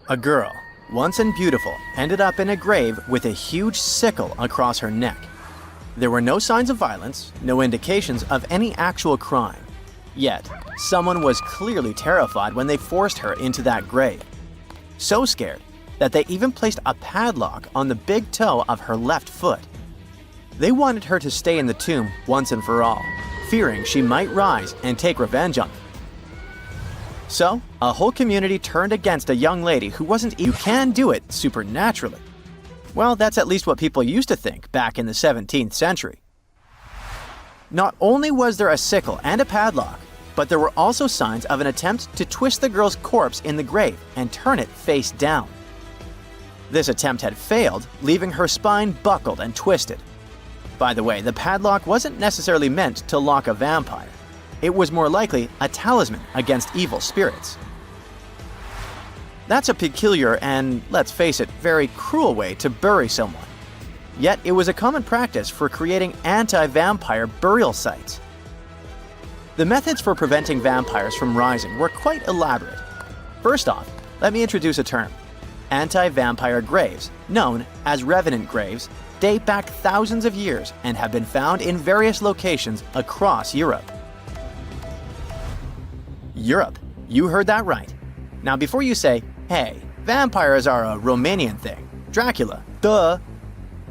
A girl, once and beautiful, ended up in a grave with a huge sickle across her neck. There were no signs of violence, no indications of any actual crime. Yet, someone was clearly terrified when they forced her into that grave. So scared that they even placed a padlock on the big toe of her left foot. They wanted her to stay in the tomb once and for all, fearing she might rise and take revenge on them. So, a whole community turned against a young lady who wasn't you can do it supernaturally. Well, that's at least what people used to think back in the 17th century. Not only was there a sickle and a padlock, but there were also signs of an attempt to twist the girl's corpse in the grave and turn it face down. This attempt had failed, leaving her spine buckled and twisted. By the way, the padlock wasn't necessarily meant to lock a vampire. It was more likely a talisman against evil spirits. That's a peculiar and, let's face it, very cruel way to bury someone. Yet it was a common practice for creating anti-vampire burial sites. The methods for preventing vampires from rising were quite elaborate. First off, let me introduce a term. Anti-vampire graves, known as revenant graves, date back thousands of years and have been found in various locations across Europe. Europe, you heard that right. Now before you say, hey, vampires are a Romanian thing, Dracula, duh,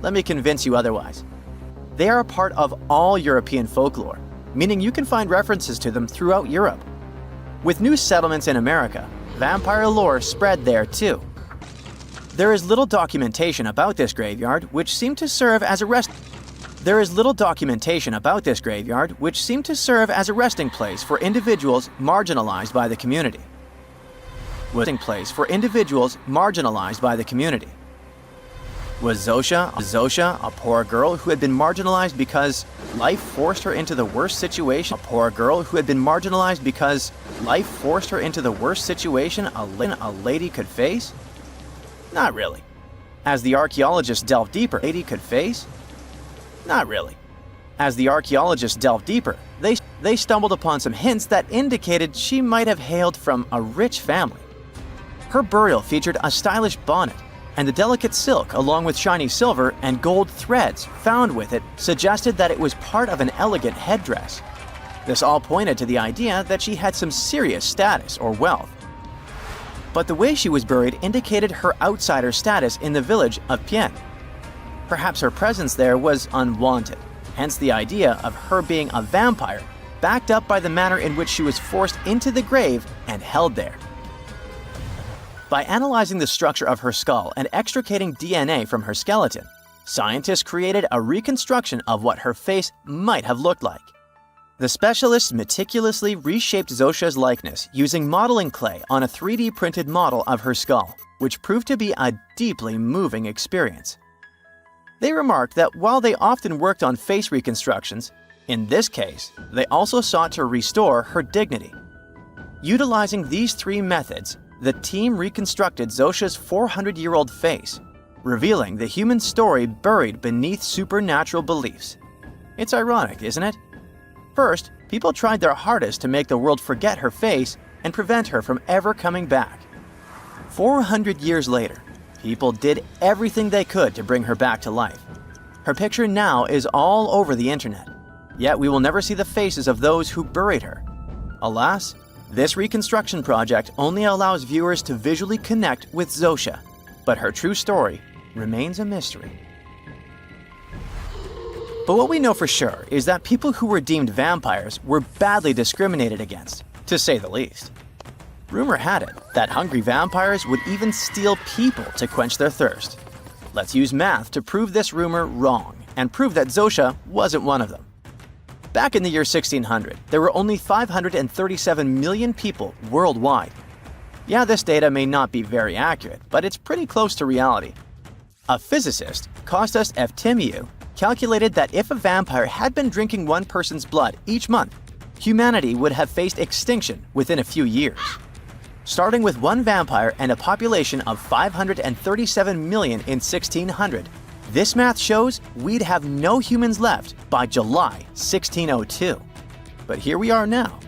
let me convince you otherwise. They are a part of all European folklore, meaning you can find references to them throughout Europe. With new settlements in America, vampire lore spread there too. There is little documentation about this graveyard, which seemed to serve as a resting place for individuals marginalized by the community. Was Zosa a poor girl who had been marginalized because life forced her into the worst situation? A lady could face? Not really. As the archaeologists delved deeper, they stumbled upon some hints that indicated she might have hailed from a rich family. Her burial featured a stylish bonnet, and the delicate silk along with shiny silver and gold threads found with it suggested that it was part of an elegant headdress. This all pointed to the idea that she had some serious status or wealth. But the way she was buried indicated her outsider status in the village of Pien. Perhaps her presence there was unwanted, hence the idea of her being a vampire, backed up by the manner in which she was forced into the grave and held there. By analyzing the structure of her skull and extricating DNA from her skeleton, scientists created a reconstruction of what her face might have looked like. The specialists meticulously reshaped Zosa's likeness using modeling clay on a 3D printed model of her skull, which proved to be a deeply moving experience. They remarked that while they often worked on face reconstructions, in this case, they also sought to restore her dignity. Utilizing these three methods, the team reconstructed Zosa's 400-year-old face, revealing the human story buried beneath supernatural beliefs. It's ironic, isn't it? First, people tried their hardest to make the world forget her face and prevent her from ever coming back. 400 years later, people did everything they could to bring her back to life. Her picture now is all over the internet, yet we will never see the faces of those who buried her. Alas, this reconstruction project only allows viewers to visually connect with Zosa, but her true story remains a mystery. But what we know for sure is that people who were deemed vampires were badly discriminated against, to say the least. Rumor had it that hungry vampires would even steal people to quench their thirst. Let's use math to prove this rumor wrong and prove that Zosa wasn't one of them. Back in the year 1600, there were only 537 million people worldwide. Yeah, this data may not be very accurate, but it's pretty close to reality. A physicist, Kostas Eftimiou, calculated that if a vampire had been drinking one person's blood each month, humanity would have faced extinction within a few years. Starting with one vampire and a population of 537 million in 1600, this math shows we'd have no humans left by July 1602. But here we are now.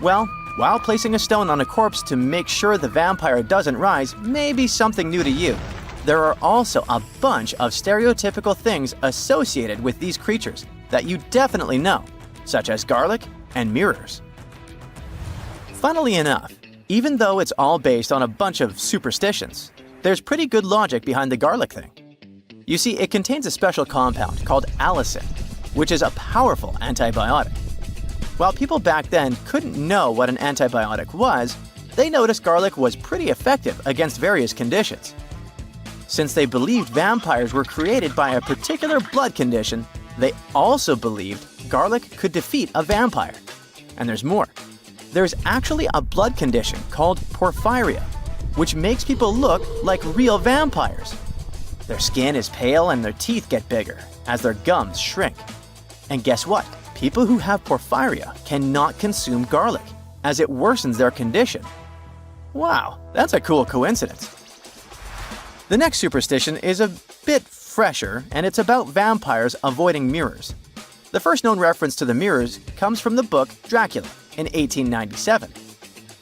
Well, while placing a stone on a corpse to make sure the vampire doesn't rise may be something new to you, there are also a bunch of stereotypical things associated with these creatures that you definitely know, such as garlic and mirrors. Funnily enough, even though it's all based on a bunch of superstitions, there's pretty good logic behind the garlic thing. You see, it contains a special compound called allicin, which is a powerful antibiotic. While people back then couldn't know what an antibiotic was, they noticed garlic was pretty effective against various conditions. Since they believed vampires were created by a particular blood condition, they also believed garlic could defeat a vampire. And there's more. There's actually a blood condition called porphyria, which makes people look like real vampires. Their skin is pale and their teeth get bigger as their gums shrink. And guess what? People who have porphyria cannot consume garlic, as it worsens their condition. Wow, that's a cool coincidence. The next superstition is a bit fresher, and it's about vampires avoiding mirrors. The first known reference to the mirrors comes from the book Dracula in 1897.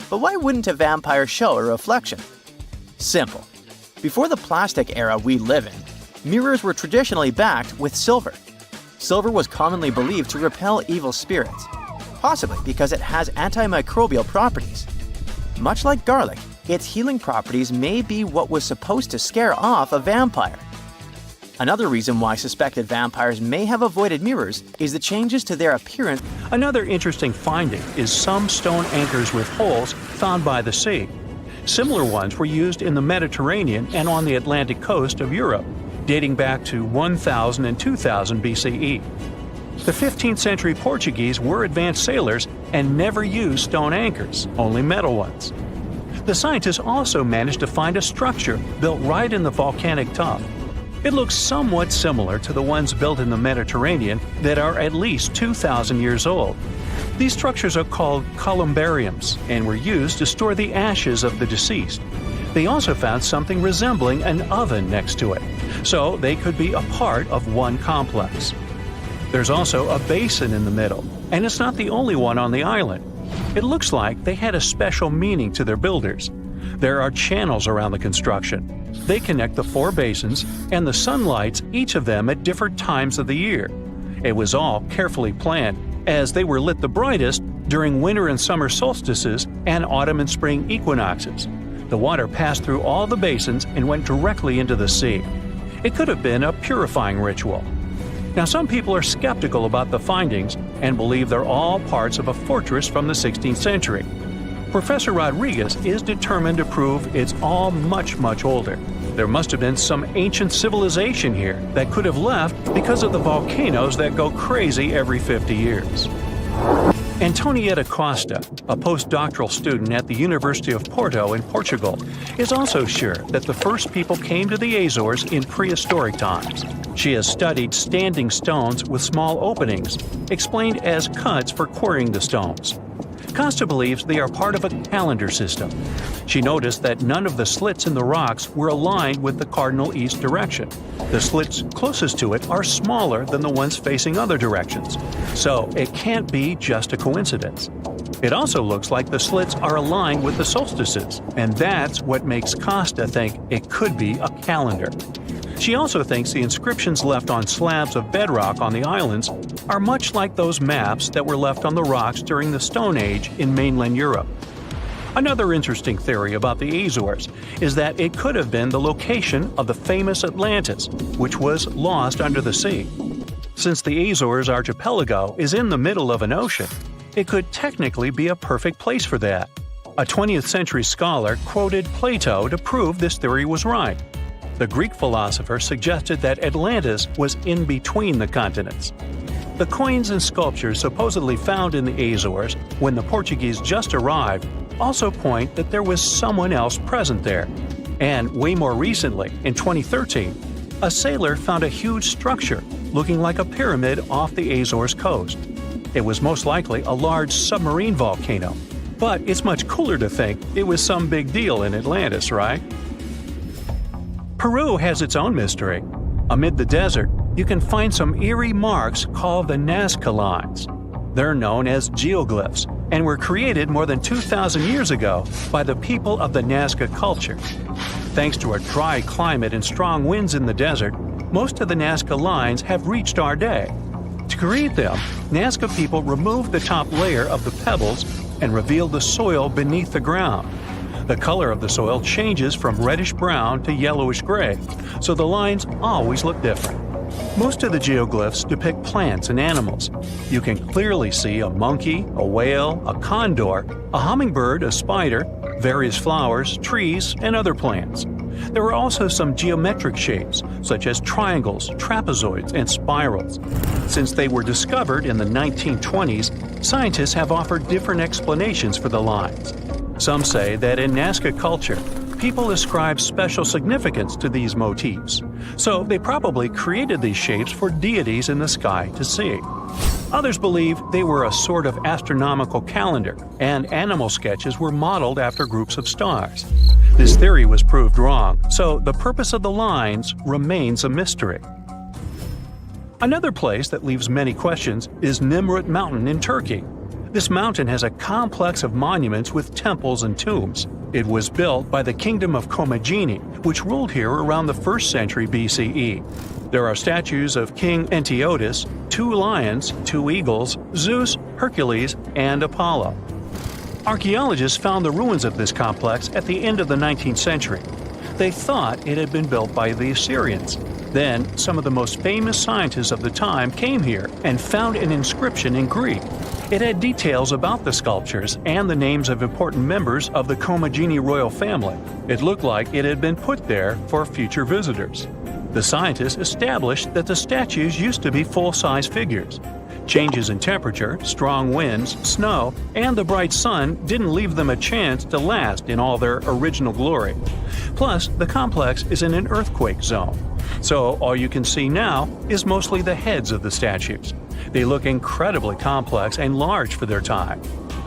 But why wouldn't a vampire show a reflection? Simple. Before the plastic era we live in, mirrors were traditionally backed with silver. Silver was commonly believed to repel evil spirits, possibly because it has antimicrobial properties. Much like garlic, its healing properties may be what was supposed to scare off a vampire. Another reason why suspected vampires may have avoided mirrors is the changes to their appearance. Another interesting finding is some stone anchors with holes found by the sea. Similar ones were used in the Mediterranean and on the Atlantic coast of Europe, dating back to 1000 and 2000 BCE. The 15th century Portuguese were advanced sailors and never used stone anchors, only metal ones. The scientists also managed to find a structure built right in the volcanic tuff. It looks somewhat similar to the ones built in the Mediterranean that are at least 2,000 years old. These structures are called columbariums and were used to store the ashes of the deceased. They also found something resembling an oven next to it, so they could be a part of one complex. There's also a basin in the middle, and it's not the only one on the island. It looks like they had a special meaning to their builders. There are channels around the construction. They connect the four basins, and the sun lights each of them at different times of the year. It was all carefully planned, as they were lit the brightest during winter and summer solstices and autumn and spring equinoxes. The water passed through all the basins and went directly into the sea. It could have been a purifying ritual. Now, some people are skeptical about the findings and believe they're all parts of a fortress from the 16th century. Professor Rodriguez is determined to prove it's all much, much older. There must have been some ancient civilization here that could have left because of the volcanoes that go crazy every 50 years. Antonietta Costa, a postdoctoral student at the University of Porto in Portugal, is also sure that the first people came to the Azores in prehistoric times. She has studied standing stones with small openings, explained as cuts for quarrying the stones. Costa believes they are part of a calendar system. She noticed that none of the slits in the rocks were aligned with the cardinal east direction. The slits closest to it are smaller than the ones facing other directions, so it can't be just a coincidence. It also looks like the slits are aligned with the solstices, and that's what makes Costa think it could be a calendar. She also thinks the inscriptions left on slabs of bedrock on the islands are much like those maps that were left on the rocks during the Stone Age in mainland Europe. Another interesting theory about the Azores is that it could have been the location of the famous Atlantis, which was lost under the sea. Since the Azores archipelago is in the middle of an ocean, it could technically be a perfect place for that. A 20th century scholar quoted Plato to prove this theory was right. The Greek philosopher suggested that Atlantis was in between the continents. The coins and sculptures supposedly found in the Azores when the Portuguese just arrived also point that there was someone else present there. And way more recently, in 2013, a sailor found a huge structure looking like a pyramid off the Azores coast. It was most likely a large submarine volcano, but it's much cooler to think it was some big deal in Atlantis, right? Peru has its own mystery. Amid the desert, you can find some eerie marks called the Nazca lines. They're known as geoglyphs, and were created more than 2,000 years ago by the people of the Nazca culture. Thanks to a dry climate and strong winds in the desert, most of the Nazca lines have reached our day. To create them, Nazca people removed the top layer of the pebbles and revealed the soil beneath the ground. The color of the soil changes from reddish-brown to yellowish-gray, so the lines always look different. Most of the geoglyphs depict plants and animals. You can clearly see a monkey, a whale, a condor, a hummingbird, a spider, various flowers, trees, and other plants. There are also some geometric shapes, such as triangles, trapezoids, and spirals. Since they were discovered in the 1920s, scientists have offered different explanations for the lines. Some say that in Nazca culture, people ascribe special significance to these motifs, so they probably created these shapes for deities in the sky to see. Others believe they were a sort of astronomical calendar, and animal sketches were modeled after groups of stars. This theory was proved wrong, so the purpose of the lines remains a mystery. Another place that leaves many questions is Nemrut Mountain in Turkey. This mountain has a complex of monuments with temples and tombs. It was built by the Kingdom of Commagene, which ruled here around the 1st century BCE. There are statues of King Antiochus, 2 lions, 2 eagles, Zeus, Hercules, and Apollo. Archaeologists found the ruins of this complex at the end of the 19th century. They thought it had been built by the Assyrians. Then, some of the most famous scientists of the time came here and found an inscription in Greek. It had details about the sculptures and the names of important members of the Commagene royal family. It looked like it had been put there for future visitors. The scientists established that the statues used to be full-size figures. Changes in temperature, strong winds, snow, and the bright sun didn't leave them a chance to last in all their original glory. Plus, the complex is in an earthquake zone, so all you can see now is mostly the heads of the statues. They look incredibly complex and large for their time.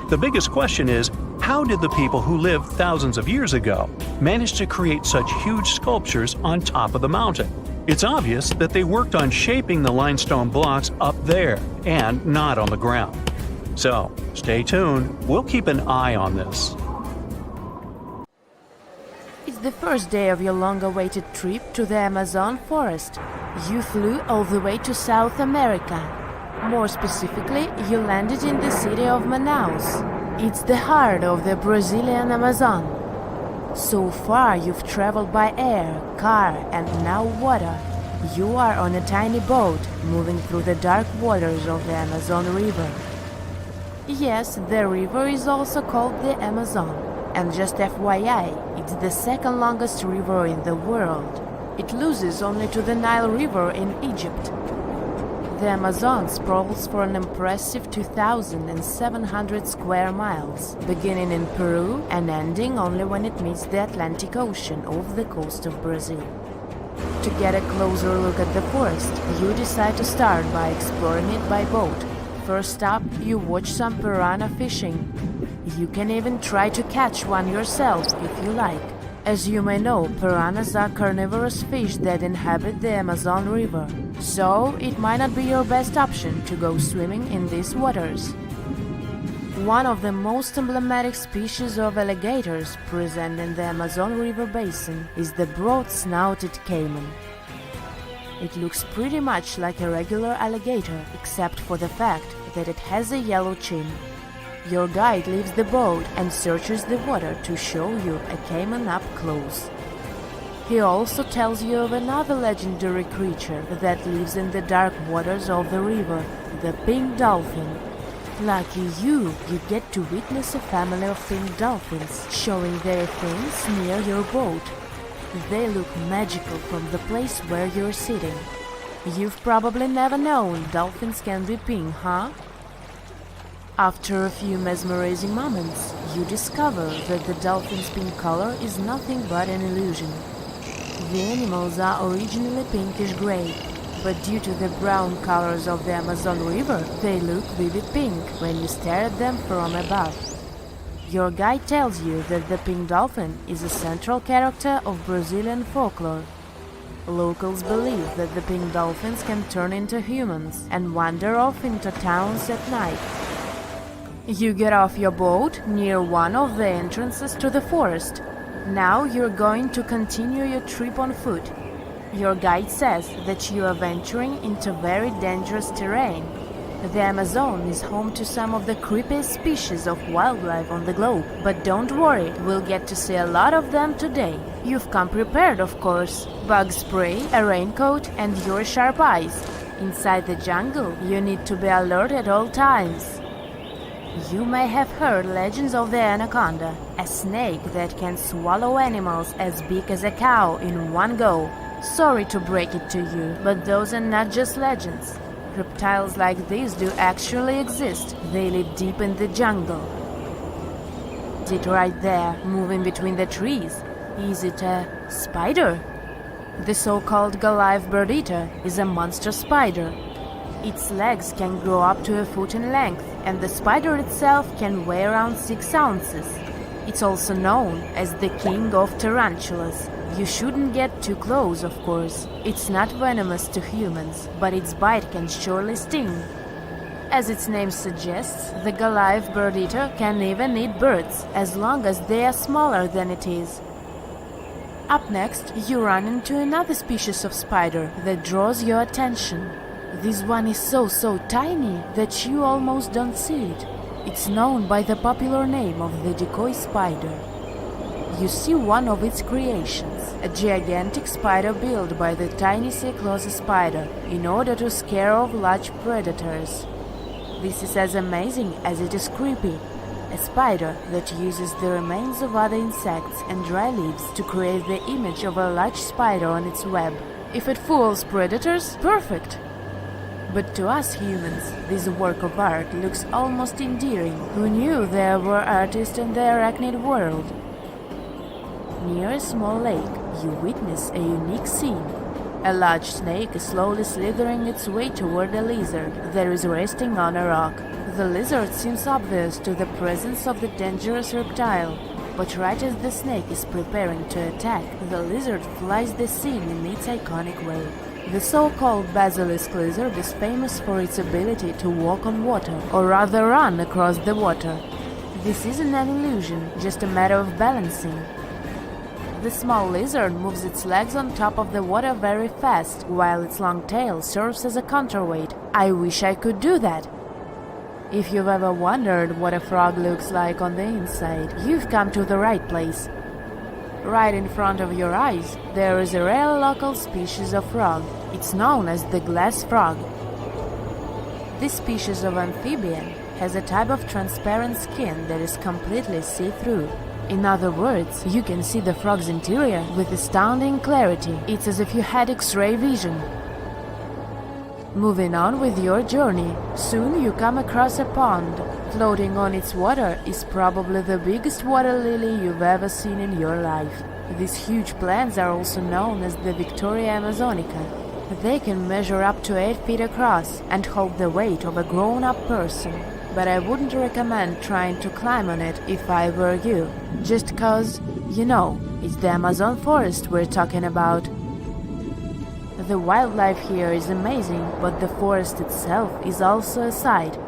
The biggest question is, how did the people who lived thousands of years ago manage to create such huge sculptures on top of the mountain? It's obvious that they worked on shaping the limestone blocks up there and not on the ground. So, stay tuned. We'll keep an eye on this. It's the first day of your long-awaited trip to the Amazon forest. You flew all the way to South America. More specifically, you landed in the city of Manaus. It's the heart of the Brazilian Amazon. So far, you've traveled by air, car, and now water. You are on a tiny boat, moving through the dark waters of the Amazon River. Yes, the river is also called the Amazon. And just FYI, it's the second longest river in the world. It loses only to the Nile River in Egypt. The Amazon sprawls for an impressive 2,700 square miles, beginning in Peru and ending only when it meets the Atlantic Ocean off the coast of Brazil. To get a closer look at the forest, you decide to start by exploring it by boat. First up, you watch some piranha fishing. You can even try to catch one yourself if you like. As you may know, piranhas are carnivorous fish that inhabit the Amazon River, so it might not be your best option to go swimming in these waters. One of the most emblematic species of alligators present in the Amazon River basin is the broad-snouted caiman. It looks pretty much like a regular alligator, except for the fact that it has a yellow chin. Your guide leaves the boat and searches the water to show you a caiman up close. He also tells you of another legendary creature that lives in the dark waters of the river, the pink dolphin. Lucky you get to witness a family of pink dolphins showing their fins near your boat. They look magical from the place where you're sitting. You've probably never known dolphins can be pink, huh? After a few mesmerizing moments, you discover that the dolphin's pink color is nothing but an illusion. The animals are originally pinkish-gray, but due to the brown colors of the Amazon River, they look vivid pink when you stare at them from above. Your guide tells you that the pink dolphin is a central character of Brazilian folklore. Locals believe that the pink dolphins can turn into humans and wander off into towns at night. You get off your boat near one of the entrances to the forest. Now you're going to continue your trip on foot. Your guide says that you are venturing into very dangerous terrain. The Amazon is home to some of the creepiest species of wildlife on the globe. But don't worry, we'll get to see a lot of them today. You've come prepared, of course. Bug spray, a raincoat, and your sharp eyes. Inside the jungle, you need to be alert at all times. You may have heard legends of the anaconda, a snake that can swallow animals as big as a cow in one go. Sorry to break it to you, but those are not just legends. Reptiles like these do actually exist. They live deep in the jungle. Is it right there, moving between the trees? Is it a spider? The so-called Goliath bird-eater is a monster spider. Its legs can grow up to a foot in length, and the spider itself can weigh around 6 ounces. It's also known as the king of tarantulas. You shouldn't get too close, of course. It's not venomous to humans, but its bite can surely sting. As its name suggests, the Goliath bird-eater can even eat birds, as long as they are smaller than it is. Up next, you run into another species of spider that draws your attention. This one is so tiny that you almost don't see it. It's known by the popular name of the decoy spider. You see one of its creations, a gigantic spider built by the tiny Cyclosis spider in order to scare off large predators. This is as amazing as it is creepy. A spider that uses the remains of other insects and dry leaves to create the image of a large spider on its web. If it fools predators, perfect! But to us humans, this work of art looks almost endearing. Who knew there were artists in the arachnid world? Near a small lake, you witness a unique scene. A large snake is slowly slithering its way toward a lizard that is resting on a rock. The lizard seems obvious to the presence of the dangerous reptile, but right as the snake is preparing to attack, the lizard flies the scene in its iconic way. The so-called basilisk lizard is famous for its ability to walk on water, or rather run across the water. This isn't an illusion, just a matter of balancing. The small lizard moves its legs on top of the water very fast, while its long tail serves as a counterweight. I wish I could do that. If you've ever wondered what a frog looks like on the inside, you've come to the right place. Right in front of your eyes, there is a rare local species of frog. It's known as the glass frog. This species of amphibian has a type of transparent skin that is completely see-through. In other words, you can see the frog's interior with astounding clarity. It's as if you had X-ray vision. Moving on with your journey, soon you come across a pond. Floating on its water is probably the biggest water lily you've ever seen in your life. These huge plants are also known as the Victoria Amazonica. They can measure up to 8 feet across and hold the weight of a grown-up person. But I wouldn't recommend trying to climb on it if I were you. Just cause, you know, it's the Amazon forest we're talking about. The wildlife here is amazing, but the forest itself is also a sight.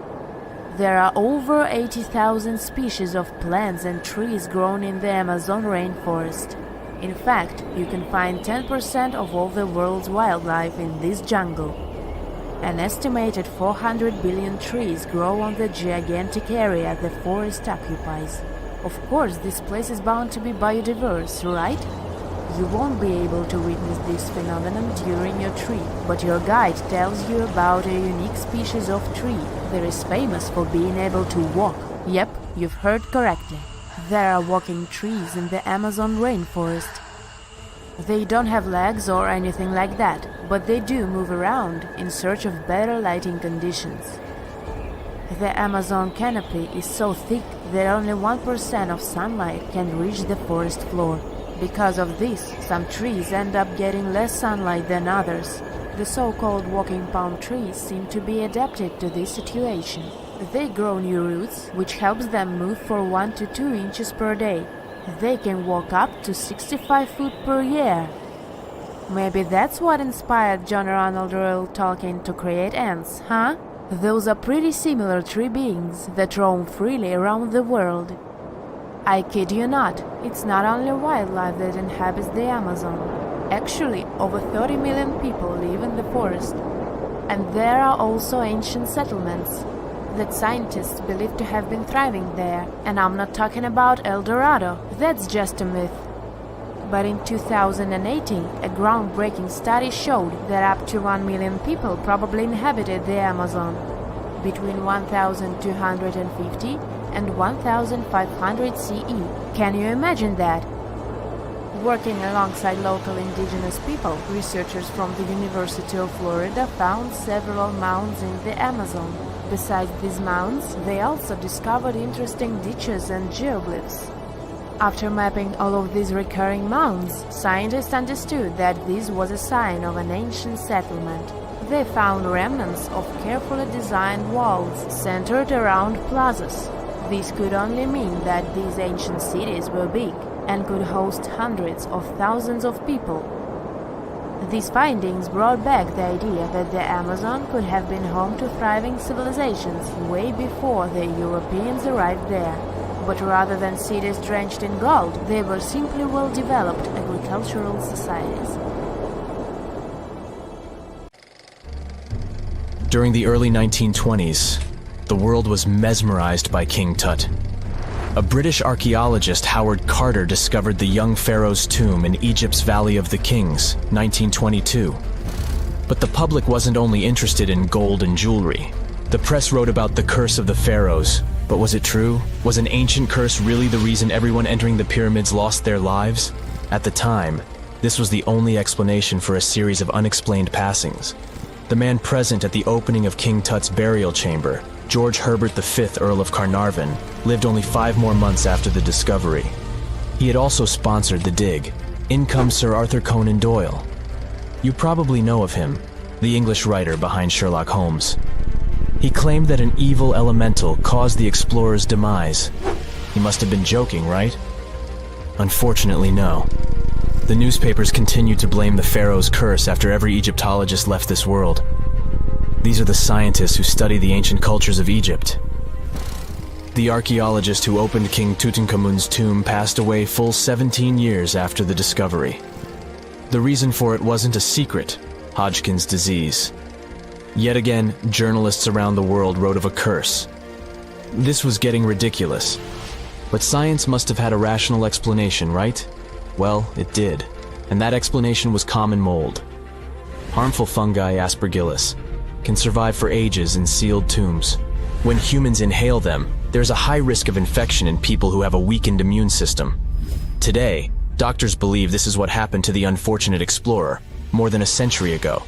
There are over 80,000 species of plants and trees grown in the Amazon rainforest. In fact, you can find 10% of all the world's wildlife in this jungle. An estimated 400 billion trees grow on the gigantic area the forest occupies. Of course, this place is bound to be biodiverse, right? You won't be able to witness this phenomenon during your trip, but your guide tells you about a unique species of tree that is famous for being able to walk. Yep, you've heard correctly. There are walking trees in the Amazon rainforest. They don't have legs or anything like that, but they do move around in search of better lighting conditions. The Amazon canopy is so thick that only 1% of sunlight can reach the forest floor. Because of this, some trees end up getting less sunlight than others. The so-called walking palm trees seem to be adapted to this situation. They grow new roots, which helps them move for 1 to 2 inches per day. They can walk up to 65 foot per year. Maybe that's what inspired John Ronald Reuel Tolkien to create ants, huh? Those are pretty similar tree beings that roam freely around the world. I kid you not, it's not only wildlife that inhabits the Amazon. Actually, over 30 million people live in the forest. And there are also ancient settlements that scientists believe to have been thriving there. And I'm not talking about El Dorado, that's just a myth. But in 2018, a groundbreaking study showed that up to 1 million people probably inhabited the Amazon, between 1250 and 1500 CE. Can you imagine that? Working alongside local indigenous people, researchers from the University of Florida found several mounds in the Amazon. Besides these mounds, they also discovered interesting ditches and geoglyphs. After mapping all of these recurring mounds, scientists understood that this was a sign of an ancient settlement. They found remnants of carefully designed walls centered around plazas. This could only mean that these ancient cities were big and could host hundreds of thousands of people. These findings brought back the idea that the Amazon could have been home to thriving civilizations way before the Europeans arrived there. But rather than cities drenched in gold, they were simply well-developed agricultural societies. During the early 1920s, the world was mesmerized by King Tut. A British archaeologist, Howard Carter, discovered the young pharaoh's tomb in Egypt's Valley of the Kings, 1922. But the public wasn't only interested in gold and jewelry. The press wrote about the curse of the pharaohs. But was it true? Was an ancient curse really the reason everyone entering the pyramids lost their lives? At the time, this was the only explanation for a series of unexplained passings. The man present at the opening of King Tut's burial chamber, George Herbert V, Earl of Carnarvon, lived only 5 more months after the discovery. He had also sponsored the dig. In comes Sir Arthur Conan Doyle. You probably know of him, the English writer behind Sherlock Holmes. He claimed that an evil elemental caused the explorer's demise. He must have been joking, right? Unfortunately, no. The newspapers continued to blame the pharaoh's curse after every Egyptologist left this world. These are the scientists who study the ancient cultures of Egypt. The archaeologist who opened King Tutankhamun's tomb passed away full 17 years after the discovery. The reason for it wasn't a secret: Hodgkin's disease. Yet again, journalists around the world wrote of a curse. This was getting ridiculous. But science must have had a rational explanation, right? Well, it did. And that explanation was common mold. Harmful fungi, Aspergillus, can survive for ages in sealed tombs. When humans inhale them, there's a high risk of infection in people who have a weakened immune system. Today, doctors believe this is what happened to the unfortunate explorer more than a century ago.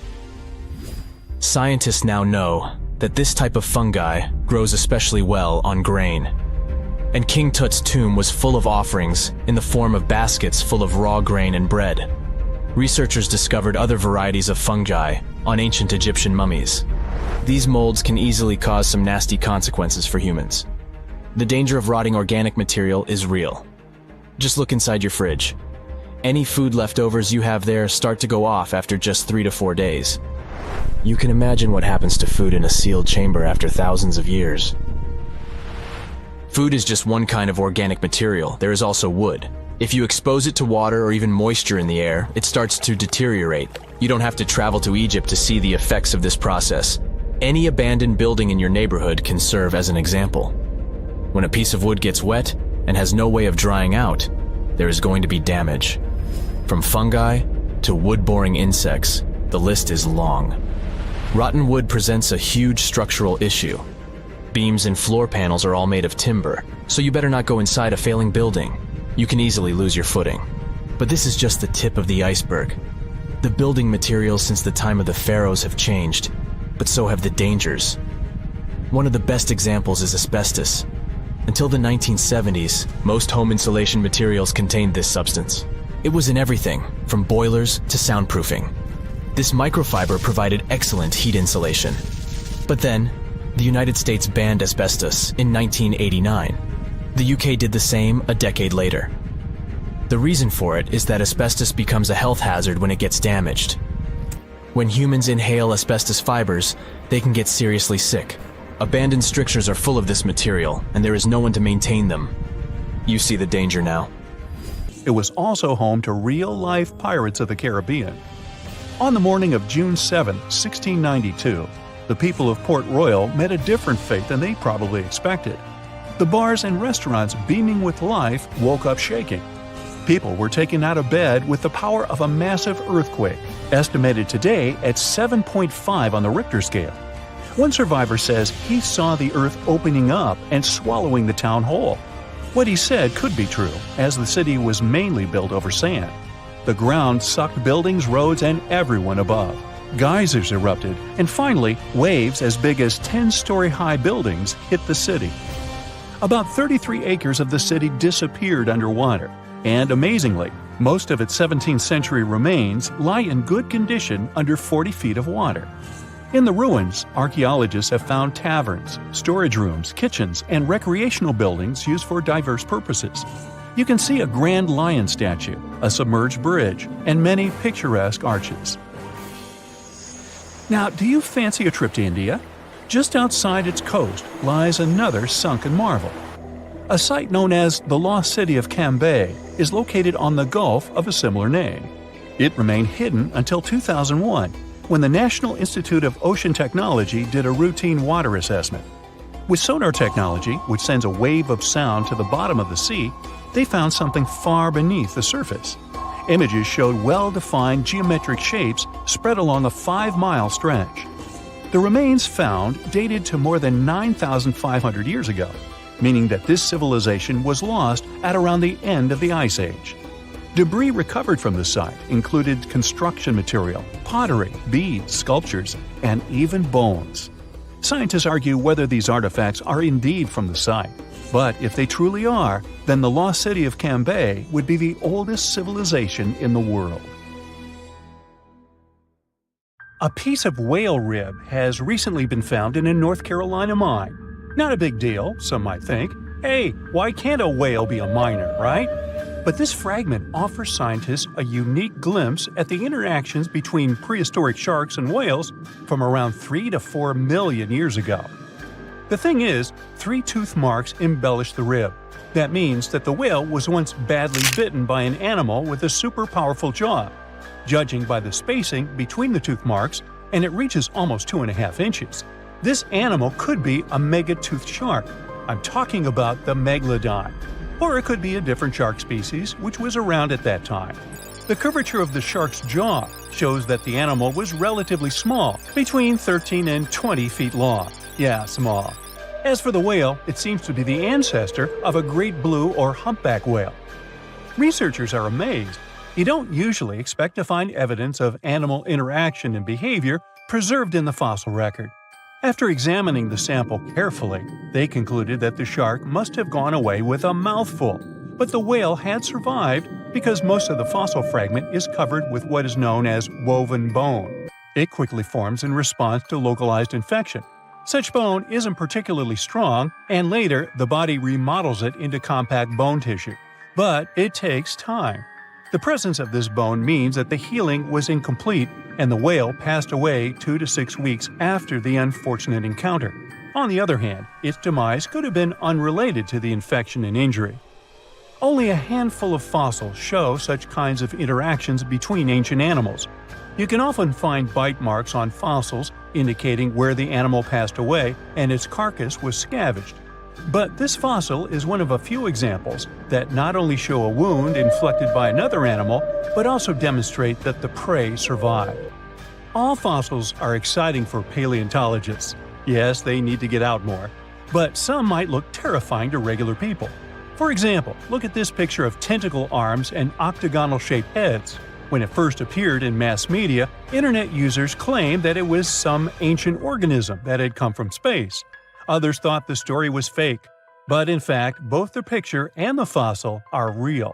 Scientists now know that this type of fungi grows especially well on grain. And King Tut's tomb was full of offerings in the form of baskets full of raw grain and bread. Researchers discovered other varieties of fungi on ancient Egyptian mummies. These molds can easily cause some nasty consequences for humans. The danger of rotting organic material is real. Just look inside your fridge. Any food leftovers you have there start to go off after just 3 to 4 days. You can imagine what happens to food in a sealed chamber after thousands of years. Food is just one kind of organic material. There is also wood. If you expose it to water or even moisture in the air, it starts to deteriorate. You don't have to travel to Egypt to see the effects of this process. Any abandoned building in your neighborhood can serve as an example. When a piece of wood gets wet and has no way of drying out, there is going to be damage. From fungi to wood-boring insects, the list is long. Rotten wood presents a huge structural issue. Beams and floor panels are all made of timber, so you better not go inside a failing building. You can easily lose your footing. But this is just the tip of the iceberg. The building materials since the time of the pharaohs have changed, but so have the dangers. One of the best examples is asbestos. Until the 1970s, most home insulation materials contained this substance. It was in everything, from boilers to soundproofing. This microfiber provided excellent heat insulation. But then, the United States banned asbestos in 1989. The UK did the same a decade later. The reason for it is that asbestos becomes a health hazard when it gets damaged. When humans inhale asbestos fibers, they can get seriously sick. Abandoned strictures are full of this material, and there is no one to maintain them. You see the danger now. It was also home to real-life pirates of the Caribbean. On the morning of June 7, 1692, the people of Port Royal met a different fate than they probably expected. The bars and restaurants beaming with life woke up shaking. People were taken out of bed with the power of a massive earthquake, estimated today at 7.5 on the Richter scale. One survivor says he saw the earth opening up and swallowing the town whole. What he said could be true, as the city was mainly built over sand. The ground sucked buildings, roads, and everyone above. Geysers erupted, and finally, waves as big as 10-story-high buildings hit the city. About 33 acres of the city disappeared underwater, and amazingly, most of its 17th century remains lie in good condition under 40 feet of water. In the ruins, archaeologists have found taverns, storage rooms, kitchens, and recreational buildings used for diverse purposes. You can see a grand lion statue, a submerged bridge, and many picturesque arches. Now, do you fancy a trip to India? Just outside its coast lies another sunken marvel. A site known as the Lost City of Cambay is located on the Gulf of a similar name. It remained hidden until 2001, when the National Institute of Ocean Technology did a routine water assessment. With sonar technology, which sends a wave of sound to the bottom of the sea, they found something far beneath the surface. Images showed well-defined geometric shapes spread along a 5-mile stretch. The remains found dated to more than 9,500 years ago, meaning that this civilization was lost at around the end of the Ice Age. Debris recovered from the site included construction material, pottery, beads, sculptures, and even bones. Scientists argue whether these artifacts are indeed from the site, but if they truly are, then the lost city of Cambay would be the oldest civilization in the world. A piece of whale rib has recently been found in a North Carolina mine. Not a big deal, some might think. Hey, why can't a whale be a miner, right? But this fragment offers scientists a unique glimpse at the interactions between prehistoric sharks and whales from around 3 to 4 million years ago. The thing is, 3 tooth marks embellish the rib. That means that the whale was once badly bitten by an animal with a super powerful jaw. Judging by the spacing between the tooth marks, and it reaches almost 2.5 inches. This animal could be a megatoothed shark. I'm talking about the megalodon. Or it could be a different shark species which was around at that time. The curvature of the shark's jaw shows that the animal was relatively small, between 13 and 20 feet long. Yeah, small. As for the whale, it seems to be the ancestor of a great blue or humpback whale. Researchers are amazed. You don't usually expect to find evidence of animal interaction and behavior preserved in the fossil record. After examining the sample carefully, they concluded that the shark must have gone away with a mouthful, but the whale had survived because most of the fossil fragment is covered with what is known as woven bone. It quickly forms in response to localized infection. Such bone isn't particularly strong, and later the body remodels it into compact bone tissue. But it takes time. The presence of this bone means that the healing was incomplete and the whale passed away 2 to 6 weeks after the unfortunate encounter. On the other hand, its demise could have been unrelated to the infection and injury. Only a handful of fossils show such kinds of interactions between ancient animals. You can often find bite marks on fossils indicating where the animal passed away and its carcass was scavenged. But this fossil is one of a few examples that not only show a wound inflicted by another animal, but also demonstrate that the prey survived. All fossils are exciting for paleontologists. Yes, they need to get out more. But some might look terrifying to regular people. For example, look at this picture of tentacle arms and octagonal-shaped heads. When it first appeared in mass media, internet users claimed that it was some ancient organism that had come from space. Others thought the story was fake, but in fact, both the picture and the fossil are real.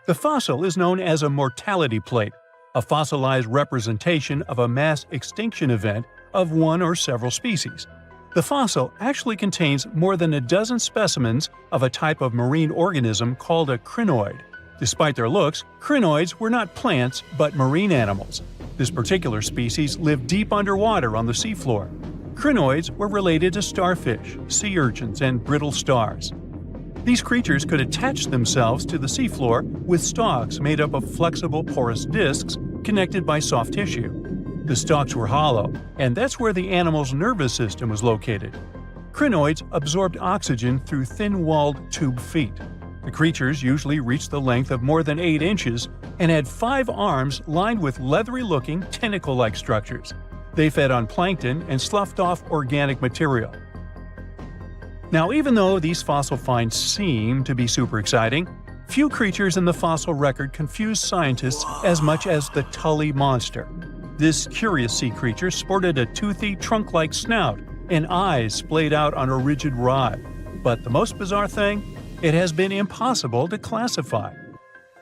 The fossil is known as a mortality plate, a fossilized representation of a mass extinction event of one or several species. The fossil actually contains more than a dozen specimens of a type of marine organism called a crinoid. Despite their looks, crinoids were not plants but marine animals. This particular species lived deep underwater on the seafloor. Crinoids were related to starfish, sea urchins, and brittle stars. These creatures could attach themselves to the seafloor with stalks made up of flexible porous discs connected by soft tissue. The stalks were hollow, and that's where the animal's nervous system was located. Crinoids absorbed oxygen through thin-walled tube feet. The creatures usually reached the length of more than 8 inches and had 5 arms lined with leathery-looking, tentacle-like structures. They fed on plankton and sloughed off organic material. Now, even though these fossil finds seem to be super exciting, few creatures in the fossil record confuse scientists as much as the Tully monster. This curious sea creature sported a toothy, trunk-like snout and eyes splayed out on a rigid rod. But the most bizarre thing? It has been impossible to classify.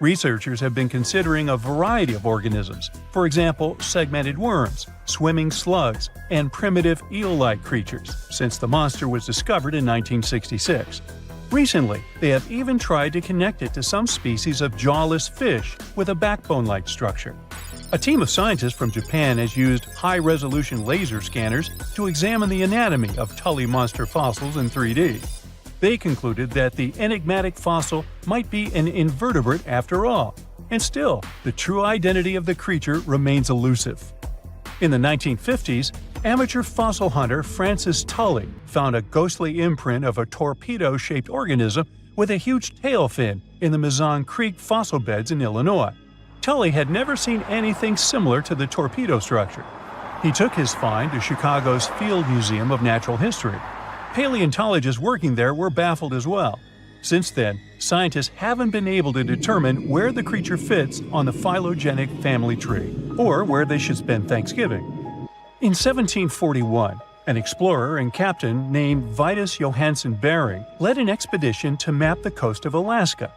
Researchers have been considering a variety of organisms, for example, segmented worms, swimming slugs, and primitive eel-like creatures, since the monster was discovered in 1966. Recently, they have even tried to connect it to some species of jawless fish with a backbone-like structure. A team of scientists from Japan has used high-resolution laser scanners to examine the anatomy of Tully monster fossils in 3D. They concluded that the enigmatic fossil might be an invertebrate after all, and still, the true identity of the creature remains elusive. In the 1950s, amateur fossil hunter Francis Tully found a ghostly imprint of a torpedo-shaped organism with a huge tail fin in the Mazon Creek fossil beds in Illinois. Tully had never seen anything similar to the torpedo structure. He took his find to Chicago's Field Museum of Natural History. Paleontologists working there were baffled as well. Since then, scientists haven't been able to determine where the creature fits on the phylogenetic family tree, or where they should spend Thanksgiving. In 1741, an explorer and captain named Vitus Johansen Bering led an expedition to map the coast of Alaska.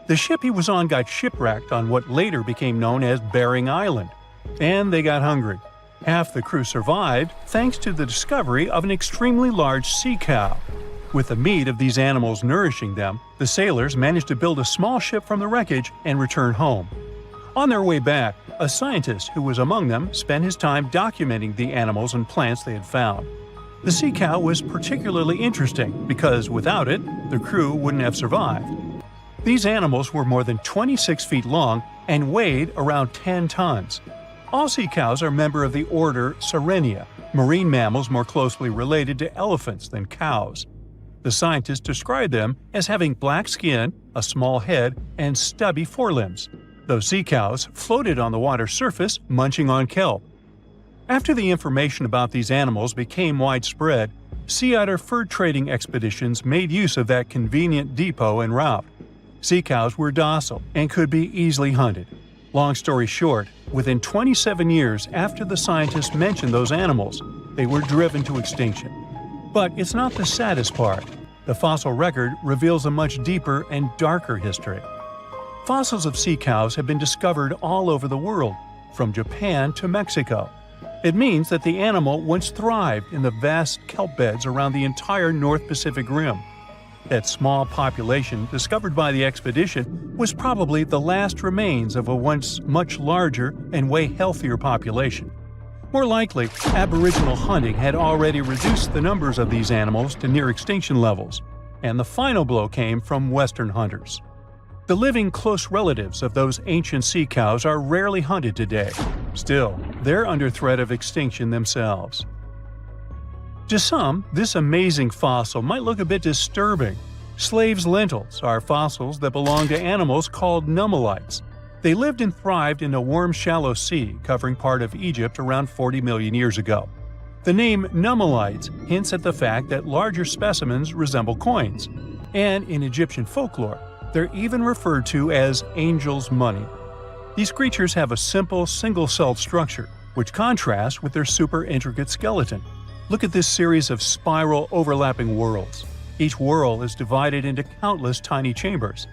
The ship he was on got shipwrecked on what later became known as Bering Island, and they got hungry. Half the crew survived thanks to the discovery of an extremely large sea cow. With the meat of these animals nourishing them, the sailors managed to build a small ship from the wreckage and return home. On their way back, a scientist who was among them spent his time documenting the animals and plants they had found. The sea cow was particularly interesting because without it, the crew wouldn't have survived. These animals were more than 26 feet long and weighed around 10 tons. All sea cows are member of the order Sirenia, marine mammals more closely related to elephants than cows. The scientists described them as having black skin, a small head, and stubby forelimbs. Those sea cows floated on the water's surface, munching on kelp. After the information about these animals became widespread, sea otter fur trading expeditions made use of that convenient depot en route. Sea cows were docile and could be easily hunted. Long story short, within 27 years after the scientists mentioned those animals, they were driven to extinction. But it's not the saddest part. The fossil record reveals a much deeper and darker history. Fossils of sea cows have been discovered all over the world, from Japan to Mexico. It means that the animal once thrived in the vast kelp beds around the entire North Pacific Rim. That small population discovered by the expedition was probably the last remains of a once much larger and way healthier population. More likely, Aboriginal hunting had already reduced the numbers of these animals to near extinction levels, and the final blow came from Western hunters. The living close relatives of those ancient sea cows are rarely hunted today. Still, they're under threat of extinction themselves. To some, this amazing fossil might look a bit disturbing. Slaves' lentils are fossils that belong to animals called nummilites. They lived and thrived in a warm, shallow sea covering part of Egypt around 40 million years ago. The name nummilites hints at the fact that larger specimens resemble coins, and in Egyptian folklore, they're even referred to as angel's money. These creatures have a simple, single-celled structure, which contrasts with their super intricate skeleton. Look at this series of spiral overlapping whorls. Each whorl is divided into countless tiny chambers.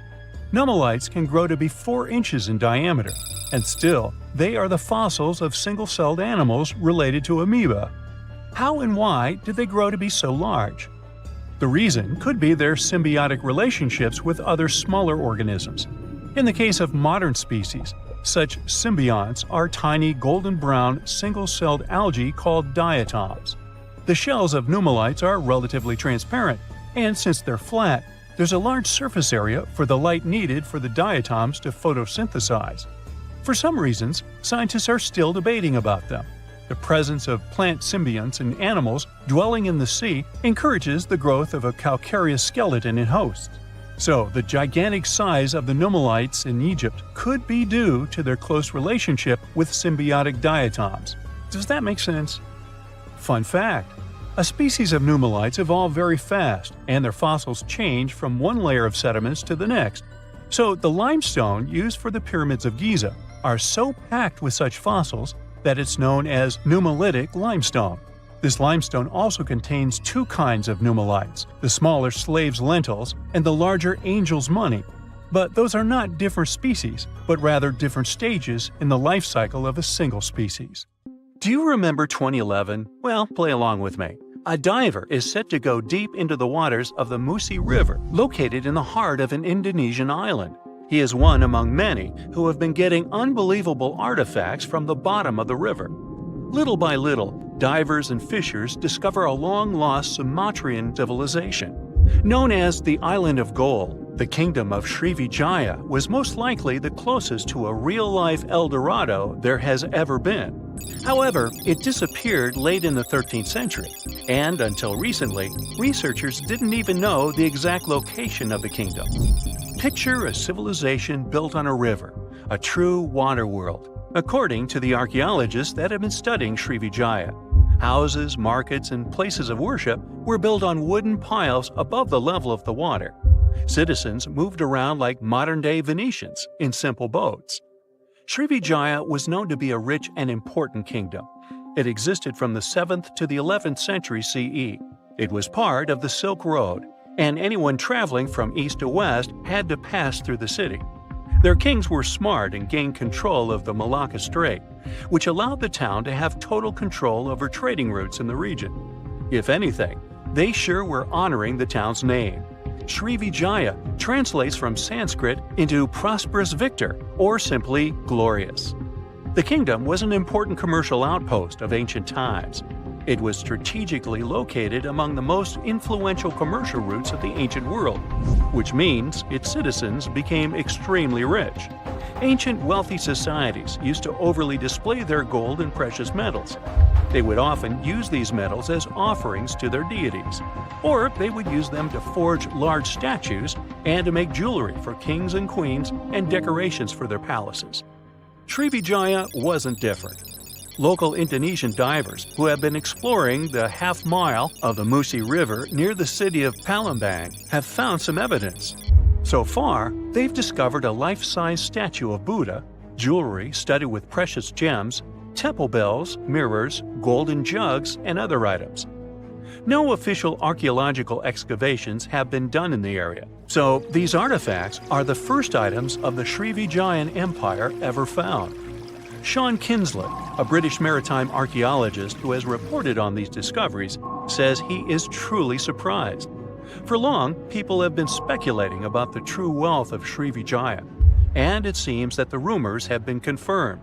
Nummilites can grow to be 4 inches in diameter, and still, they are the fossils of single-celled animals related to amoeba. How and why did they grow to be so large? The reason could be their symbiotic relationships with other smaller organisms. In the case of modern species, Such symbionts are tiny golden-brown single-celled algae called diatoms. The shells of nummulites are relatively transparent, and since they're flat, there's a large surface area for the light needed for the diatoms to photosynthesize. For some reasons, scientists are still debating about them. The presence of plant symbionts in animals dwelling in the sea encourages the growth of a calcareous skeleton in hosts. So, the gigantic size of the nummulites in Egypt could be due to their close relationship with symbiotic diatoms. Does that make sense? Fun fact: a species of nummulites evolve very fast, and their fossils change from one layer of sediments to the next. So, the limestone used for the pyramids of Giza are so packed with such fossils that it's known as nummulitic limestone. This limestone also contains two kinds of nummulites, the smaller slave's lentils and the larger angel's money. But those are not different species, but rather different stages in the life cycle of a single species. Do you remember 2011? Well, play along with me. A diver is set to go deep into the waters of the Musi River, located in the heart of an Indonesian island. He is one among many who have been getting unbelievable artifacts from the bottom of the river. Little by little, divers and fishers discover a long-lost Sumatran civilization. Known as the Island of Gold, the kingdom of Srivijaya was most likely the closest to a real-life El Dorado there has ever been. However, it disappeared late in the 13th century, and until recently, researchers didn't even know the exact location of the kingdom. Picture a civilization built on a river, a true water world. According to the archaeologists that have been studying Srivijaya, houses, markets, and places of worship were built on wooden piles above the level of the water. Citizens moved around like modern-day Venetians in simple boats. Srivijaya was known to be a rich and important kingdom. It existed from the 7th to the 11th century CE. It was part of the Silk Road, and anyone traveling from east to west had to pass through the city. Their kings were smart and gained control of the Malacca Strait, which allowed the town to have total control over trading routes in the region. If anything, they sure were honoring the town's name. Srivijaya translates from Sanskrit into prosperous victor, or simply glorious. The kingdom was an important commercial outpost of ancient times. It was strategically located among the most influential commercial routes of the ancient world, which means its citizens became extremely rich. Ancient wealthy societies used to overly display their gold and precious metals. They would often use these metals as offerings to their deities, or they would use them to forge large statues and to make jewelry for kings and queens and decorations for their palaces. Srivijaya wasn't different. Local Indonesian divers who have been exploring the half-mile of the Musi River near the city of Palembang have found some evidence. So far, they've discovered a life-size statue of Buddha, jewelry studded with precious gems, temple bells, mirrors, golden jugs, and other items. No official archaeological excavations have been done in the area, so these artifacts are the first items of the Srivijayan Empire ever found. Sean Kinsley, a British maritime archaeologist who has reported on these discoveries, says he is truly surprised. For long, people have been speculating about the true wealth of Srivijaya, and it seems that the rumors have been confirmed.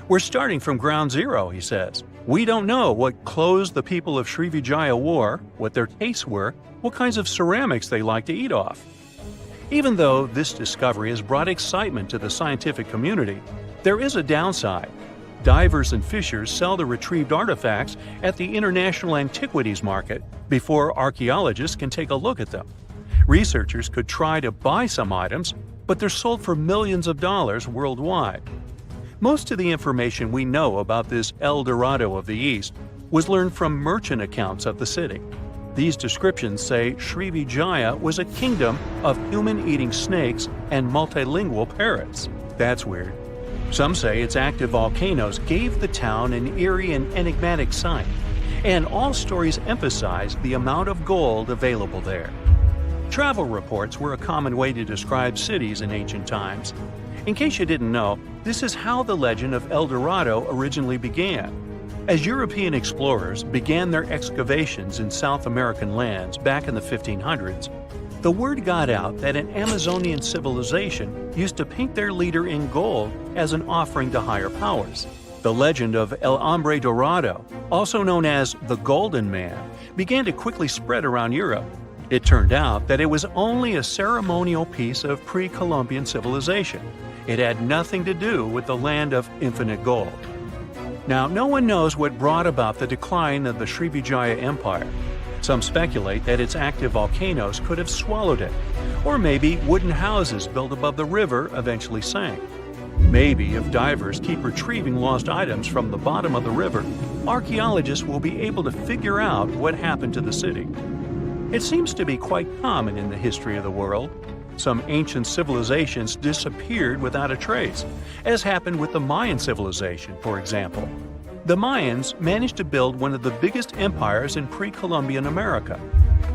We're starting from ground zero, he says. We don't know what clothes the people of Srivijaya wore, what their tastes were, what kinds of ceramics they like to eat off. Even though this discovery has brought excitement to the scientific community, there is a downside. Divers and fishers sell the retrieved artifacts at the International Antiquities Market before archaeologists can take a look at them. Researchers could try to buy some items, but they're sold for millions of dollars worldwide. Most of the information we know about this El Dorado of the East was learned from merchant accounts of the city. These descriptions say Srivijaya was a kingdom of human-eating snakes and multilingual parrots. That's weird. Some say its active volcanoes gave the town an eerie and enigmatic sign, and all stories emphasize the amount of gold available there. Travel reports were a common way to describe cities in ancient times. In case you didn't know, this is how the legend of El Dorado originally began. As European explorers began their excavations in South American lands back in the 1500s, The word got out that an Amazonian civilization used to paint their leader in gold as an offering to higher powers. The legend of El Hombre Dorado, also known as the Golden Man, began to quickly spread around Europe. It turned out that it was only a ceremonial piece of pre-Columbian civilization. It had nothing to do with the land of infinite gold. Now, no one knows what brought about the decline of the Srivijaya Empire. Some speculate that its active volcanoes could have swallowed it, or maybe wooden houses built above the river eventually sank. Maybe if divers keep retrieving lost items from the bottom of the river, archaeologists will be able to figure out what happened to the city. It seems to be quite common in the history of the world. Some ancient civilizations disappeared without a trace, as happened with the Mayan civilization, for example. The Mayans managed to build one of the biggest empires in pre-Columbian America.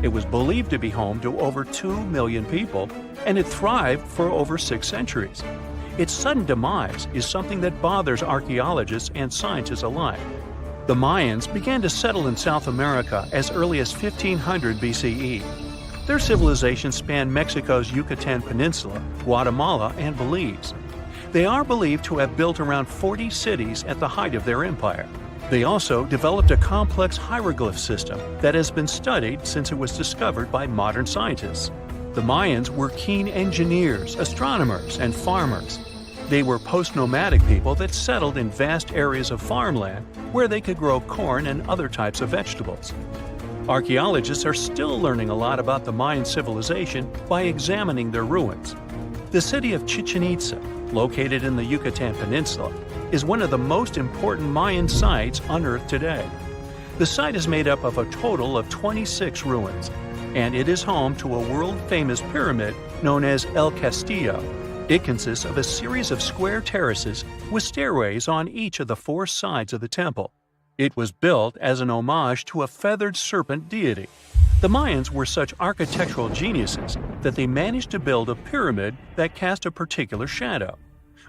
It was believed to be home to over 2 million people, and it thrived for over 6 centuries. Its sudden demise is something that bothers archaeologists and scientists alike. The Mayans began to settle in South America as early as 1500 BCE. Their civilization spanned Mexico's Yucatan Peninsula, Guatemala, and Belize. They are believed to have built around 40 cities at the height of their empire. They also developed a complex hieroglyph system that has been studied since it was discovered by modern scientists. The Mayans were keen engineers, astronomers, and farmers. They were post-nomadic people that settled in vast areas of farmland where they could grow corn and other types of vegetables. Archaeologists are still learning a lot about the Mayan civilization by examining their ruins. The city of Chichen Itza, located in the Yucatan Peninsula, is one of the most important Mayan sites unearthed today. The site is made up of a total of 26 ruins, and it is home to a world-famous pyramid known as El Castillo. It consists of a series of square terraces with stairways on each of the 4 sides of the temple. It was built as an homage to a feathered serpent deity. The Mayans were such architectural geniuses that they managed to build a pyramid that cast a particular shadow.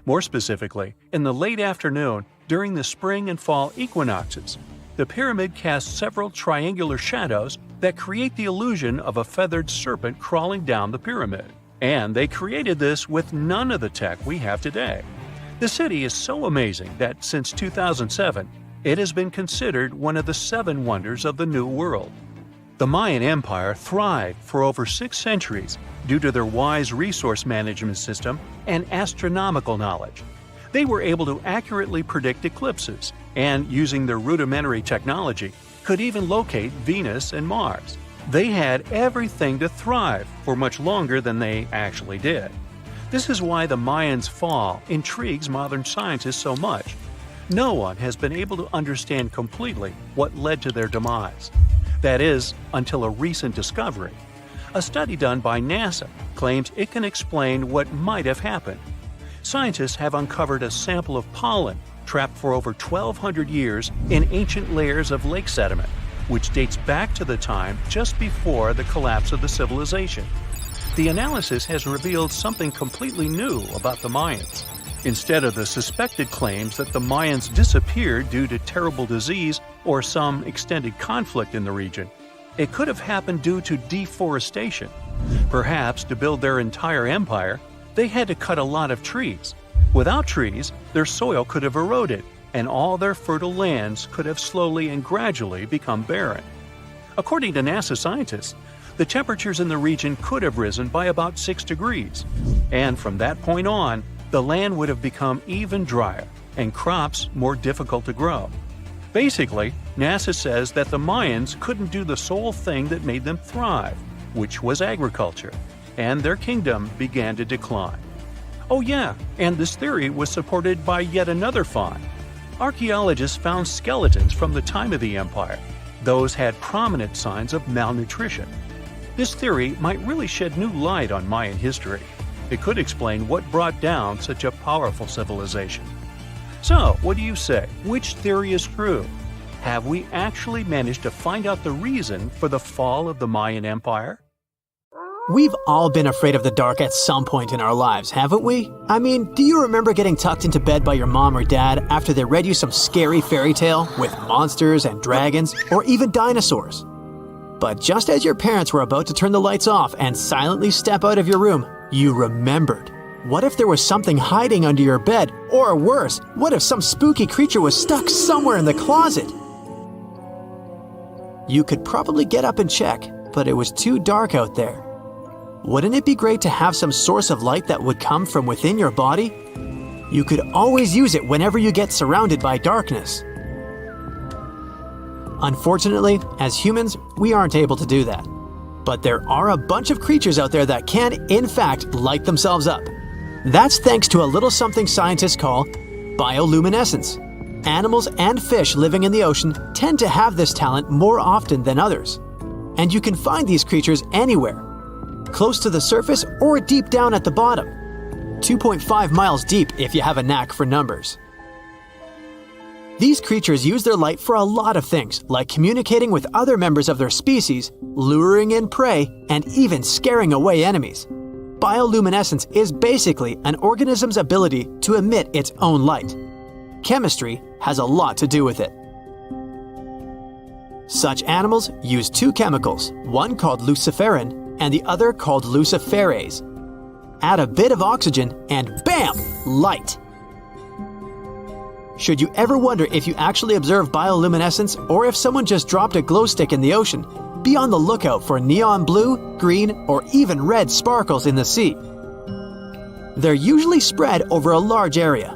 More specifically, in the late afternoon during the spring and fall equinoxes, the pyramid casts several triangular shadows that create the illusion of a feathered serpent crawling down the pyramid. And they created this with none of the tech we have today. The city is so amazing that since 2007, it has been considered one of the 7 wonders of the New World. The Mayan Empire thrived for over 6 centuries due to their wise resource management system and astronomical knowledge. They were able to accurately predict eclipses and, using their rudimentary technology, could even locate Venus and Mars. They had everything to thrive for much longer than they actually did. This is why the Mayans' fall intrigues modern scientists so much. No one has been able to understand completely what led to their demise. That is, until a recent discovery. A study done by NASA claims it can explain what might have happened. Scientists have uncovered a sample of pollen trapped for over 1,200 years in ancient layers of lake sediment, which dates back to the time just before the collapse of the civilization. The analysis has revealed something completely new about the Mayans. Instead of the suspected claims that the Mayans disappeared due to terrible disease or some extended conflict in the region, it could have happened due to deforestation. Perhaps to build their entire empire, they had to cut a lot of trees. Without trees, their soil could have eroded, and all their fertile lands could have slowly and gradually become barren. According to NASA scientists, the temperatures in the region could have risen by about 6 degrees, and from that point on, the land would have become even drier and crops more difficult to grow. Basically, NASA says that the Mayans couldn't do the sole thing that made them thrive, which was agriculture, and their kingdom began to decline. Oh yeah, and this theory was supported by yet another find. Archaeologists found skeletons from the time of the empire. Those had prominent signs of malnutrition. This theory might really shed new light on Mayan history. It could explain what brought down such a powerful civilization. So, what do you say? Which theory is true? Have we actually managed to find out the reason for the fall of the Mayan Empire? We've all been afraid of the dark at some point in our lives, haven't we? I mean, do you remember getting tucked into bed by your mom or dad after they read you some scary fairy tale with monsters and dragons, or even dinosaurs? But just as your parents were about to turn the lights off and silently step out of your room, you remembered. What if there was something hiding under your bed? Or worse, what if some spooky creature was stuck somewhere in the closet? You could probably get up and check, but it was too dark out there. Wouldn't it be great to have some source of light that would come from within your body? You could always use it whenever you get surrounded by darkness. Unfortunately, as humans, we aren't able to do that. But there are a bunch of creatures out there that can, in fact, light themselves up. That's thanks to a little something scientists call bioluminescence. Animals and fish living in the ocean tend to have this talent more often than others. And you can find these creatures anywhere, close to the surface or deep down at the bottom. 2.5 miles deep if you have a knack for numbers. These creatures use their light for a lot of things, like communicating with other members of their species, luring in prey, and even scaring away enemies. Bioluminescence is basically an organism's ability to emit its own light. Chemistry has a lot to do with it. Such animals use two chemicals, one called luciferin and the other called luciferase. Add a bit of oxygen and bam! Light! Should you ever wonder if you actually observe bioluminescence or if someone just dropped a glow stick in the ocean, be on the lookout for neon blue, green, or even red sparkles in the sea. They're usually spread over a large area.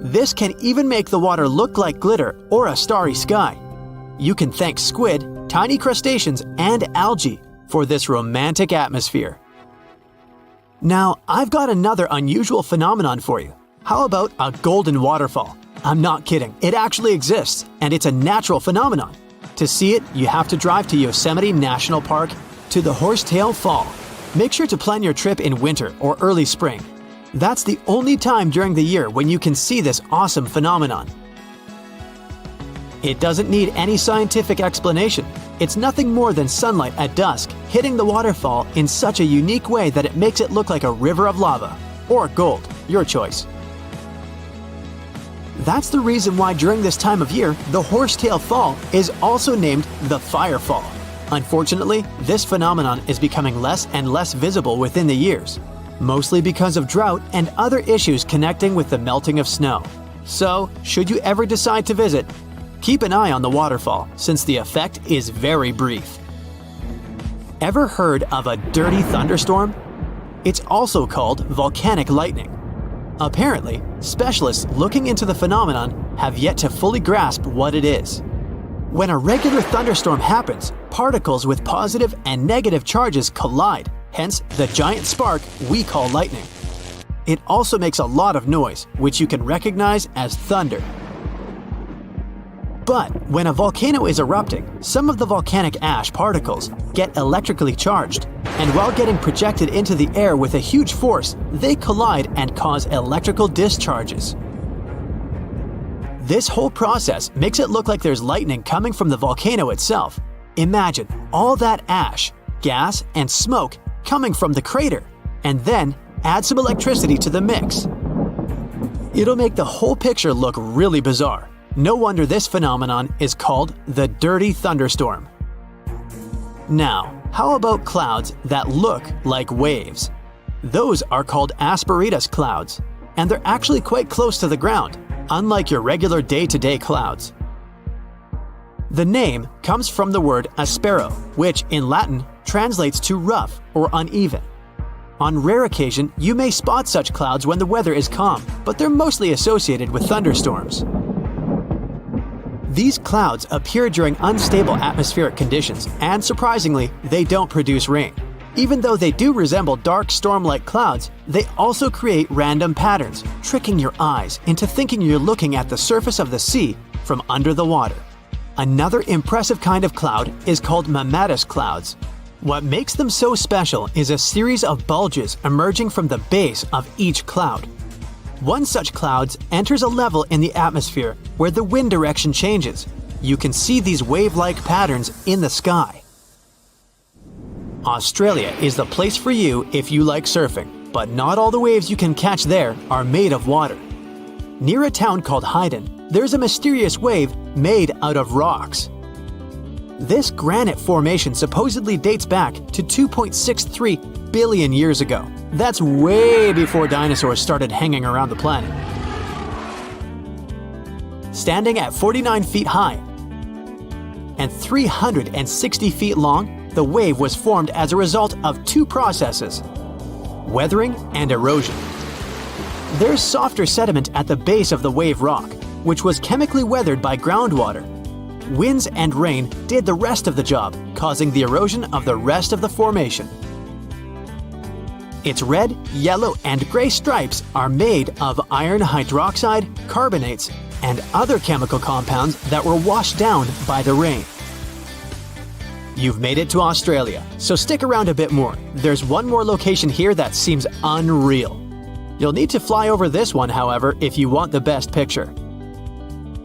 This can even make the water look like glitter or a starry sky. You can thank squid, tiny crustaceans, and algae for this romantic atmosphere. Now, I've got another unusual phenomenon for you. How about a golden waterfall? I'm not kidding, it actually exists, and it's a natural phenomenon. To see it, you have to drive to Yosemite National Park to the Horsetail Fall. Make sure to plan your trip in winter or early spring. That's the only time during the year when you can see this awesome phenomenon. It doesn't need any scientific explanation. It's nothing more than sunlight at dusk hitting the waterfall in such a unique way that it makes it look like a river of lava. Or gold, your choice. That's the reason why during this time of year, the Horsetail Fall is also named the Fire Fall. Unfortunately, this phenomenon is becoming less and less visible within the years, mostly because of drought and other issues connecting with the melting of snow. So, should you ever decide to visit, keep an eye on the waterfall since the effect is very brief. Ever heard of a dirty thunderstorm? It's also called volcanic lightning. Apparently, specialists looking into the phenomenon have yet to fully grasp what it is. When a regular thunderstorm happens, particles with positive and negative charges collide, hence the giant spark we call lightning. It also makes a lot of noise, which you can recognize as thunder. But when a volcano is erupting, some of the volcanic ash particles get electrically charged, and while getting projected into the air with a huge force, they collide and cause electrical discharges. This whole process makes it look like there's lightning coming from the volcano itself. Imagine all that ash, gas, and smoke coming from the crater, and then add some electricity to the mix. It'll make the whole picture look really bizarre. No wonder this phenomenon is called the dirty thunderstorm. Now, how about clouds that look like waves? Those are called asperitas clouds, and they're actually quite close to the ground, unlike your regular day-to-day clouds. The name comes from the word aspero, which in Latin translates to rough or uneven. On rare occasion, you may spot such clouds when the weather is calm, but they're mostly associated with thunderstorms. These clouds appear during unstable atmospheric conditions, and surprisingly, they don't produce rain. Even though they do resemble dark storm-like clouds, they also create random patterns, tricking your eyes into thinking you're looking at the surface of the sea from under the water. Another impressive kind of cloud is called mammatus clouds. What makes them so special is a series of bulges emerging from the base of each cloud. One such cloud enters a level in the atmosphere where the wind direction changes. You can see these wave-like patterns in the sky. Australia is the place for you if you like surfing, but not all the waves you can catch there are made of water. Near a town called Hyden, there's a mysterious wave made out of rocks. This granite formation supposedly dates back to 2.63 billion years ago. That's way before dinosaurs started hanging around the planet. Standing at 49 feet high and 360 feet long, the wave was formed as a result of two processes: weathering and erosion. There's softer sediment at the base of the wave rock, which was chemically weathered by groundwater. Winds and rain did the rest of the job, causing the erosion of the rest of the formation. Its red, yellow, and gray stripes are made of iron hydroxide, carbonates, and other chemical compounds that were washed down by the rain. You've made it to Australia, so stick around a bit more. There's one more location here that seems unreal. You'll need to fly over this one, however, if you want the best picture.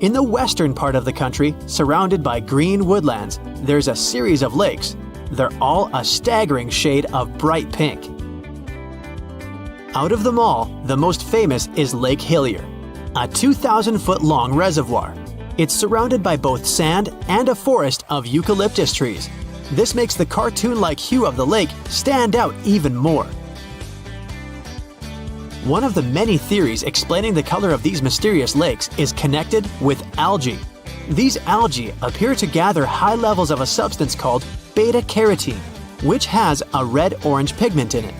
In the western part of the country, surrounded by green woodlands, there's a series of lakes. They're all a staggering shade of bright pink. Out of them all, the most famous is Lake Hillier, a 2,000-foot-long reservoir. It's surrounded by both sand and a forest of eucalyptus trees. This makes the cartoon-like hue of the lake stand out even more. One of the many theories explaining the color of these mysterious lakes is connected with algae. These algae appear to gather high levels of a substance called beta-carotene, which has a red-orange pigment in it.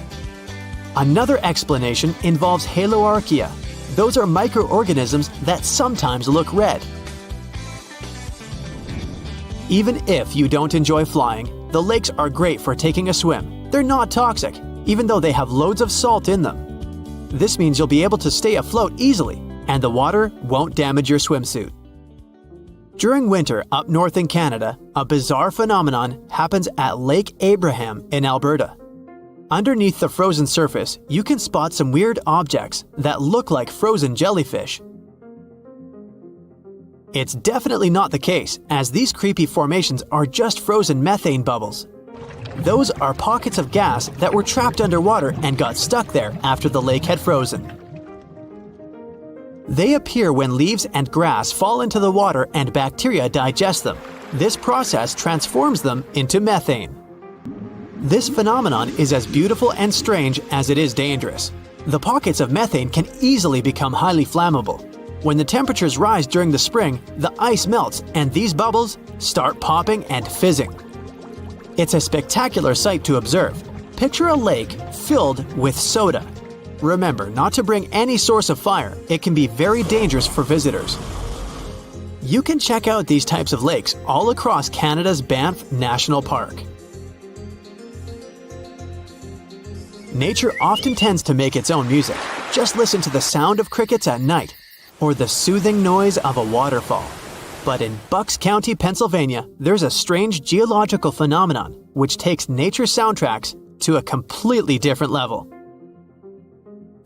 Another explanation involves haloarchaea. Those are microorganisms that sometimes look red. Even if you don't enjoy flying, the lakes are great for taking a swim. They're not toxic, even though they have loads of salt in them. This means you'll be able to stay afloat easily, and the water won't damage your swimsuit. During winter up north in Canada, a bizarre phenomenon happens at Lake Abraham in Alberta. Underneath the frozen surface, you can spot some weird objects that look like frozen jellyfish. It's definitely not the case, as these creepy formations are just frozen methane bubbles. Those are pockets of gas that were trapped underwater and got stuck there after the lake had frozen. They appear when leaves and grass fall into the water and bacteria digest them. This process transforms them into methane. This phenomenon is as beautiful and strange as it is dangerous. The pockets of methane can easily become highly flammable. When the temperatures rise during the spring, the ice melts and these bubbles start popping and fizzing. It's a spectacular sight to observe. Picture a lake filled with soda. Remember not to bring any source of fire. It can be very dangerous for visitors. You can check out these types of lakes all across Canada's Banff National Park. Nature often tends to make its own music. Just listen to the sound of crickets at night or the soothing noise of a waterfall. But in Bucks County, Pennsylvania, there's a strange geological phenomenon which takes nature soundtracks to a completely different level.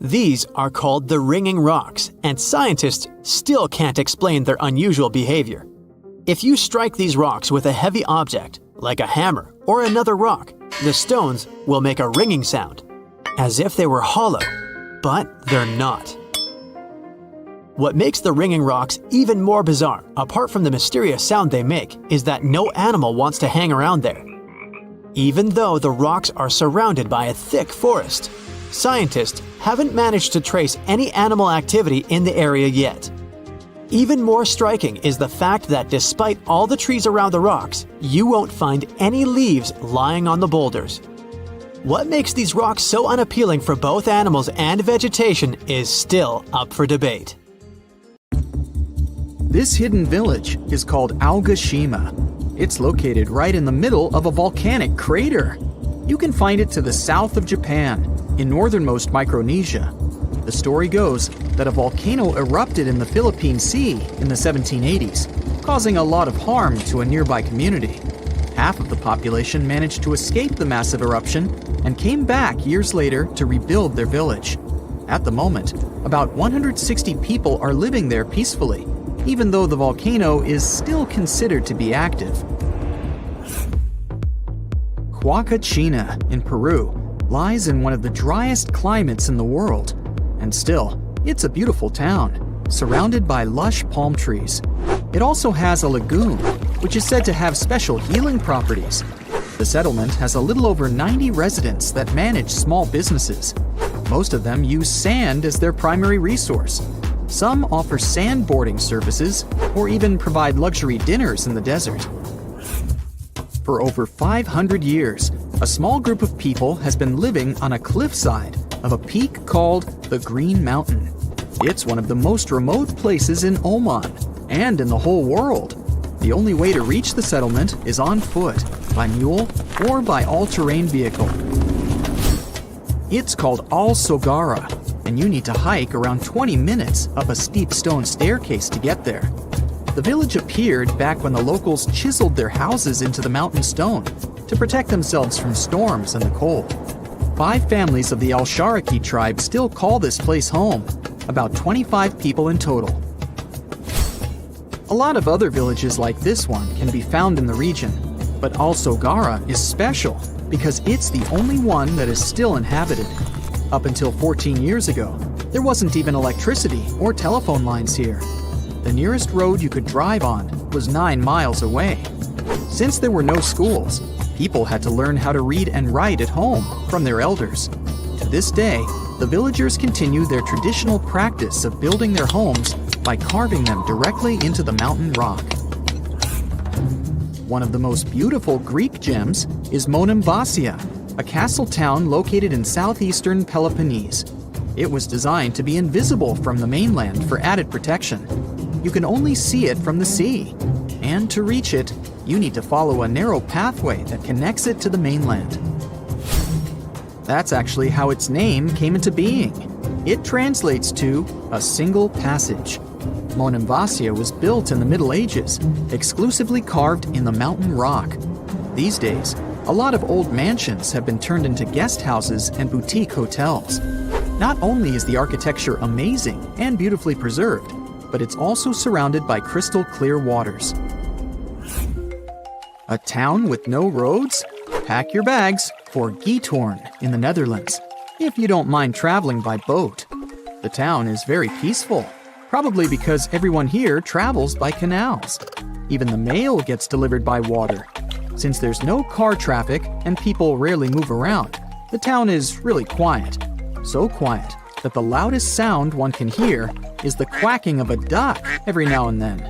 These are called the ringing rocks, and scientists still can't explain their unusual behavior. If you strike these rocks with a heavy object, like a hammer or another rock, the stones will make a ringing sound, as if they were hollow, but they're not. What makes the ringing rocks even more bizarre, apart from the mysterious sound they make, is that no animal wants to hang around there. Even though the rocks are surrounded by a thick forest, scientists haven't managed to trace any animal activity in the area yet. Even more striking is the fact that despite all the trees around the rocks, you won't find any leaves lying on the boulders. What makes these rocks so unappealing for both animals and vegetation is still up for debate. This hidden village is called Aogashima. It's located right in the middle of a volcanic crater. You can find it to the south of Japan, in northernmost Micronesia. The story goes that a volcano erupted in the Philippine Sea in the 1780s, causing a lot of harm to a nearby community. Half of the population managed to escape the massive eruption and came back years later to rebuild their village. At the moment, about 160 people are living there peacefully, even though the volcano is still considered to be active. Huacachina in Peru lies in one of the driest climates in the world, and still, it's a beautiful town, surrounded by lush palm trees. It also has a lagoon, which is said to have special healing properties. The settlement has a little over 90 residents that manage small businesses. Most of them use sand as their primary resource. Some offer sandboarding services or even provide luxury dinners in the desert. For over 500 years, a small group of people has been living on a cliffside of a peak called the Green Mountain. It's one of the most remote places in Oman and in the whole world. The only way to reach the settlement is on foot, by mule, or by all-terrain vehicle. It's called Al-Sogara, and you need to hike around 20 minutes up a steep stone staircase to get there. The village appeared back when the locals chiseled their houses into the mountain stone to protect themselves from storms and the cold. 5 families of the Al-Sharaki tribe still call this place home, about 25 people in total. A lot of other villages like this one can be found in the region, but Al-Sogara is special because it's the only one that is still inhabited. Up until 14 years ago, there wasn't even electricity or telephone lines here. The nearest road you could drive on was 9 miles away. Since there were no schools, people had to learn how to read and write at home from their elders. To this day, the villagers continue their traditional practice of building their homes by carving them directly into the mountain rock. One of the most beautiful Greek gems is Monemvasia, a castle town located in southeastern Peloponnese. It was designed to be invisible from the mainland for added protection. You can only see it from the sea, and to reach it, you need to follow a narrow pathway that connects it to the mainland. That's actually how its name came into being. It translates to a single passage. Monemvasia was built in the Middle Ages, exclusively carved in the mountain rock. These days, a lot of old mansions have been turned into guest houses and boutique hotels. Not only is the architecture amazing and beautifully preserved, but it's also surrounded by crystal clear waters. A town with no roads? Pack your bags for Giethoorn in the Netherlands, if you don't mind traveling by boat. The town is very peaceful, probably because everyone here travels by canals. Even the mail gets delivered by water. Since there's no car traffic and people rarely move around, the town is really quiet. So quiet that the loudest sound one can hear is the quacking of a duck every now and then.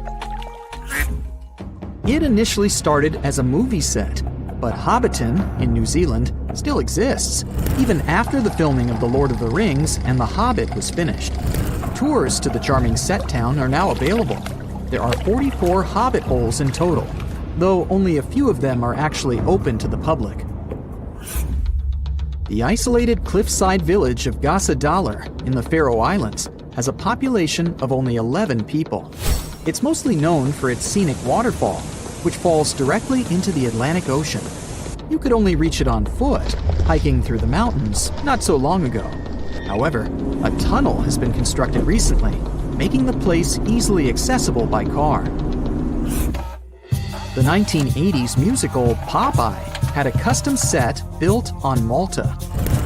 It initially started as a movie set, but Hobbiton in New Zealand still exists, even after the filming of The Lord of the Rings and The Hobbit was finished. Tours to the charming set town are now available. There are 44 Hobbit holes in total, though only a few of them are actually open to the public. The isolated cliffside village of Gasadalar in the Faroe Islands has a population of only 11 people. It's mostly known for its scenic waterfall, which falls directly into the Atlantic Ocean. You could only reach it on foot, hiking through the mountains not so long ago. However, a tunnel has been constructed recently, making the place easily accessible by car. The 1980s musical Popeye had a custom set built on Malta.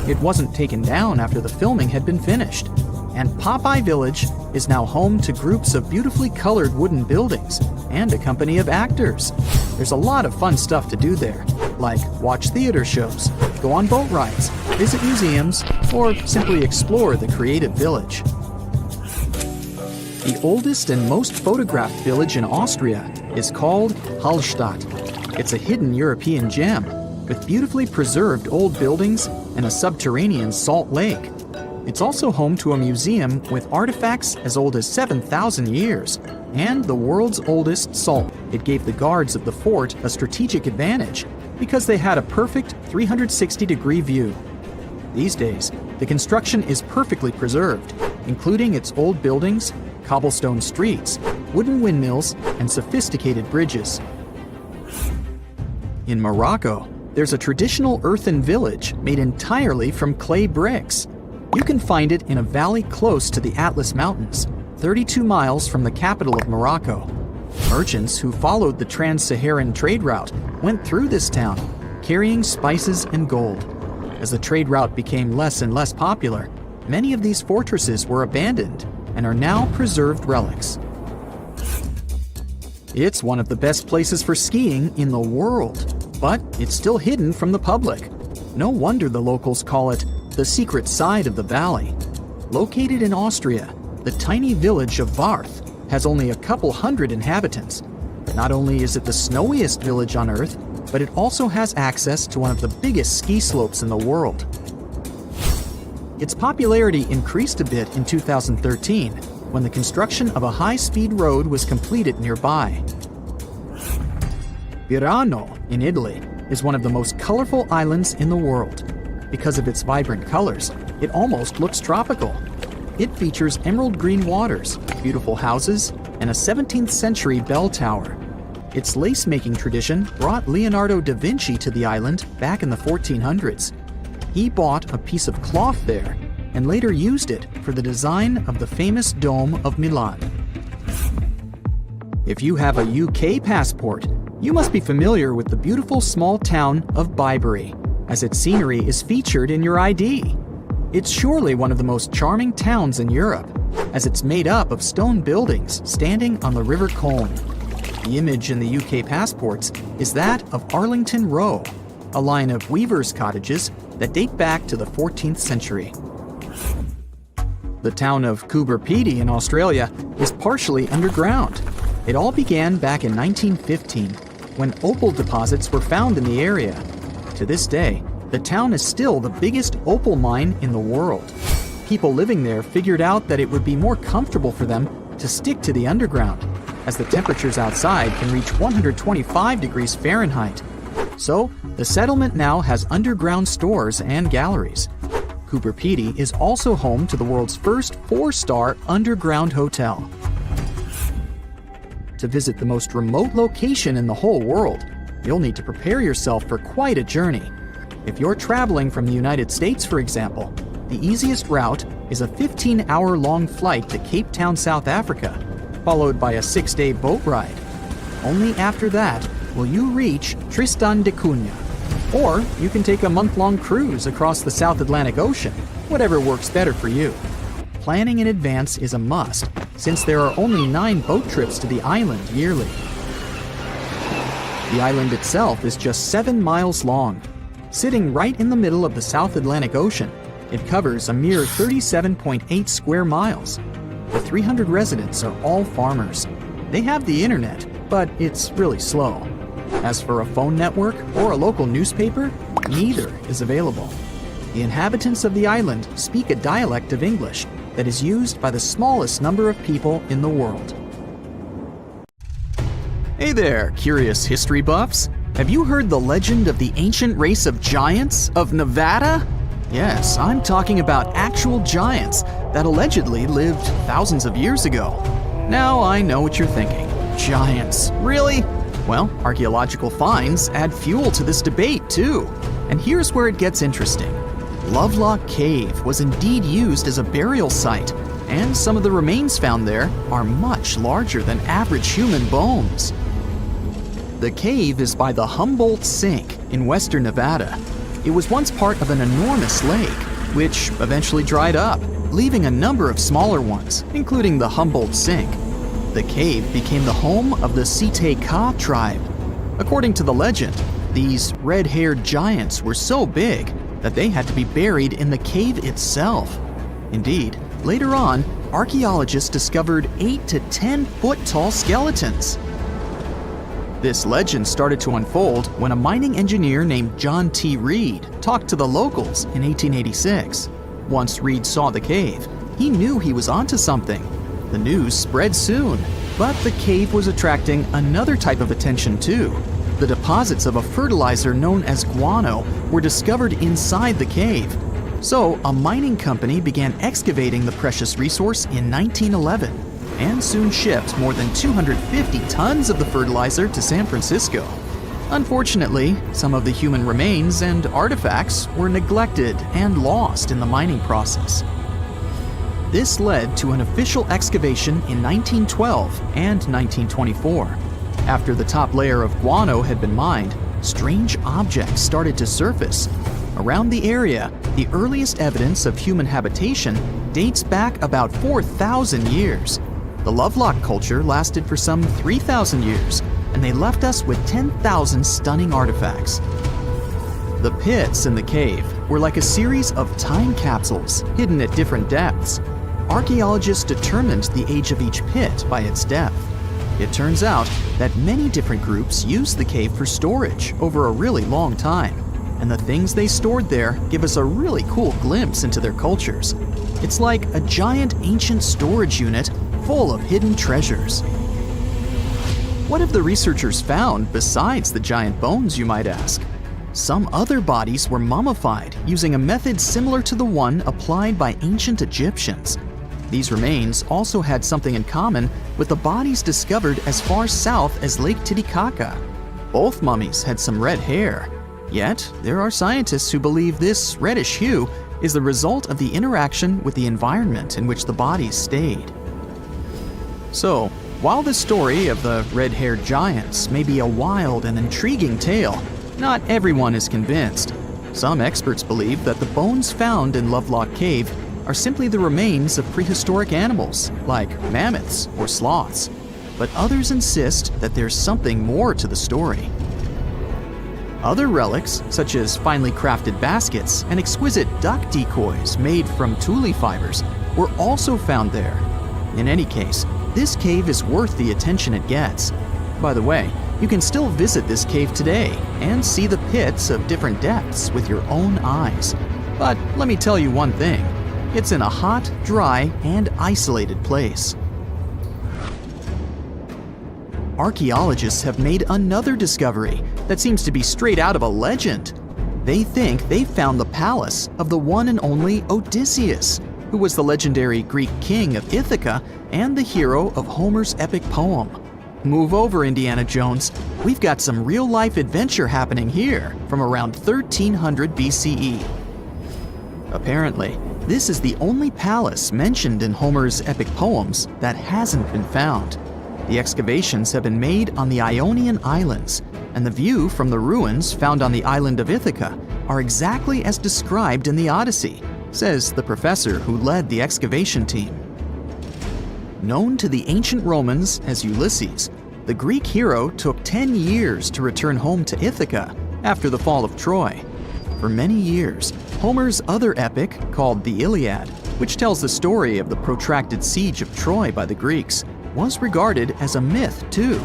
It wasn't taken down after the filming had been finished, and Popeye Village is now home to groups of beautifully colored wooden buildings and a company of actors. There's a lot of fun stuff to do there, like watch theater shows, go on boat rides, visit museums, or simply explore the creative village. The oldest and most photographed village in Austria is called Hallstatt. It's a hidden European gem with beautifully preserved old buildings and a subterranean salt lake. It's also home to a museum with artifacts as old as 7,000 years and the world's oldest salt. It gave the guards of the fort a strategic advantage because they had a perfect 360-degree view. These days, the construction is perfectly preserved, including its old buildings, cobblestone streets, wooden windmills, and sophisticated bridges. In Morocco, there's a traditional earthen village made entirely from clay bricks. You can find it in a valley close to the Atlas Mountains, 32 miles from the capital of Morocco. Merchants who followed the trans-Saharan trade route went through this town, carrying spices and gold. As the trade route became less and less popular, many of these fortresses were abandoned and are now preserved relics. It's one of the best places for skiing in the world, but it's still hidden from the public. No wonder the locals call it the secret side of the valley. Located in Austria, the tiny village of Varth has only a couple hundred inhabitants. Not only is it the snowiest village on Earth, but it also has access to one of the biggest ski slopes in the world. Its popularity increased a bit in 2013 when the construction of a high-speed road was completed nearby. Virano in Italy is one of the most colorful islands in the world. Because of its vibrant colors, it almost looks tropical. It features emerald green waters, beautiful houses, and a 17th century bell tower. Its lace-making tradition brought Leonardo da Vinci to the island back in the 1400s. He bought a piece of cloth there and later used it for the design of the famous Dome of Milan. If you have a UK passport, you must be familiar with the beautiful small town of Bibury, as its scenery is featured in your ID. It's surely one of the most charming towns in Europe, as it's made up of stone buildings standing on the River Colne. The image in the UK passports is that of Arlington Row, a line of weavers' cottages that date back to the 14th century. The town of Coober Pedy in Australia is partially underground. It all began back in 1915, when opal deposits were found in the area. To this day, the town is still the biggest opal mine in the world. People living there figured out that it would be more comfortable for them to stick to the underground, as the temperatures outside can reach 125 degrees Fahrenheit. So, the settlement now has underground stores and galleries. Coober Pedy is also home to the world's first 4-star underground hotel. To visit the most remote location in the whole world, you'll need to prepare yourself for quite a journey. If you're traveling from the United States, for example, the easiest route is a 15-hour-long flight to Cape Town, South Africa, followed by a 6-day boat ride. Only after that will you reach Tristan da Cunha. Or you can take a month-long cruise across the South Atlantic Ocean, whatever works better for you. Planning in advance is a must, since there are only 9 boat trips to the island yearly. The island itself is just 7 miles long. Sitting right in the middle of the South Atlantic Ocean, it covers a mere 37.8 square miles. The 300 residents are all farmers. They have the internet, but it's really slow. As for a phone network or a local newspaper, neither is available. The inhabitants of the island speak a dialect of English that is used by the smallest number of people in the world. Hey there, curious history buffs! Have you heard the legend of the ancient race of giants of Nevada? Yes, I'm talking about actual giants that allegedly lived thousands of years ago. Now I know what you're thinking. Giants, really? Well, archaeological finds add fuel to this debate too. And here's where it gets interesting. Lovelock Cave was indeed used as a burial site, and some of the remains found there are much larger than average human bones. The cave is by the Humboldt Sink in western Nevada. It was once part of an enormous lake, which eventually dried up, leaving a number of smaller ones, including the Humboldt Sink. The cave became the home of the Site-Ka tribe. According to the legend, these red-haired giants were so big that they had to be buried in the cave itself. Indeed, later on, archaeologists discovered 8 to 10 foot tall skeletons. This legend started to unfold when a mining engineer named John T. Reed talked to the locals in 1886. Once Reed saw the cave, he knew he was onto something. The news spread soon, but the cave was attracting another type of attention too. The deposits of a fertilizer known as guano were discovered inside the cave. So a mining company began excavating the precious resource in 1911 and soon shipped more than 250 tons of the fertilizer to San Francisco. Unfortunately, some of the human remains and artifacts were neglected and lost in the mining process. This led to an official excavation in 1912 and 1924. After the top layer of guano had been mined, strange objects started to surface. Around the area, the earliest evidence of human habitation dates back about 4,000 years. The Lovelock culture lasted for some 3,000 years, and they left us with 10,000 stunning artifacts. The pits in the cave were like a series of time capsules hidden at different depths. Archaeologists determined the age of each pit by its depth. It turns out that many different groups used the cave for storage over a really long time, and the things they stored there give us a really cool glimpse into their cultures. It's like a giant ancient storage unit full of hidden treasures. What have the researchers found besides the giant bones, you might ask? Some other bodies were mummified using a method similar to the one applied by ancient Egyptians. These remains also had something in common with the bodies discovered as far south as Lake Titicaca. Both mummies had some red hair. Yet, there are scientists who believe this reddish hue is the result of the interaction with the environment in which the bodies stayed. So, while the story of the red-haired giants may be a wild and intriguing tale, not everyone is convinced. Some experts believe that the bones found in Lovelock Cave are simply the remains of prehistoric animals, like mammoths or sloths. But others insist that there's something more to the story. Other relics, such as finely crafted baskets and exquisite duck decoys made from tule fibers, were also found there. In any case, this cave is worth the attention it gets. By the way, you can still visit this cave today and see the pits of different depths with your own eyes. But let me tell you one thing. It's in a hot, dry, and isolated place. Archaeologists have made another discovery that seems to be straight out of a legend. They think they found the palace of the one and only Odysseus, who was the legendary Greek king of Ithaca and the hero of Homer's epic poem. Move over, Indiana Jones. We've got some real-life adventure happening here from around 1300 BCE. Apparently, this is the only palace mentioned in Homer's epic poems that hasn't been found. The excavations have been made on the Ionian Islands, and the view from the ruins found on the island of Ithaca are exactly as described in the Odyssey, says the professor who led the excavation team. Known to the ancient Romans as Ulysses, the Greek hero took 10 years to return home to Ithaca after the fall of Troy. For many years, Homer's other epic, called the Iliad, which tells the story of the protracted siege of Troy by the Greeks, was regarded as a myth too.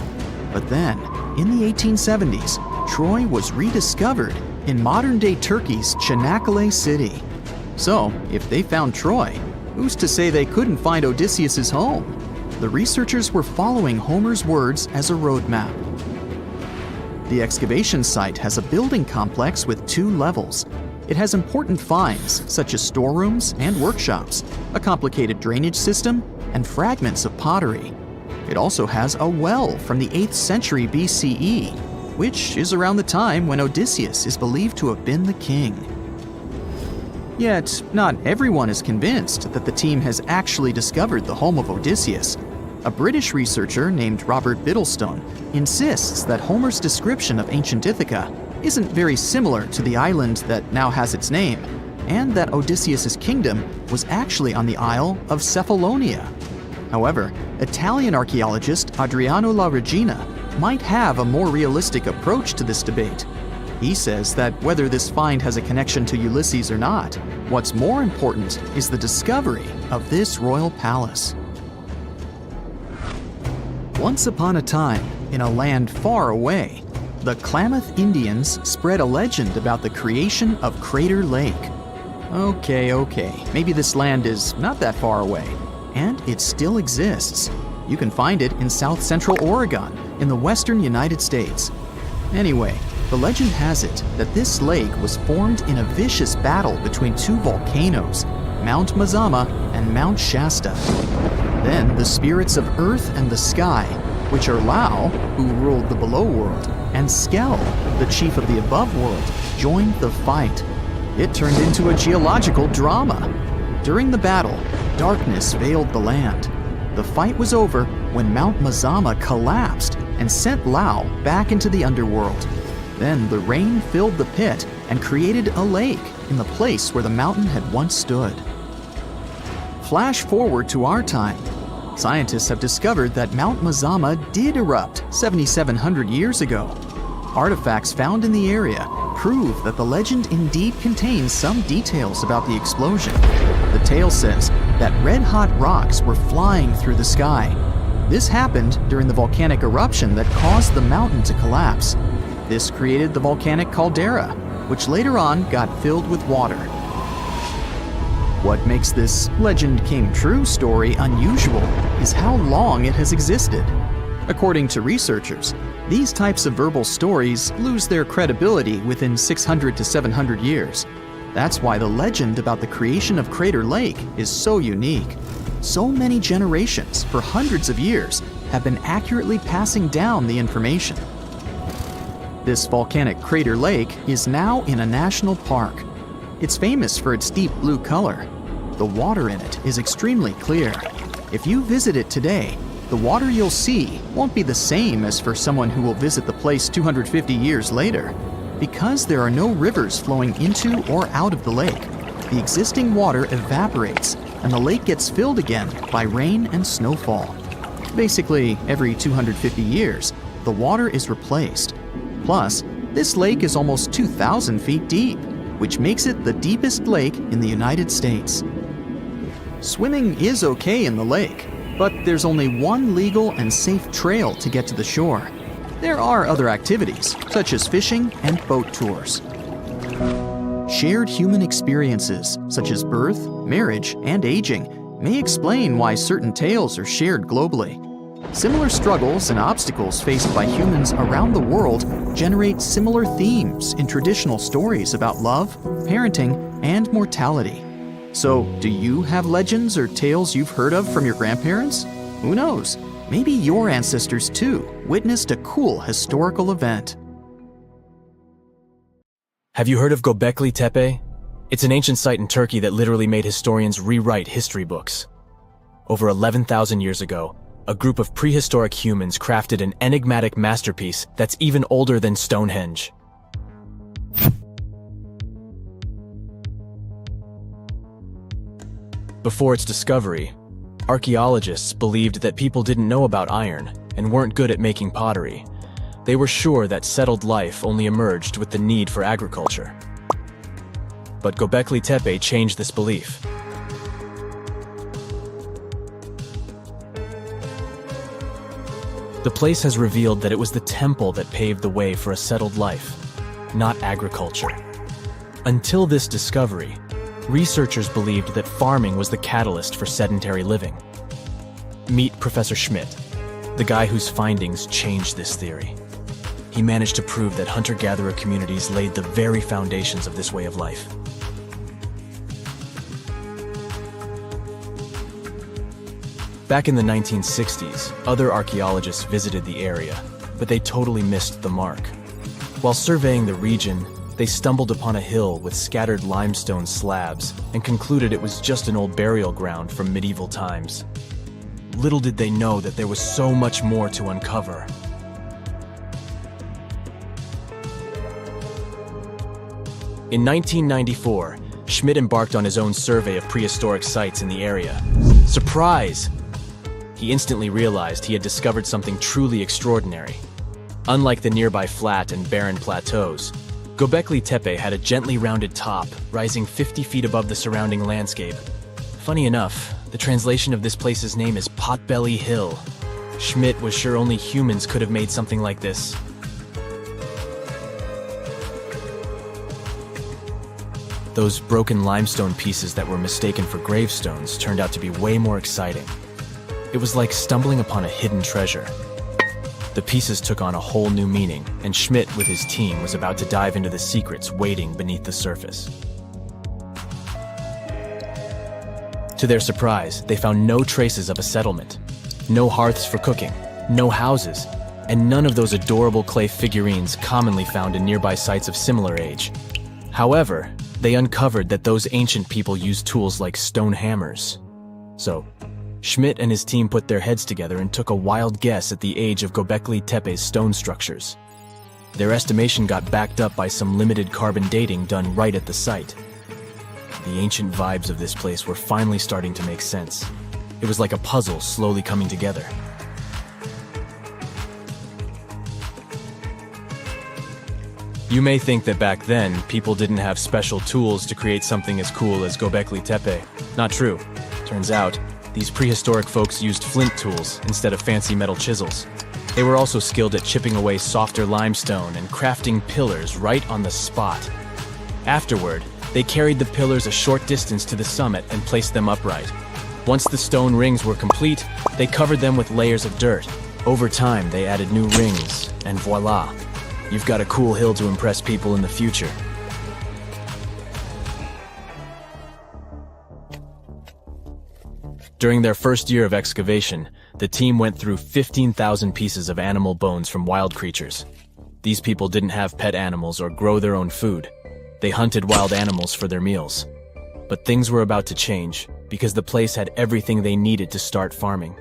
But then, in the 1870s, Troy was rediscovered in modern-day Turkey's Çanakkale city. So, if they found Troy, who's to say they couldn't find Odysseus's home? The researchers were following Homer's words as a roadmap. The excavation site has a building complex with 2 levels. It has important finds, such as storerooms and workshops, a complicated drainage system, and fragments of pottery. It also has a well from the 8th century BCE, which is around the time when Odysseus is believed to have been the king. Yet, not everyone is convinced that the team has actually discovered the home of Odysseus. A British researcher named Robert Biddlestone insists that Homer's description of ancient Ithaca isn't very similar to the island that now has its name, and that Odysseus's kingdom was actually on the Isle of Cephalonia. However, Italian archaeologist Adriano La Regina might have a more realistic approach to this debate. He says that whether this find has a connection to Ulysses or not, what's more important is the discovery of this royal palace. Once upon a time, in a land far away, the Klamath Indians spread a legend about the creation of Crater Lake. Okay, maybe this land is not that far away, and it still exists. You can find it in south central Oregon, in the western United States. Anyway, the legend has it that this lake was formed in a vicious battle between 2 volcanoes, Mount Mazama and Mount Shasta. Then the spirits of Earth and the Sky, which are Lao, who ruled the below world, and Skel, the chief of the above world, joined the fight. It turned into a geological drama. During the battle, darkness veiled the land. The fight was over when Mount Mazama collapsed and sent Lao back into the underworld. Then the rain filled the pit and created a lake in the place where the mountain had once stood. Flash forward to our time. Scientists have discovered that Mount Mazama did erupt 7,700 years ago. Artifacts found in the area prove that the legend indeed contains some details about the explosion. The tale says that red-hot rocks were flying through the sky. This happened during the volcanic eruption that caused the mountain to collapse. This created the volcanic caldera, which later on got filled with water. What makes this legend came true story unusual is how long it has existed. According to researchers, these types of verbal stories lose their credibility within 600 to 700 years. That's why the legend about the creation of Crater Lake is so unique. So many generations, for hundreds of years, have been accurately passing down the information. This volcanic crater lake is now in a national park. It's famous for its deep blue color. The water in it is extremely clear. If you visit it today, the water you'll see won't be the same as for someone who will visit the place 250 years later. Because there are no rivers flowing into or out of the lake, the existing water evaporates and the lake gets filled again by rain and snowfall. Basically, every 250 years, the water is replaced. Plus, this lake is almost 2,000 feet deep, which makes it the deepest lake in the United States. Swimming is okay in the lake, but there's only one legal and safe trail to get to the shore. There are other activities, such as fishing and boat tours. Shared human experiences, such as birth, marriage, and aging, may explain why certain tales are shared globally. Similar struggles and obstacles faced by humans around the world generate similar themes in traditional stories about love, parenting, and mortality. So, do you have legends or tales you've heard of from your grandparents? Who knows? Maybe your ancestors too witnessed a cool historical event. Have you heard of Göbekli Tepe? It's an ancient site in Turkey that literally made historians rewrite history books. Over 11,000 years ago, a group of prehistoric humans crafted an enigmatic masterpiece that's even older than Stonehenge. Before its discovery, archaeologists believed that people didn't know about iron and weren't good at making pottery. They were sure that settled life only emerged with the need for agriculture. But Göbekli Tepe changed this belief. The place has revealed that it was the temple that paved the way for a settled life, not agriculture. Until this discovery, researchers believed that farming was the catalyst for sedentary living. Meet Professor Schmidt, the guy whose findings changed this theory. He managed to prove that hunter-gatherer communities laid the very foundations of this way of life. Back in the 1960s, other archaeologists visited the area, but they totally missed the mark. While surveying the region, they stumbled upon a hill with scattered limestone slabs and concluded it was just an old burial ground from medieval times. Little did they know that there was so much more to uncover. In 1994, Schmidt embarked on his own survey of prehistoric sites in the area. Surprise! He instantly realized he had discovered something truly extraordinary. Unlike the nearby flat and barren plateaus, Göbekli Tepe had a gently rounded top, rising 50 feet above the surrounding landscape. Funny enough, the translation of this place's name is Potbelly Hill. Schmidt was sure only humans could have made something like this. Those broken limestone pieces that were mistaken for gravestones turned out to be way more exciting. It was like stumbling upon a hidden treasure. The pieces took on a whole new meaning, and Schmidt with his team was about to dive into the secrets waiting beneath the surface. To their surprise, they found no traces of a settlement, no hearths for cooking, no houses, and none of those adorable clay figurines commonly found in nearby sites of similar age. However, they uncovered that those ancient people used tools like stone hammers. So, Schmidt and his team put their heads together and took a wild guess at the age of Göbekli Tepe's stone structures. Their estimation got backed up by some limited carbon dating done right at the site. The ancient vibes of this place were finally starting to make sense. It was like a puzzle slowly coming together. You may think that back then, people didn't have special tools to create something as cool as Göbekli Tepe. Not true. Turns out, these prehistoric folks used flint tools instead of fancy metal chisels. They were also skilled at chipping away softer limestone and crafting pillars right on the spot. Afterward, they carried the pillars a short distance to the summit and placed them upright. Once the stone rings were complete, they covered them with layers of dirt. Over time, they added new rings, and voila! You've got a cool hill to impress people in the future. During their first year of excavation, the team went through 15,000 pieces of animal bones from wild creatures. These people didn't have pet animals or grow their own food. They hunted wild animals for their meals. But things were about to change, because the place had everything they needed to start farming.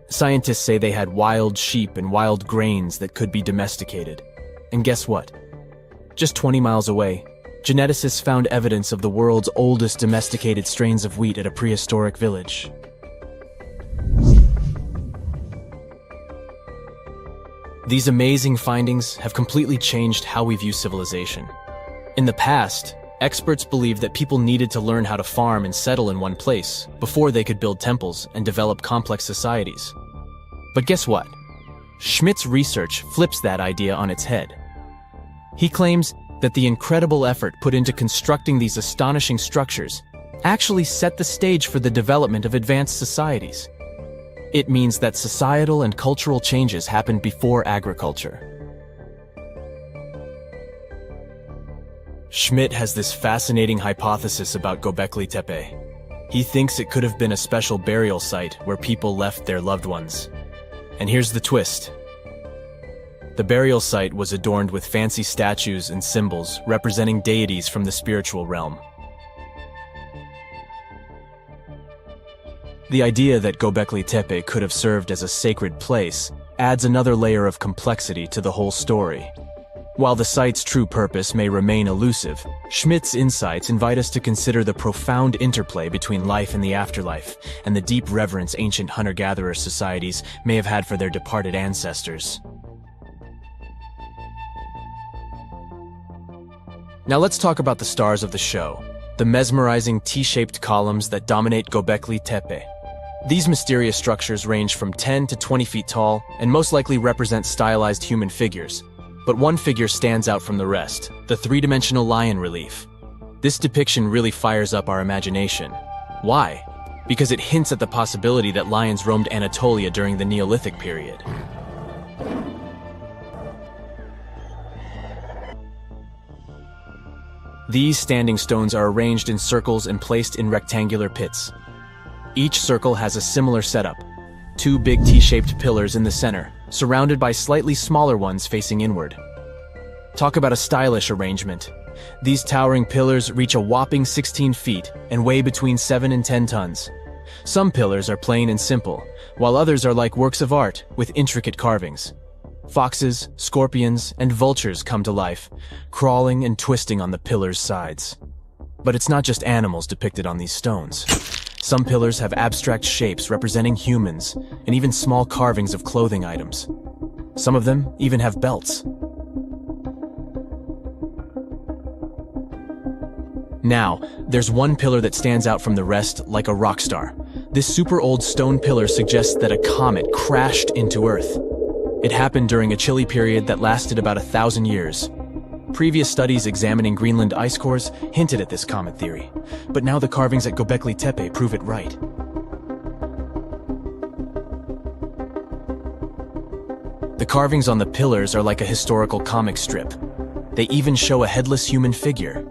Scientists say they had wild sheep and wild grains that could be domesticated. And guess what? Just 20 miles away, geneticists found evidence of the world's oldest domesticated strains of wheat at a prehistoric village. These amazing findings have completely changed how we view civilization. In the past, experts believed that people needed to learn how to farm and settle in one place before they could build temples and develop complex societies. But guess what? Schmidt's research flips that idea on its head. He claims that the incredible effort put into constructing these astonishing structures actually set the stage for the development of advanced societies. It means that societal and cultural changes happened before agriculture. Schmidt has this fascinating hypothesis about Göbekli Tepe. He thinks it could have been a special burial site where people left their loved ones. And here's the twist. The burial site was adorned with fancy statues and symbols representing deities from the spiritual realm. The idea that Göbekli Tepe could have served as a sacred place adds another layer of complexity to the whole story. While the site's true purpose may remain elusive, Schmidt's insights invite us to consider the profound interplay between life and the afterlife, and the deep reverence ancient hunter-gatherer societies may have had for their departed ancestors. Now let's talk about the stars of the show, the mesmerizing T-shaped columns that dominate Göbekli Tepe. These mysterious structures range from 10 to 20 feet tall and most likely represent stylized human figures. But one figure stands out from the rest, the three-dimensional lion relief. This depiction really fires up our imagination. Why? Because it hints at the possibility that lions roamed Anatolia during the Neolithic period. These standing stones are arranged in circles and placed in rectangular pits. Each circle has a similar setup. Two big T-shaped pillars in the center, surrounded by slightly smaller ones facing inward. Talk about a stylish arrangement. These towering pillars reach a whopping 16 feet and weigh between 7 and 10 tons. Some pillars are plain and simple, while others are like works of art with intricate carvings. Foxes, scorpions, and vultures come to life, crawling and twisting on the pillars' sides. But it's not just animals depicted on these stones. Some pillars have abstract shapes representing humans, and even small carvings of clothing items. Some of them even have belts. Now, there's one pillar that stands out from the rest like a rock star. This super old stone pillar suggests that a comet crashed into Earth. It happened during a chilly period that lasted about 1,000 years. Previous studies examining Greenland ice cores hinted at this comet theory, but now the carvings at Göbekli Tepe prove it right. The carvings on the pillars are like a historical comic strip. They even show a headless human figure.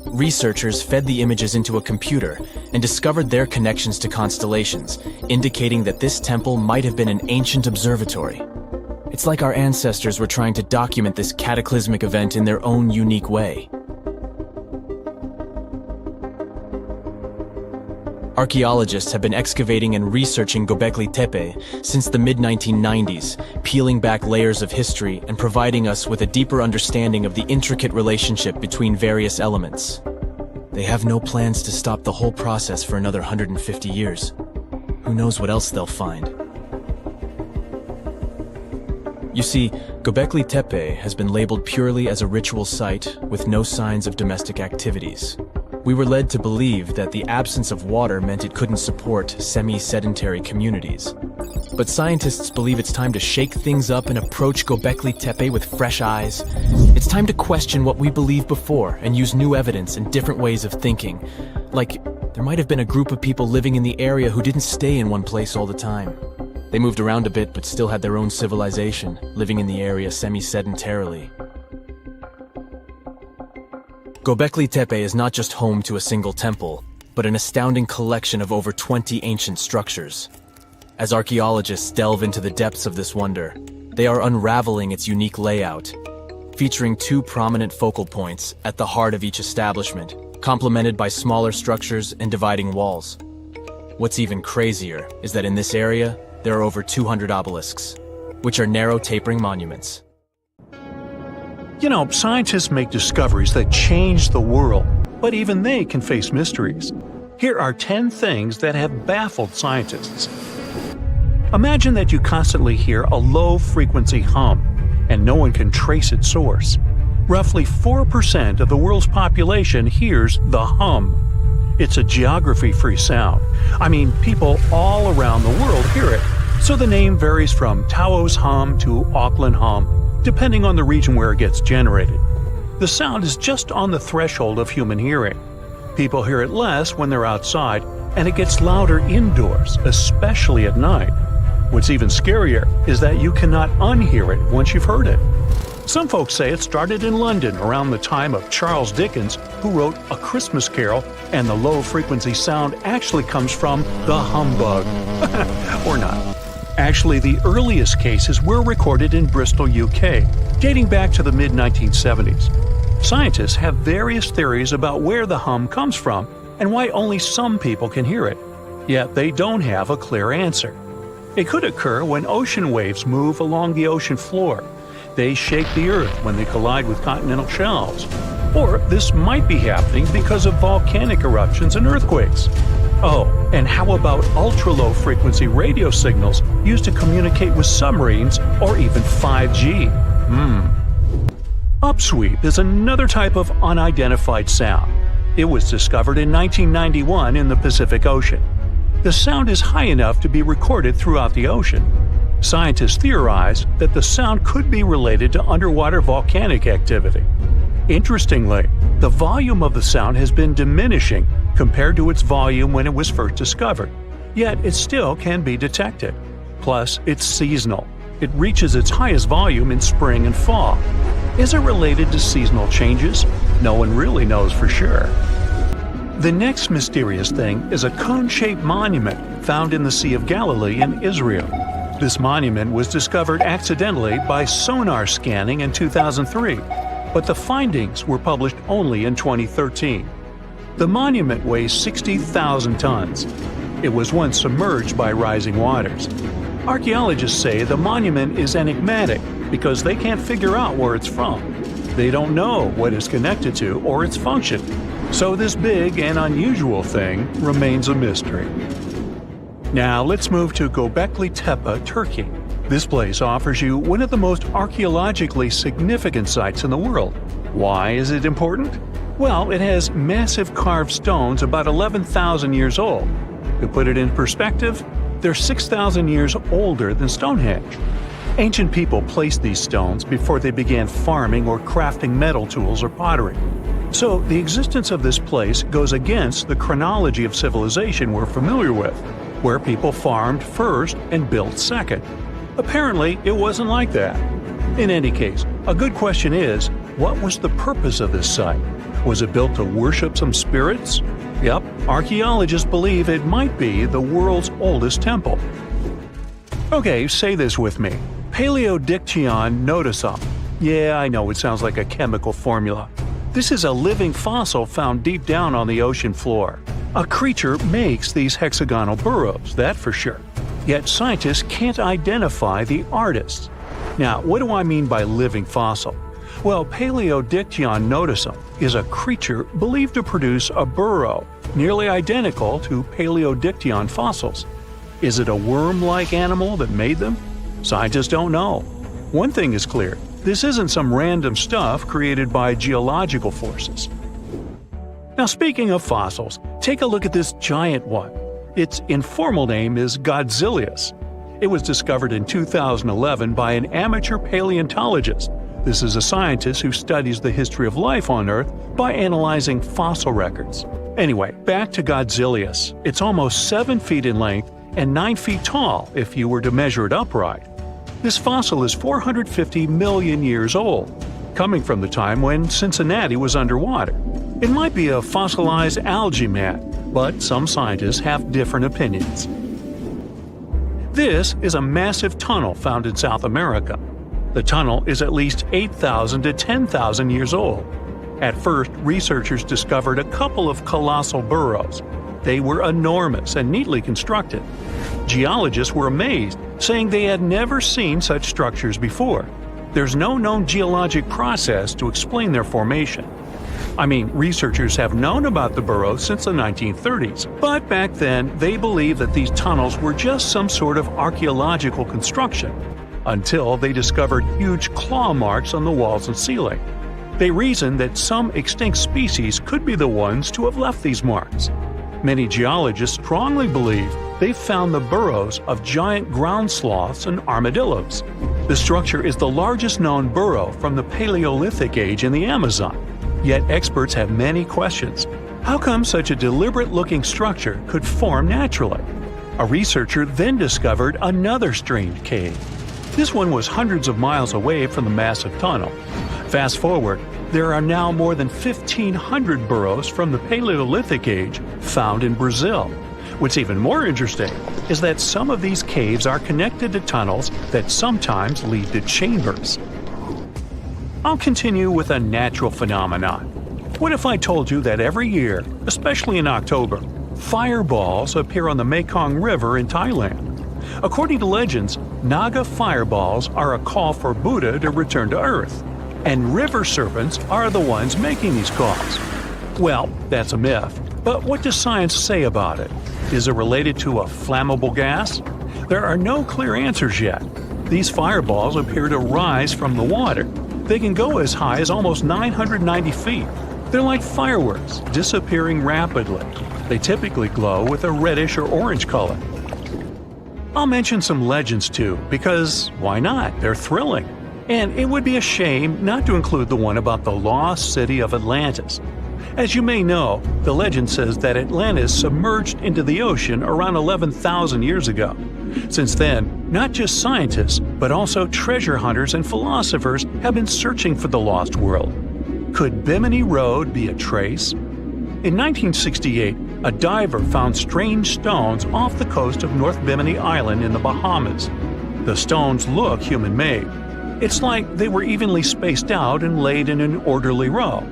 Researchers fed the images into a computer and discovered their connections to constellations, indicating that this temple might have been an ancient observatory. It's like our ancestors were trying to document this cataclysmic event in their own unique way. Archaeologists have been excavating and researching Göbekli Tepe since the mid-1990s, peeling back layers of history and providing us with a deeper understanding of the intricate relationship between various elements. They have no plans to stop the whole process for another 150 years. Who knows what else they'll find? You see, Göbekli Tepe has been labeled purely as a ritual site with no signs of domestic activities. We were led to believe that the absence of water meant it couldn't support semi-sedentary communities. But scientists believe it's time to shake things up and approach Göbekli Tepe with fresh eyes. It's time to question what we believed before and use new evidence and different ways of thinking. Like, there might have been a group of people living in the area who didn't stay in one place all the time. They moved around a bit but still had their own civilization, living in the area semi-sedentarily. Göbekli Tepe is not just home to a single temple, but an astounding collection of over 20 ancient structures. As archaeologists delve into the depths of this wonder, they are unraveling its unique layout, featuring 2 prominent focal points at the heart of each establishment, complemented by smaller structures and dividing walls. What's even crazier is that in this area, there are over 200 obelisks, which are narrow tapering monuments. You know, scientists make discoveries that change the world, but even they can face mysteries. Here are 10 things that have baffled scientists. Imagine that you constantly hear a low-frequency hum, and no one can trace its source. Roughly 4% of the world's population hears the hum. It's a geography-free sound. I mean, people all around the world hear it, so the name varies from Tao's hum to Auckland hum, depending on the region where it gets generated. The sound is just on the threshold of human hearing. People hear it less when they're outside, and it gets louder indoors, especially at night. What's even scarier is that you cannot unhear it once you've heard it. Some folks say it started in London around the time of Charles Dickens, who wrote A Christmas Carol, and the low-frequency sound actually comes from the humbug. Or not. Actually, the earliest cases were recorded in Bristol, UK, dating back to the mid-1970s. Scientists have various theories about where the hum comes from and why only some people can hear it, yet they don't have a clear answer. It could occur when ocean waves move along the ocean floor. They shake the Earth when they collide with continental shelves. Or this might be happening because of volcanic eruptions and earthquakes. Oh, and how about ultra-low frequency radio signals used to communicate with submarines or even 5G? Upsweep is another type of unidentified sound. It was discovered in 1991 in the Pacific Ocean. The sound is high enough to be recorded throughout the ocean. Scientists theorize that the sound could be related to underwater volcanic activity. Interestingly, the volume of the sound has been diminishing compared to its volume when it was first discovered, yet it still can be detected. Plus, it's seasonal. It reaches its highest volume in spring and fall. Is it related to seasonal changes? No one really knows for sure. The next mysterious thing is a cone-shaped monument found in the Sea of Galilee in Israel. This monument was discovered accidentally by sonar scanning in 2003, but the findings were published only in 2013. The monument weighs 60,000 tons. It was once submerged by rising waters. Archaeologists say the monument is enigmatic because they can't figure out where it's from. They don't know what it's connected to or its function. So this big and unusual thing remains a mystery. Now let's move to Göbekli Tepe, Turkey. This place offers you one of the most archaeologically significant sites in the world. Why is it important? Well, it has massive carved stones about 11,000 years old. To put it in perspective, they're 6,000 years older than Stonehenge. Ancient people placed these stones before they began farming or crafting metal tools or pottery. So the existence of this place goes against the chronology of civilization we're familiar with, where people farmed first and built second. Apparently, it wasn't like that. In any case, a good question is, what was the purpose of this site? Was it built to worship some spirits? Yep, archaeologists believe it might be the world's oldest temple. Okay, say this with me. Paleodictyon nodosum. Yeah, I know it sounds like a chemical formula. This is a living fossil found deep down on the ocean floor. A creature makes these hexagonal burrows, that for sure. Yet scientists can't identify the artists. Now, what do I mean by living fossil? Well, Paleodictyon nodosum is a creature believed to produce a burrow nearly identical to Paleodictyon fossils. Is it a worm-like animal that made them? Scientists don't know. One thing is clear, this isn't some random stuff created by geological forces. Now speaking of fossils, take a look at this giant one. Its informal name is Göbekli. It was discovered in 2011 by an amateur paleontologist. This is a scientist who studies the history of life on Earth by analyzing fossil records. Anyway, back to Göbekli. It's almost 7 feet in length and 9 feet tall if you were to measure it upright. This fossil is 450 million years old, coming from the time when Cincinnati was underwater. It might be a fossilized algae mat, but some scientists have different opinions. This is a massive tunnel found in South America. The tunnel is at least 8,000 to 10,000 years old. At first, researchers discovered a couple of colossal burrows. They were enormous and neatly constructed. Geologists were amazed, saying they had never seen such structures before. There's no known geologic process to explain their formation. I mean, researchers have known about the burrows since the 1930s, but back then they believed that these tunnels were just some sort of archaeological construction, until they discovered huge claw marks on the walls and ceiling. They reasoned that some extinct species could be the ones to have left these marks. Many geologists strongly believe they found the burrows of giant ground sloths and armadillos. The structure is the largest known burrow from the Paleolithic age in the Amazon. Yet experts have many questions. How come such a deliberate-looking structure could form naturally? A researcher then discovered another strange cave. This one was hundreds of miles away from the massive tunnel. Fast forward, there are now more than 1,500 burrows from the Paleolithic age found in Brazil. What's even more interesting is that some of these caves are connected to tunnels that sometimes lead to chambers. I'll continue with a natural phenomenon. What if I told you that every year, especially in October, fireballs appear on the Mekong River in Thailand? According to legends, Naga fireballs are a call for Buddha to return to Earth, and river serpents are the ones making these calls. Well, that's a myth, but what does science say about it? Is it related to a flammable gas? There are no clear answers yet. These fireballs appear to rise from the water. They can go as high as almost 990 feet. They're like fireworks, disappearing rapidly. They typically glow with a reddish or orange color. I'll mention some legends too, because why not? They're thrilling. And it would be a shame not to include the one about the lost city of Atlantis. As you may know, the legend says that Atlantis submerged into the ocean around 11,000 years ago. Since then, not just scientists, but also treasure hunters and philosophers have been searching for the lost world. Could Bimini Road be a trace? In 1968, a diver found strange stones off the coast of North Bimini Island in the Bahamas. The stones look human-made. It's like they were evenly spaced out and laid in an orderly row.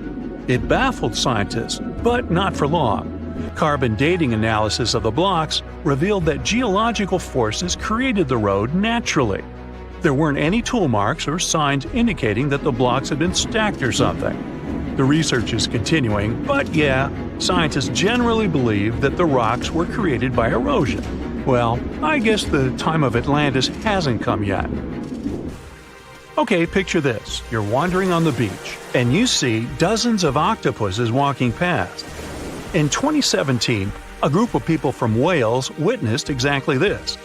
It baffled scientists, but not for long. Carbon dating analysis of the blocks revealed that geological forces created the road naturally. There weren't any tool marks or signs indicating that the blocks had been stacked or something. The research is continuing, but yeah, scientists generally believe that the rocks were created by erosion. Well, I guess the time of Atlantis hasn't come yet. Okay, picture this. You're wandering on the beach, and you see dozens of octopuses walking past. In 2017, a group of people from Wales witnessed exactly this.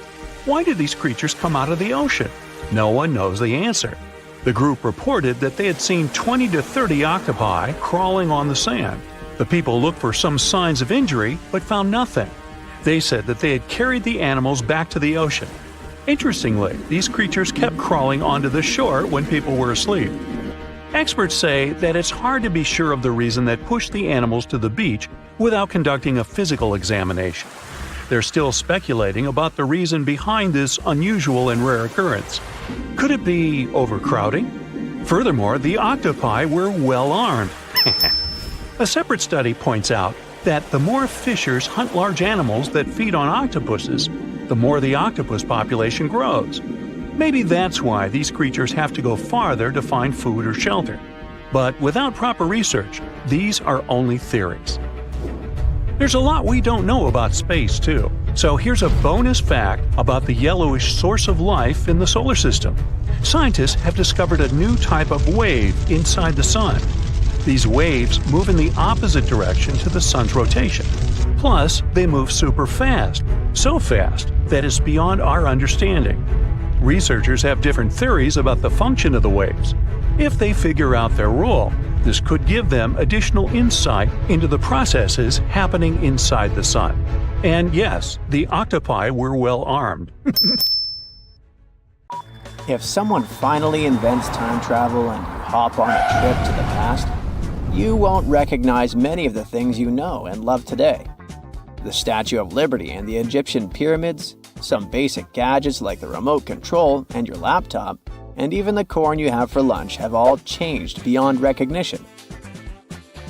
Why did these creatures come out of the ocean? No one knows the answer. The group reported that they had seen 20 to 30 octopi crawling on the sand. The people looked for some signs of injury, but found nothing. They said that they had carried the animals back to the ocean. Interestingly, these creatures kept crawling onto the shore when people were asleep. Experts say that it's hard to be sure of the reason that pushed the animals to the beach without conducting a physical examination. They're still speculating about the reason behind this unusual and rare occurrence. Could it be overcrowding? Furthermore, the octopi were well armed. A separate study points out that the more fishers hunt large animals that feed on octopuses, the more the octopus population grows. Maybe that's why these creatures have to go farther to find food or shelter. But without proper research, these are only theories. There's a lot we don't know about space, too. So here's a bonus fact about the yellowish source of life in the solar system. Scientists have discovered a new type of wave inside the Sun. These waves move in the opposite direction to the Sun's rotation. Plus, they move super fast, so fast that it's beyond our understanding. Researchers have different theories about the function of the waves. If they figure out their role, this could give them additional insight into the processes happening inside the Sun. And yes, the octopi were well armed. If someone finally invents time travel and you hop on a trip to the past, you won't recognize many of the things you know and love today. The Statue of Liberty and the Egyptian pyramids, some basic gadgets like the remote control and your laptop, and even the corn you have for lunch have all changed beyond recognition.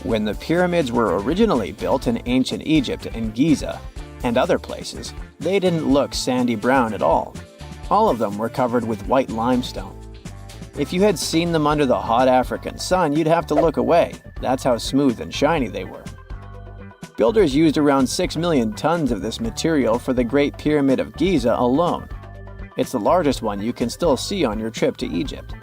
When the pyramids were originally built in ancient Egypt and Giza and other places, they didn't look sandy brown at all. All of them were covered with white limestone. If you had seen them under the hot African sun, you'd have to look away. That's how smooth and shiny they were. Builders used around 6 million tons of this material for the Great Pyramid of Giza alone. It's the largest one you can still see on your trip to Egypt.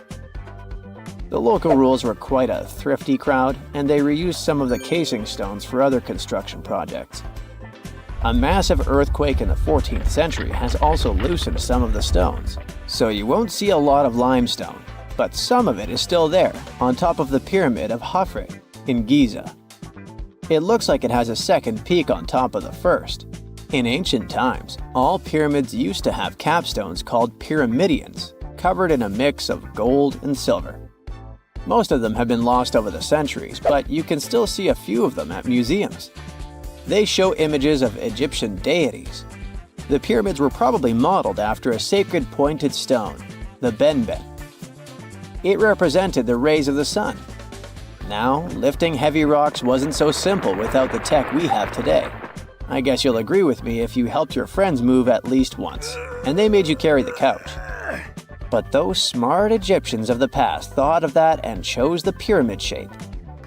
The local rules were quite a thrifty crowd, and they reused some of the casing stones for other construction projects. A massive earthquake in the 14th century has also loosened some of the stones, so you won't see a lot of limestone, but some of it is still there, on top of the Pyramid of Khafre in Giza. It looks like it has a second peak on top of the first. In ancient times, all pyramids used to have capstones called pyramidions, covered in a mix of gold and silver. Most of them have been lost over the centuries, but you can still see a few of them at museums. They show images of Egyptian deities. The pyramids were probably modeled after a sacred pointed stone, the benben. It represented the rays of the sun. Now, lifting heavy rocks wasn't so simple without the tech we have today. I guess you'll agree with me if you helped your friends move at least once, and they made you carry the couch. But those smart Egyptians of the past thought of that and chose the pyramid shape.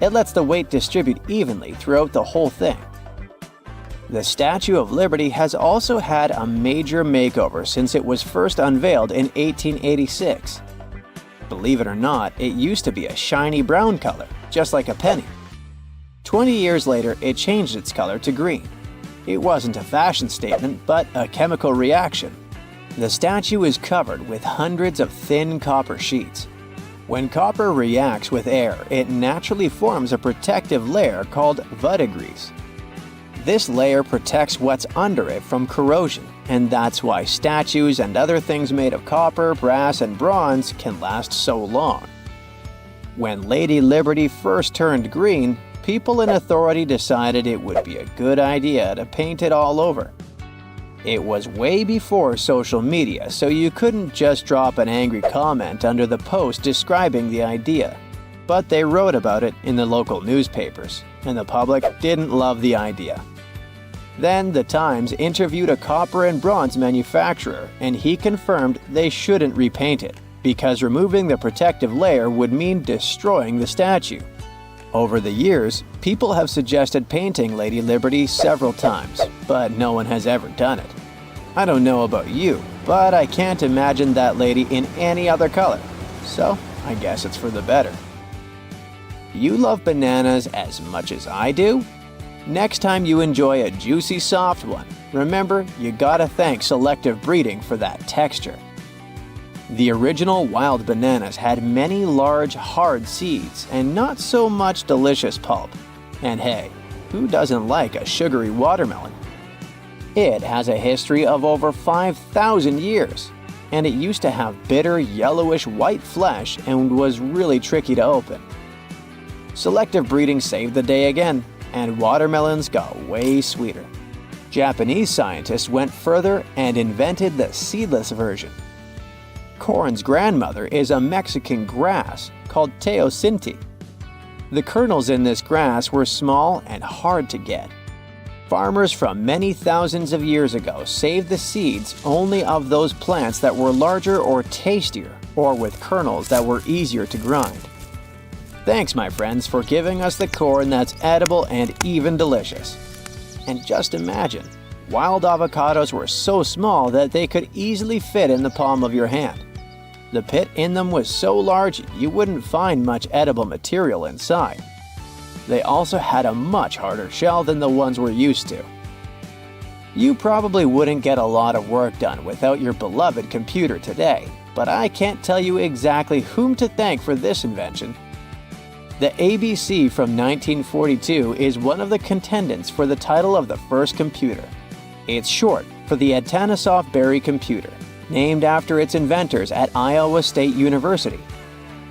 It lets the weight distribute evenly throughout the whole thing. The Statue of Liberty has also had a major makeover since it was first unveiled in 1886. Believe it or not, it used to be a shiny brown color, just like a penny. 20 years later, it changed its color to green. It wasn't a fashion statement, but a chemical reaction. The statue is covered with hundreds of thin copper sheets. When copper reacts with air, it naturally forms a protective layer called verdigris. This layer protects what's under it from corrosion, and that's why statues and other things made of copper, brass, and bronze can last so long. When Lady Liberty first turned green, people in authority decided it would be a good idea to paint it all over. It was way before social media, so you couldn't just drop an angry comment under the post describing the idea. But they wrote about it in the local newspapers, and the public didn't love the idea. Then the Times interviewed a copper and bronze manufacturer, and he confirmed they shouldn't repaint it, because removing the protective layer would mean destroying the statue. Over the years, people have suggested painting Lady Liberty several times, but no one has ever done it. I don't know about you, but I can't imagine that lady in any other color, so I guess it's for the better. You love bananas as much as I do? Next time you enjoy a juicy soft one, remember you gotta thank selective breeding for that texture. The original wild bananas had many large, hard seeds and not so much delicious pulp. And hey, who doesn't like a sugary watermelon? It has a history of over 5,000 years, and it used to have bitter, yellowish white flesh and was really tricky to open. Selective breeding saved the day again, and watermelons got way sweeter. Japanese scientists went further and invented the seedless version. Corn's grandmother is a Mexican grass called teosinte. The kernels in this grass were small and hard to get. Farmers from many thousands of years ago saved the seeds only of those plants that were larger or tastier, or with kernels that were easier to grind. Thanks, my friends, for giving us the corn that's edible and even delicious. And just imagine, wild avocados were so small that they could easily fit in the palm of your hand. The pit in them was so large you wouldn't find much edible material inside. They also had a much harder shell than the ones we're used to. You probably wouldn't get a lot of work done without your beloved computer today, but I can't tell you exactly whom to thank for this invention. The ABC from 1942 is one of the contendants for the title of the first computer. It's short for the Atanasoff Berry computer, named after its inventors at Iowa State University.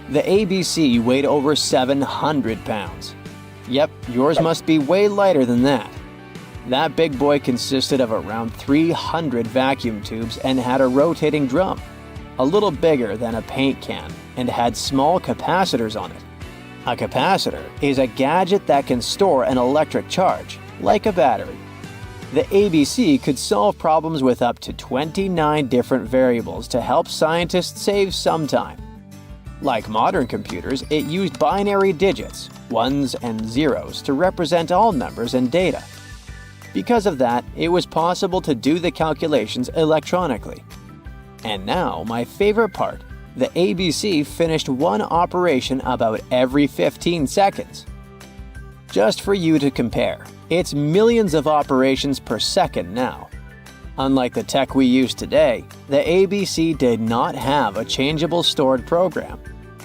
The ABC weighed over 700 pounds. Yep, yours must be way lighter than that. That big boy consisted of around 300 vacuum tubes and had a rotating drum, a little bigger than a paint can, and had small capacitors on it. A capacitor is a gadget that can store an electric charge, like a battery. The ABC could solve problems with up to 29 different variables to help scientists save some time. Like modern computers, it used binary digits, ones and zeros, to represent all numbers and data. Because of that, it was possible to do the calculations electronically. And now, my favorite part, the ABC finished one operation about every 15 seconds. Just for you to compare, it's millions of operations per second now. Unlike the tech we use today, the ABC did not have a changeable stored program,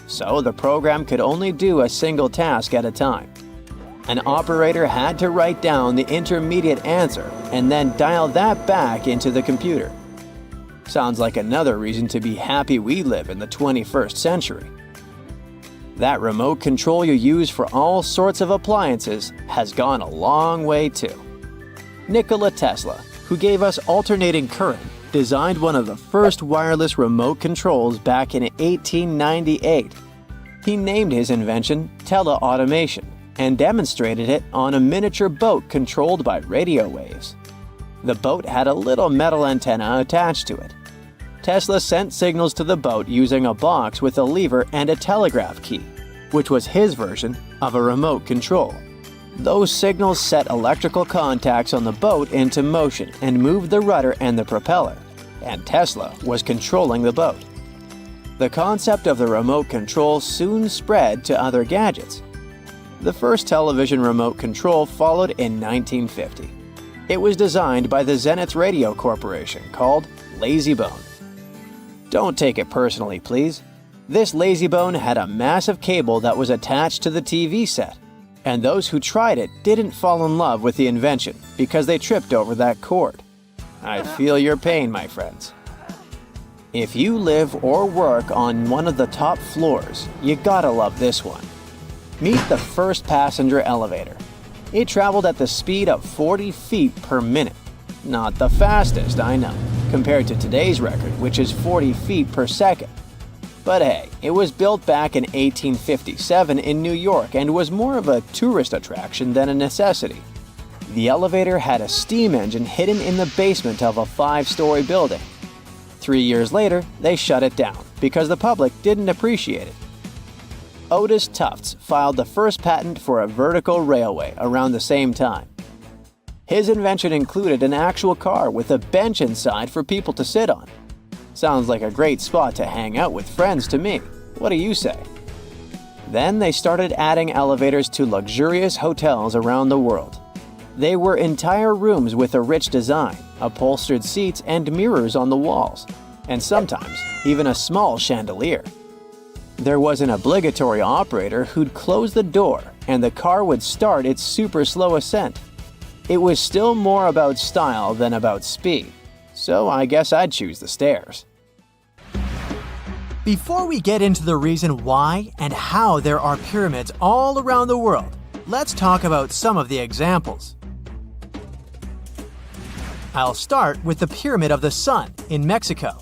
so the program could only do a single task at a time. An operator had to write down the intermediate answer and then dial that back into the computer. Sounds like another reason to be happy we live in the 21st century. That remote control you use for all sorts of appliances has gone a long way too. Nikola Tesla, who gave us alternating current, designed one of the first wireless remote controls back in 1898. He named his invention teleautomation and demonstrated it on a miniature boat controlled by radio waves. The boat had a little metal antenna attached to it. Tesla sent signals to the boat using a box with a lever and a telegraph key, which was his version of a remote control. Those signals set electrical contacts on the boat into motion and moved the rudder and the propeller, and Tesla was controlling the boat. The concept of the remote control soon spread to other gadgets. The first television remote control followed in 1950. It was designed by the Zenith Radio Corporation, called LazyBone. Don't take it personally, please. This LazyBone had a massive cable that was attached to the TV set, and those who tried it didn't fall in love with the invention because they tripped over that cord. I feel your pain, my friends. If you live or work on one of the top floors, you gotta love this one. Meet the first passenger elevator. It traveled at the speed of 40 feet per minute. Not the fastest, I know, compared to today's record, which is 40 feet per second. But hey, it was built back in 1857 in New York and was more of a tourist attraction than a necessity. The elevator had a steam engine hidden in the basement of a 5-story building. 3 years later, they shut it down because the public didn't appreciate it. Otis Tufts filed the first patent for a vertical railway around the same time. His invention included an actual car with a bench inside for people to sit on. Sounds like a great spot to hang out with friends to me. What do you say? Then they started adding elevators to luxurious hotels around the world. They were entire rooms with a rich design, upholstered seats and mirrors on the walls, and sometimes even a small chandelier. There was an obligatory operator who'd close the door and the car would start its super slow ascent. It was still more about style than about speed, so I guess I'd choose the stairs. Before we get into the reason why and how there are pyramids all around the world, let's talk about some of the examples. I'll start with the Pyramid of the Sun in Mexico.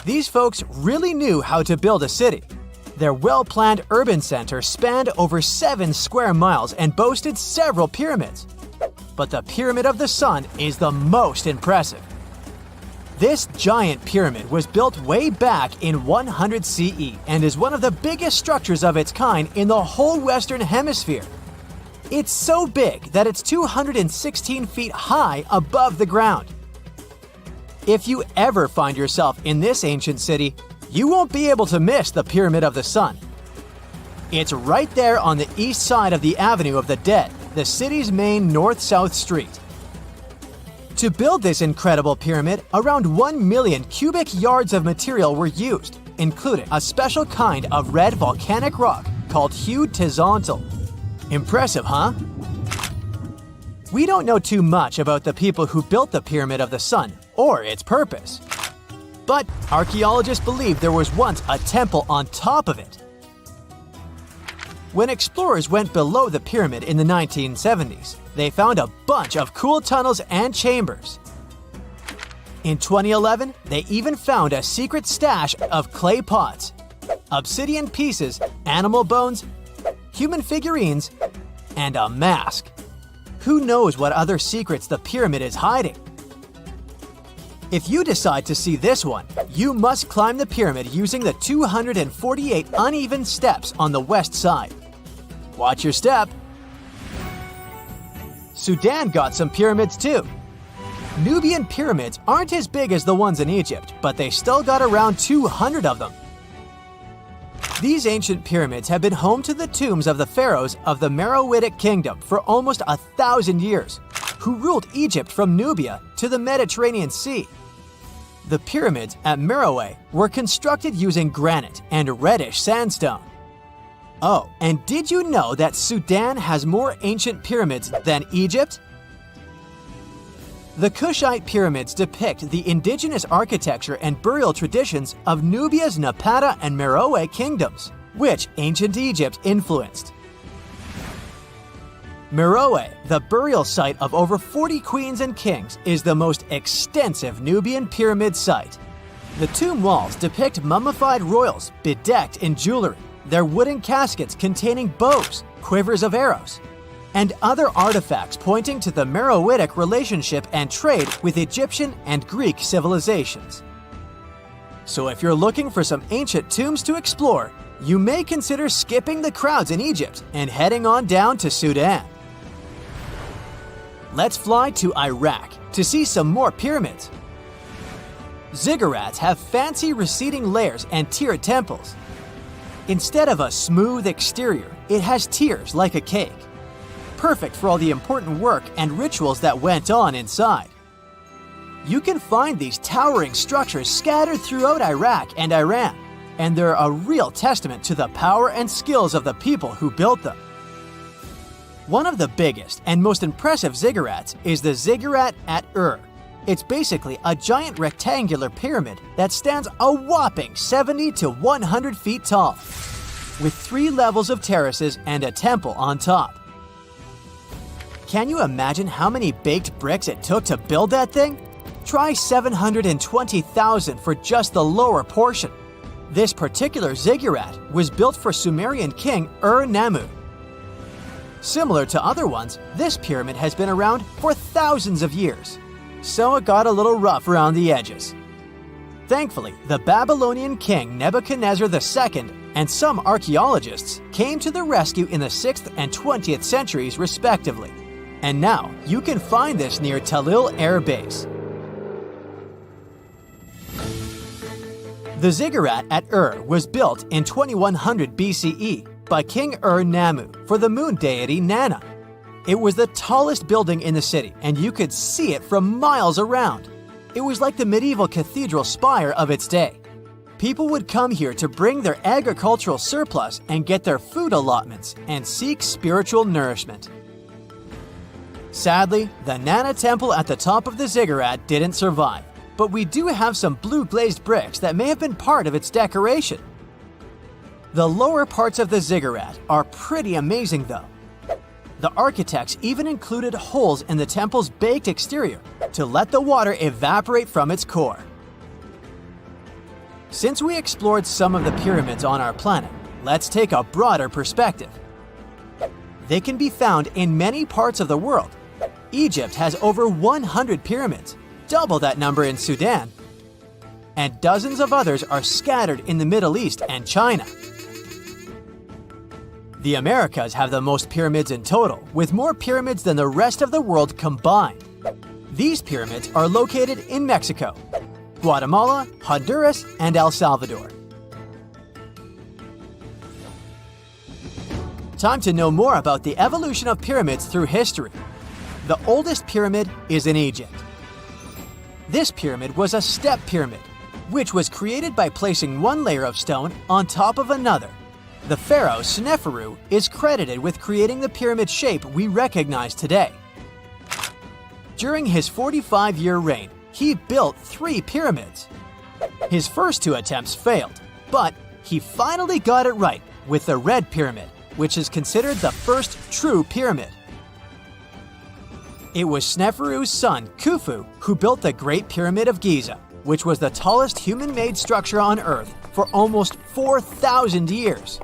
These folks really knew how to build a city. Their well-planned urban center spanned over 7 square miles and boasted several pyramids. But the Pyramid of the Sun is the most impressive. This giant pyramid was built way back in 100 CE and is one of the biggest structures of its kind in the whole Western Hemisphere. It's so big that it's 216 feet high above the ground. If you ever find yourself in this ancient city, you won't be able to miss the Pyramid of the Sun. It's right there on the east side of the Avenue of the Dead, the city's main north-south street. To build this incredible pyramid, around 1 million cubic yards of material were used, including a special kind of red volcanic rock called hued tezontle. Impressive, huh? We don't know too much about the people who built the Pyramid of the Sun or its purpose. But archaeologists believe there was once a temple on top of it. When explorers went below the pyramid in the 1970s, they found a bunch of cool tunnels and chambers. In 2011, they even found a secret stash of clay pots, obsidian pieces, animal bones, human figurines, and a mask. Who knows what other secrets the pyramid is hiding? If you decide to see this one, you must climb the pyramid using the 248 uneven steps on the west side. Watch your step. Sudan got some pyramids too. Nubian pyramids aren't as big as the ones in Egypt, but they still got around 200 of them. These ancient pyramids have been home to the tombs of the pharaohs of the Meroitic Kingdom for almost 1,000 years, who ruled Egypt from Nubia to the Mediterranean Sea. The pyramids at Meroe were constructed using granite and reddish sandstone. Oh, and did you know that Sudan has more ancient pyramids than Egypt? The Kushite pyramids depict the indigenous architecture and burial traditions of Nubia's Napata and Meroe kingdoms, which ancient Egypt influenced. Meroe, the burial site of over 40 queens and kings, is the most extensive Nubian pyramid site. The tomb walls depict mummified royals bedecked in jewelry, their wooden caskets containing bows, quivers of arrows, and other artifacts pointing to the Meroitic relationship and trade with Egyptian and Greek civilizations. So if you're looking for some ancient tombs to explore, you may consider skipping the crowds in Egypt and heading on down to Sudan. Let's fly to Iraq to see some more pyramids. Ziggurats have fancy receding layers and tiered temples. Instead of a smooth exterior, it has tiers like a cake. Perfect for all the important work and rituals that went on inside. You can find these towering structures scattered throughout Iraq and Iran, and they're a real testament to the power and skills of the people who built them. One of the biggest and most impressive ziggurats is the ziggurat at It's basically a giant rectangular pyramid that stands a whopping 70 to 100 feet tall, with 3 levels of terraces and a temple on top. Can you imagine how many baked bricks it took to build that thing? Try 720,000 for just the lower portion. This particular ziggurat was built for Sumerian king Ur-Nammu. Similar to other ones, this pyramid has been around for thousands of years, so it got a little rough around the edges. Thankfully, the Babylonian king Nebuchadnezzar II and some archaeologists came to the rescue in the 6th and 20th centuries respectively. And now, you can find this near Talil Air Base. The ziggurat at was built in 2100 BCE by King Ur-Nammu for the moon deity Nana. It was the tallest building in the city, and you could see it from miles around. It was like the medieval cathedral spire of its day. People would come here to bring their agricultural surplus and get their food allotments and seek spiritual nourishment. Sadly, the Nana temple at the top of the ziggurat didn't survive, but we do have some blue glazed bricks that may have been part of its decoration. The lower parts of the ziggurat are pretty amazing though. The architects even included holes in the temple's baked exterior to let the water evaporate from its core. Since we explored some of the pyramids on our planet, let's take a broader perspective. They can be found in many parts of the world. Egypt has over 100 pyramids, double that number in Sudan, and dozens of others are scattered in the Middle East and China. The Americas have the most pyramids in total, with more pyramids than the rest of the world combined. These pyramids are located in Mexico, Guatemala, Honduras, and El Salvador. Time to know more about the evolution of pyramids through history. The oldest pyramid is in Egypt. This pyramid was a step pyramid, which was created by placing one layer of stone on top of another. The pharaoh Sneferu is credited with creating the pyramid shape we recognize today. During his 45-year reign, he built 3 pyramids. His first 2 attempts failed, but he finally got it right with the Red Pyramid, which is considered the first true pyramid. It was Sneferu's son, Khufu, who built the Great Pyramid of Giza, which was the tallest human-made structure on Earth for almost 4,000 years.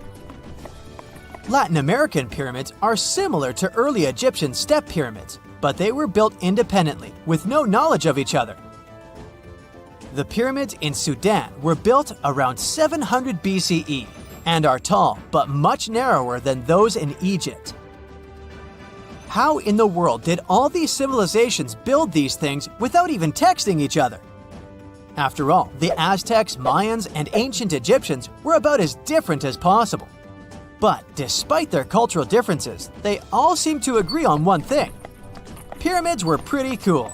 Latin American pyramids are similar to early Egyptian step pyramids, but they were built independently with no knowledge of each other. The pyramids in Sudan were built around 700 BCE and are tall but much narrower than those in Egypt. How in the world did all these civilizations build these things without even texting each other? After all, the Aztecs, Mayans, and ancient Egyptians were about as different as possible. But despite their cultural differences, they all seem to agree on one thing. Pyramids were pretty cool.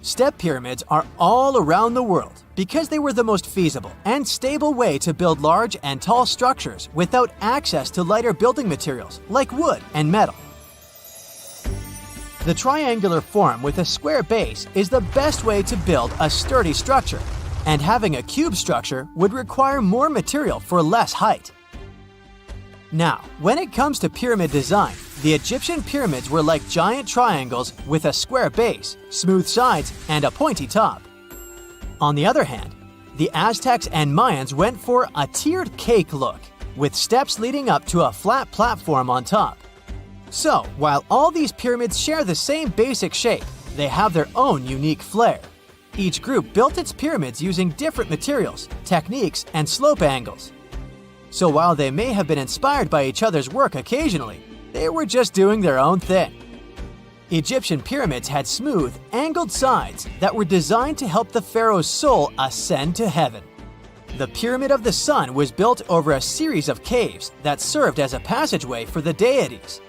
Step pyramids are all around the world because they were the most feasible and stable way to build large and tall structures without access to lighter building materials like wood and metal. The triangular form with a square base is the best way to build a sturdy structure, and having a cube structure would require more material for less height. Now, when it comes to pyramid design, the Egyptian pyramids were like giant triangles with a square base, smooth sides, and a pointy top. On the other hand, the Aztecs and Mayans went for a tiered cake look, with steps leading up to a flat platform on top. So, while all these pyramids share the same basic shape, they have their own unique flair. Each group built its pyramids using different materials, techniques, and slope angles. So while they may have been inspired by each other's work occasionally, they were just doing their own thing. Egyptian pyramids had smooth, angled sides that were designed to help the pharaoh's soul ascend to heaven. The Pyramid of the Sun was built over a series of caves that served as a passageway for the deities.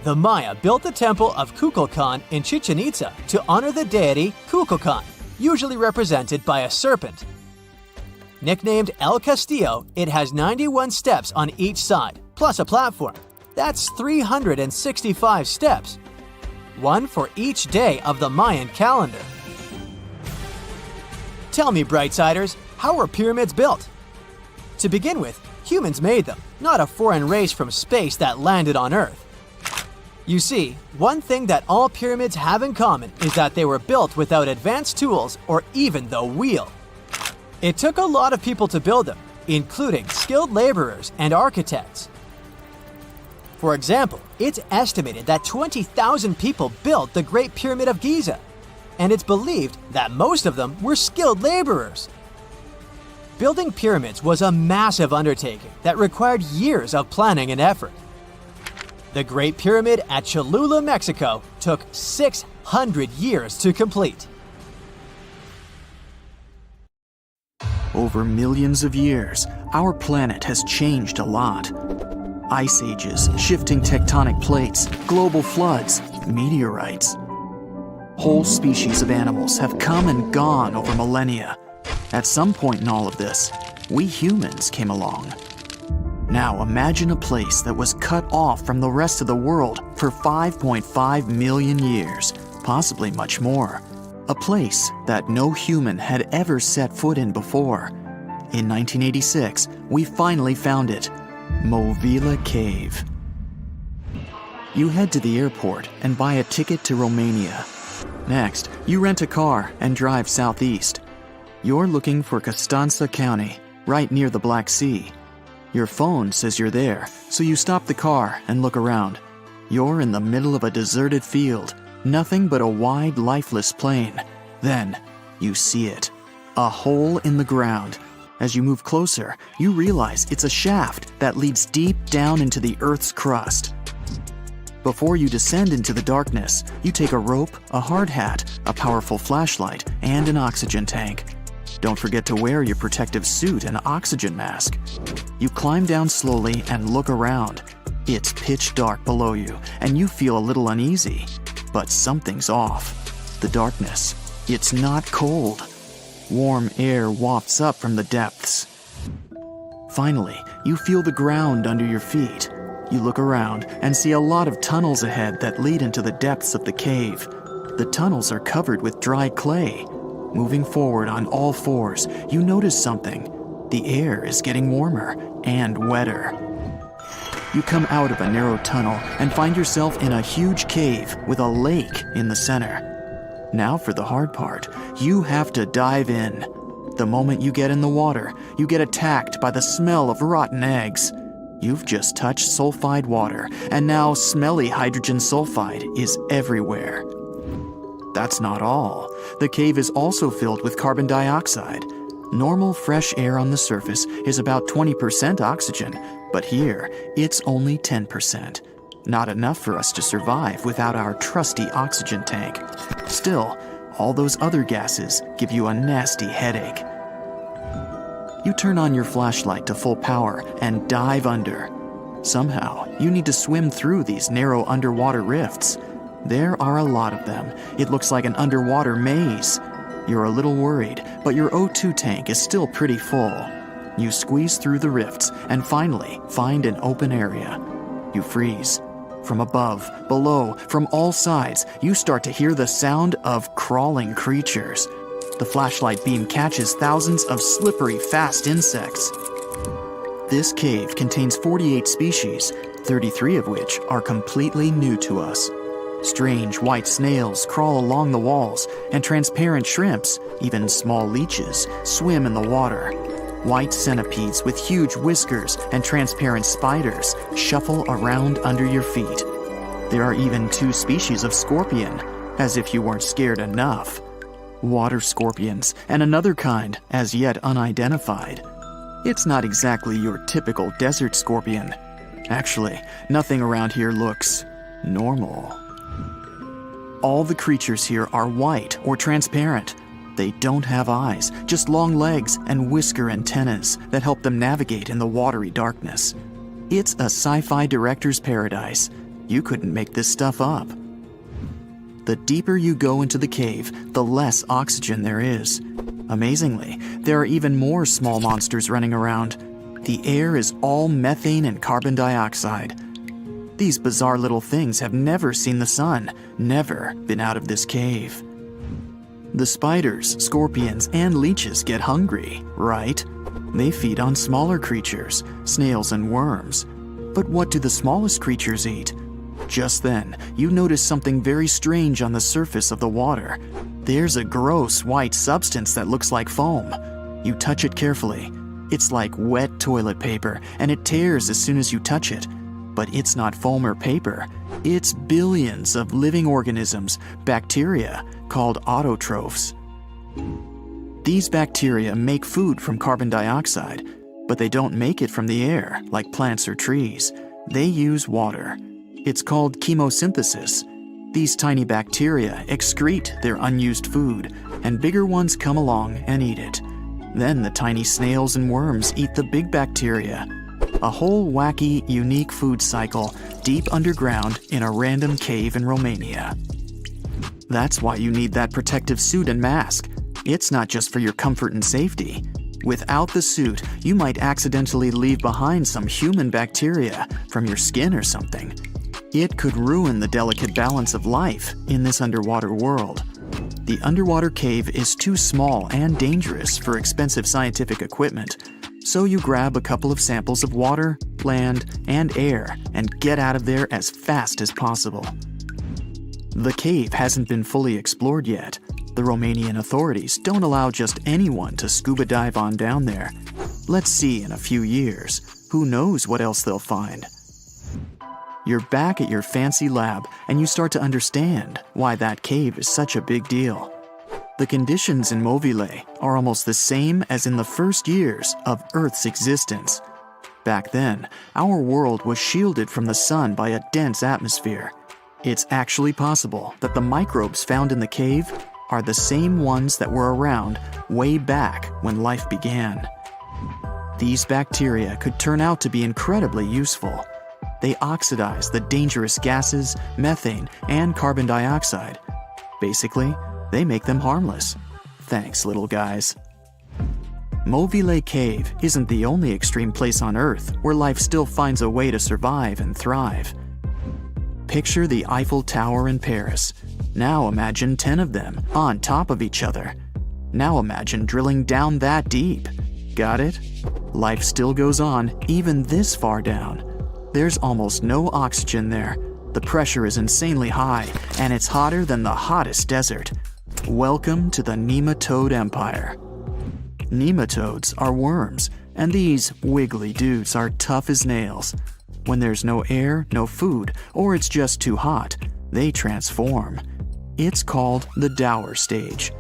The Maya built the temple of Kukulkan in Chichen Itza to honor the deity Kukulkan, usually represented by a serpent. Nicknamed El Castillo, it has 91 steps on each side, plus a platform. That's 365 steps, one for each day of the Mayan calendar. Tell me, Brightsiders, how were pyramids built? To begin with, humans made them, not a foreign race from space that landed on Earth. You see, one thing that all pyramids have in common is that they were built without advanced tools or even the wheel. It took a lot of people to build them, including skilled laborers and architects. For example, it's estimated that 20,000 people built the Great Pyramid of Giza, and it's believed that most of them were skilled laborers. Building pyramids was a massive undertaking that required years of planning and effort. The Great Pyramid at Cholula, Mexico, took 600 years to complete. Over millions of years, our planet has changed a lot. Ice ages, shifting tectonic plates, global floods, meteorites. Whole species of animals have come and gone over millennia. At some point in all of this, we humans came along. Now imagine a place that was cut off from the rest of the world for 5.5 million years, possibly much more. A place that no human had ever set foot in before. In 1986, we finally found it, Movile Cave. You head to the airport and buy a ticket to Romania. Next, you rent a car and drive southeast. You're looking for Constanța County, right near the Black Sea. Your phone says you're there, so you stop the car and look around. You're in the middle of a deserted field, nothing but a wide, lifeless plain. Then, you see it. A hole in the ground. As you move closer, you realize it's a shaft that leads deep down into the Earth's crust. Before you descend into the darkness, you take a rope, a hard hat, a powerful flashlight, and an oxygen tank. Don't forget to wear your protective suit and oxygen mask. You climb down slowly and look around. It's pitch dark below you, and you feel a little uneasy. But something's off. The darkness. It's not cold. Warm air wafts up from the depths. Finally, you feel the ground under your feet. You look around and see a lot of tunnels ahead that lead into the depths of the cave. The tunnels are covered with dry clay. Moving forward on all fours, you notice something. The air is getting warmer and wetter. You come out of a narrow tunnel and find yourself in a huge cave with a lake in the center. Now for the hard part, you have to dive in. The moment you get in the water, you get attacked by the smell of rotten eggs. You've just touched sulfide water, and now smelly hydrogen sulfide is everywhere. That's not all. The cave is also filled with carbon dioxide. Normal fresh air on the surface is about 20% oxygen, but here it's only 10%. Not enough for us to survive without our trusty oxygen tank. Still, all those other gases give you a nasty headache. You turn on your flashlight to full power and dive under. Somehow, you need to swim through these narrow underwater rifts. There are a lot of them. It looks like an underwater maze. You're a little worried, but your O2 tank is still pretty full. You squeeze through the rifts and finally find an open area. You freeze. From above, below, from all sides, you start to hear the sound of crawling creatures. The flashlight beam catches thousands of slippery, fast insects. This cave contains 48 species, 33 of which are completely new to us. Strange white snails crawl along the walls, and transparent shrimps, even small leeches, swim in the water. White centipedes with huge whiskers and transparent spiders shuffle around under your feet. There are even 2 species of scorpion, as if you weren't scared enough. Water scorpions, and another kind, as yet unidentified. It's not exactly your typical desert scorpion. Actually, nothing around here looks normal. All the creatures here are white or transparent. They don't have eyes, just long legs and whisker antennas that help them navigate in the watery darkness. It's a sci-fi director's paradise. You couldn't make this stuff up. The deeper you go into the cave, the less oxygen there is. Amazingly, there are even more small monsters running around. The air is all methane and carbon dioxide. These bizarre little things have never seen the sun, never been out of this cave. The spiders, scorpions, and leeches get hungry, right? They feed on smaller creatures, snails and worms. But what do the smallest creatures eat? Just then, you notice something very strange on the surface of the water. There's a gross white substance that looks like foam. You touch it carefully. It's like wet toilet paper, and it tears as soon as you touch it. But it's not foam or paper. It's billions of living organisms, bacteria, called autotrophs. These bacteria make food from carbon dioxide, but they don't make it from the air like plants or trees. They use water. It's called chemosynthesis. These tiny bacteria excrete their unused food, and bigger ones come along and eat it. Then the tiny snails and worms eat the big bacteria. A whole wacky, unique food cycle deep underground in a random cave in Romania. That's why you need that protective suit and mask. It's not just for your comfort and safety. Without the suit, you might accidentally leave behind some human bacteria from your skin or something. It could ruin the delicate balance of life in this underwater world. The underwater cave is too small and dangerous for expensive scientific equipment, so you grab a couple of samples of water, land, and air and get out of there as fast as possible. The cave hasn't been fully explored yet. The Romanian authorities don't allow just anyone to scuba dive on down there. Let's see in a few years. Who knows what else they'll find? You're back at your fancy lab, and you start to understand why that cave is such a big deal. The conditions in Movile are almost the same as in the first years of Earth's existence. Back then, our world was shielded from the sun by a dense atmosphere. It's actually possible that the microbes found in the cave are the same ones that were around way back when life began. These bacteria could turn out to be incredibly useful. They oxidize the dangerous gases, methane, and carbon dioxide. Basically, they make them harmless. Thanks, little guys. Movile Cave isn't the only extreme place on Earth where life still finds a way to survive and thrive. Picture the Eiffel Tower in Paris. Now imagine 10 of them on top of each other. Now imagine drilling down that deep. Got it? Life still goes on even this far down. There's almost no oxygen there. The pressure is insanely high, and it's hotter than the hottest desert. Welcome to the nematode empire. Nematodes are worms, and these wiggly dudes are tough as nails. When there's no air, no food, or it's just too hot, they transform. It's called the dower stage.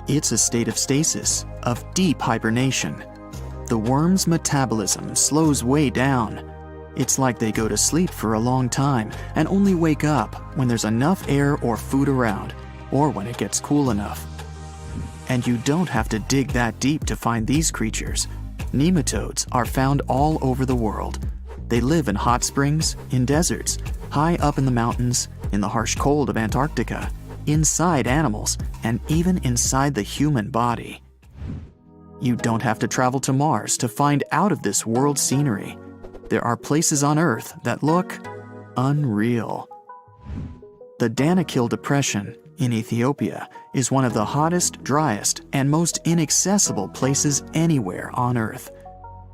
It's a state of stasis, of deep hibernation. The worm's metabolism slows way down. It's like they go to sleep for a long time and only wake up when there's enough air or food around, or when it gets cool enough. And you don't have to dig that deep to find these creatures. Nematodes are found all over the world. They live in hot springs, in deserts, high up in the mountains, in the harsh cold of Antarctica, inside animals, and even inside the human body. You don't have to travel to Mars to find out of this world scenery. There are places on Earth that look unreal. The Danakil Depression in Ethiopia is one of the hottest, driest, and most inaccessible places anywhere on Earth.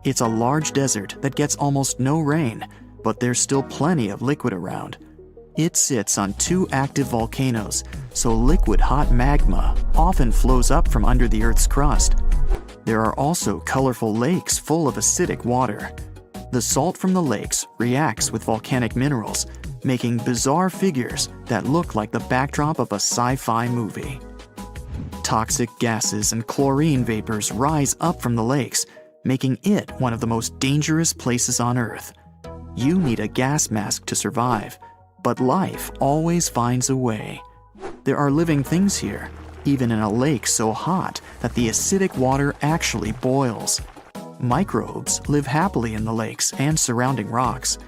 It's a large desert that gets almost no rain, but there's still plenty of liquid around. It sits on 2 active volcanoes, so liquid hot magma often flows up from under the Earth's crust. There are also colorful lakes full of acidic water. The salt from the lakes reacts with volcanic minerals, making bizarre figures that look like the backdrop of a sci-fi movie. Toxic gases and chlorine vapors rise up from the lakes, making it one of the most dangerous places on Earth. You need a gas mask to survive, but life always finds a way. There are living things here, even in a lake so hot that the acidic water actually boils. Microbes live happily in the lakes and surrounding rocks.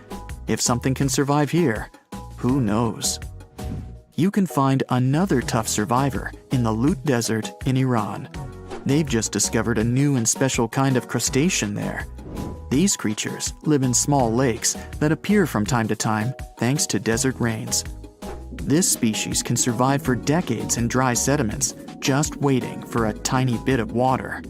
If something can survive here, who knows? You can find another tough survivor in the Lut Desert in Iran. They've just discovered a new and special kind of crustacean there. These creatures live in small lakes that appear from time to time thanks to desert rains. This species can survive for decades in dry sediments, just waiting for a tiny bit of water.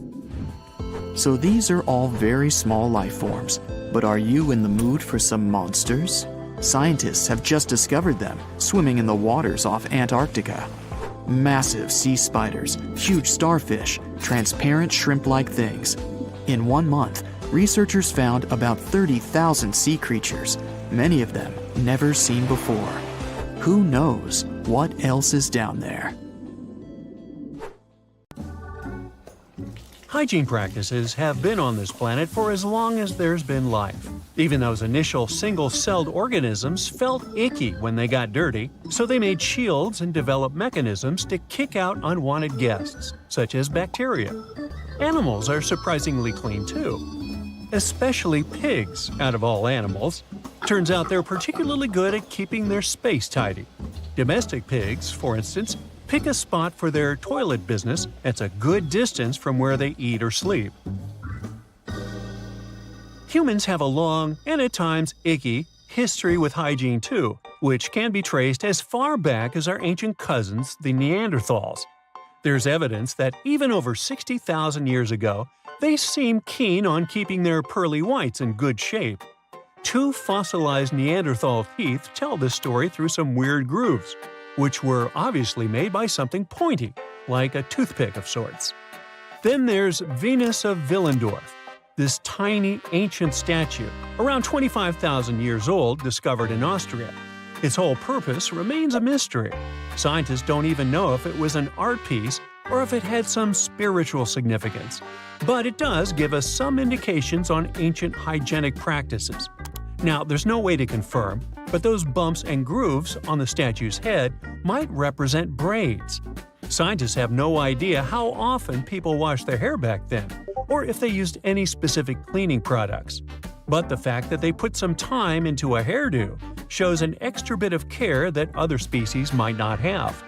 So these are all very small life forms, but are you in the mood for some monsters? Scientists have just discovered them swimming in the waters off Antarctica. Massive sea spiders, huge starfish, transparent shrimp-like things. In 1 month, researchers found about 30,000 sea creatures, many of them never seen before. Who knows what else is down there? Hygiene practices have been on this planet for as long as there's been life. Even those initial single-celled organisms felt icky when they got dirty, so they made shields and developed mechanisms to kick out unwanted guests, such as bacteria. Animals are surprisingly clean too, especially pigs, out of all animals. Turns out they're particularly good at keeping their space tidy. Domestic pigs, for instance, pick a spot for their toilet business that's a good distance from where they eat or sleep. Humans have a long, and at times icky, history with hygiene too, which can be traced as far back as our ancient cousins, the Neanderthals. There's evidence that even over 60,000 years ago, they seemed keen on keeping their pearly whites in good shape. 2 fossilized Neanderthal teeth tell this story through some weird grooves, which were obviously made by something pointy, like a toothpick of sorts. Then there's Venus of Willendorf, this tiny ancient statue, around 25,000 years old, discovered in Austria. Its whole purpose remains a mystery. Scientists don't even know if it was an art piece or if it had some spiritual significance. But it does give us some indications on ancient hygienic practices. Now, there's no way to confirm, but those bumps and grooves on the statue's head might represent braids. Scientists have no idea how often people washed their hair back then, or if they used any specific cleaning products. But the fact that they put some time into a hairdo shows an extra bit of care that other species might not have.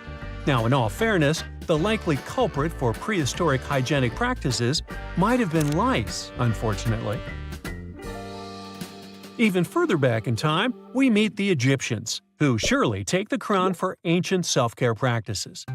Now, in all fairness, the likely culprit for prehistoric hygienic practices might have been lice, unfortunately. Even further back in time, we meet the Egyptians, who surely take the crown for ancient self-care practices.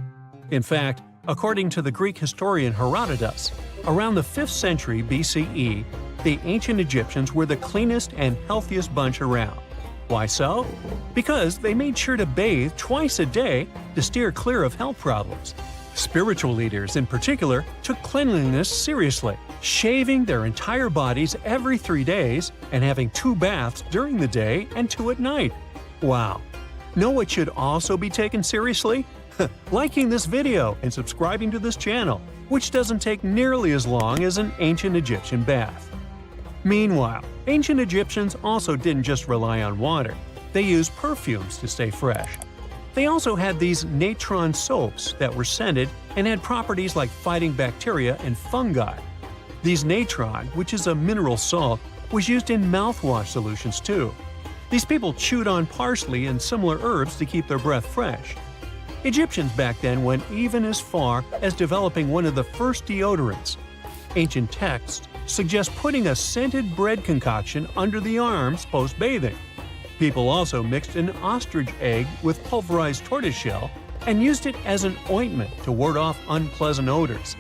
In fact, according to the Greek historian Herodotus, around the 5th century BCE, the ancient Egyptians were the cleanest and healthiest bunch around. Why so? Because they made sure to bathe twice a day to steer clear of health problems. Spiritual leaders, in particular, took cleanliness seriously, shaving their entire bodies every 3 days and having 2 baths during the day and 2 at night. Wow! Know what should also be taken seriously? Liking this video and subscribing to this channel, which doesn't take nearly as long as an ancient Egyptian bath. Meanwhile, ancient Egyptians also didn't just rely on water. They used perfumes to stay fresh. They also had these natron soaps that were scented and had properties like fighting bacteria and fungi. These natron, which is a mineral salt, was used in mouthwash solutions too. These people chewed on parsley and similar herbs to keep their breath fresh. Egyptians back then went even as far as developing one of the first deodorants. Ancient texts suggest putting a scented bread concoction under the arms post-bathing. People also mixed an ostrich egg with pulverized tortoiseshell and used it as an ointment to ward off unpleasant odors.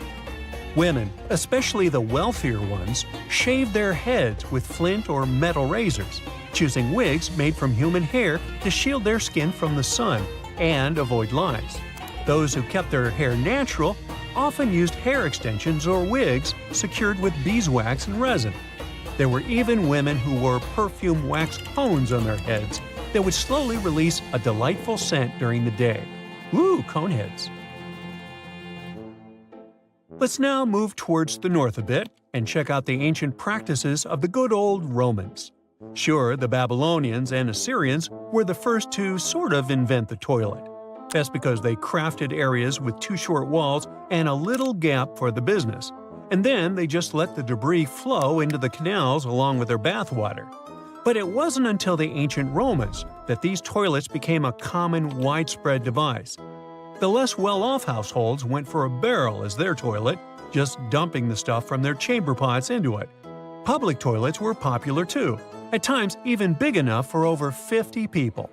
Women, especially the wealthier ones, shaved their heads with flint or metal razors, choosing wigs made from human hair to shield their skin from the sun and avoid lice. Those who kept their hair natural often used hair extensions or wigs secured with beeswax and resin. There were even women who wore perfume wax cones on their heads that would slowly release a delightful scent during the day. Ooh, coneheads! Let's now move towards the north a bit and check out the ancient practices of the good old Romans. Sure, the Babylonians and Assyrians were the first to sort of invent the toilet. That's because they crafted areas with 2 short walls and a little gap for the business. And then they just let the debris flow into the canals along with their bathwater. But it wasn't until the ancient Romans that these toilets became a common, widespread device. The less well-off households went for a barrel as their toilet, just dumping the stuff from their chamber pots into it. Public toilets were popular too, at times even big enough for over 50 people.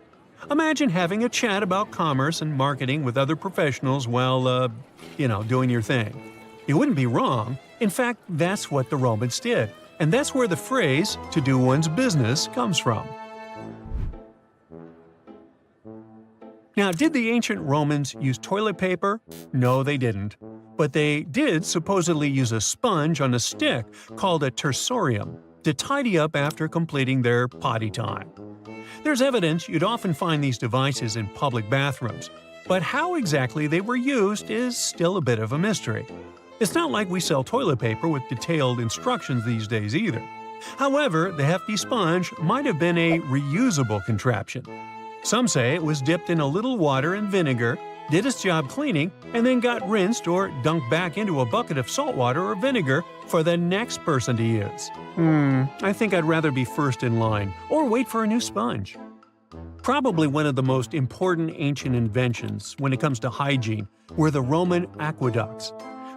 Imagine having a chat about commerce and marketing with other professionals while, doing your thing. It wouldn't be wrong. In fact, that's what the Romans did. And that's where the phrase, to do one's business, comes from. Now, did the ancient Romans use toilet paper? No, they didn't. But they did supposedly use a sponge on a stick called a tersorium to tidy up after completing their potty time. There's evidence you'd often find these devices in public bathrooms, but how exactly they were used is still a bit of a mystery. It's not like we sell toilet paper with detailed instructions these days either. However, the hefty sponge might have been a reusable contraption. Some say it was dipped in a little water and vinegar, did its job cleaning, and then got rinsed or dunked back into a bucket of salt water or vinegar for the next person to use. I think I'd rather be first in line, or wait for a new sponge. Probably one of the most important ancient inventions when it comes to hygiene were the Roman aqueducts.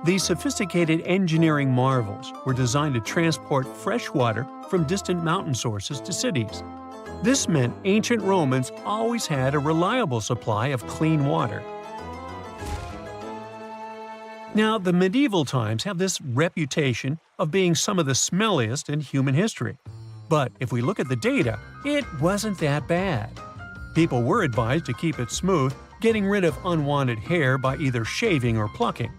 These sophisticated engineering marvels were designed to transport fresh water from distant mountain sources to cities. This meant ancient Romans always had a reliable supply of clean water. Now, the medieval times have this reputation of being some of the smelliest in human history. But if we look at the data, it wasn't that bad. People were advised to keep it smooth, getting rid of unwanted hair by either shaving or plucking.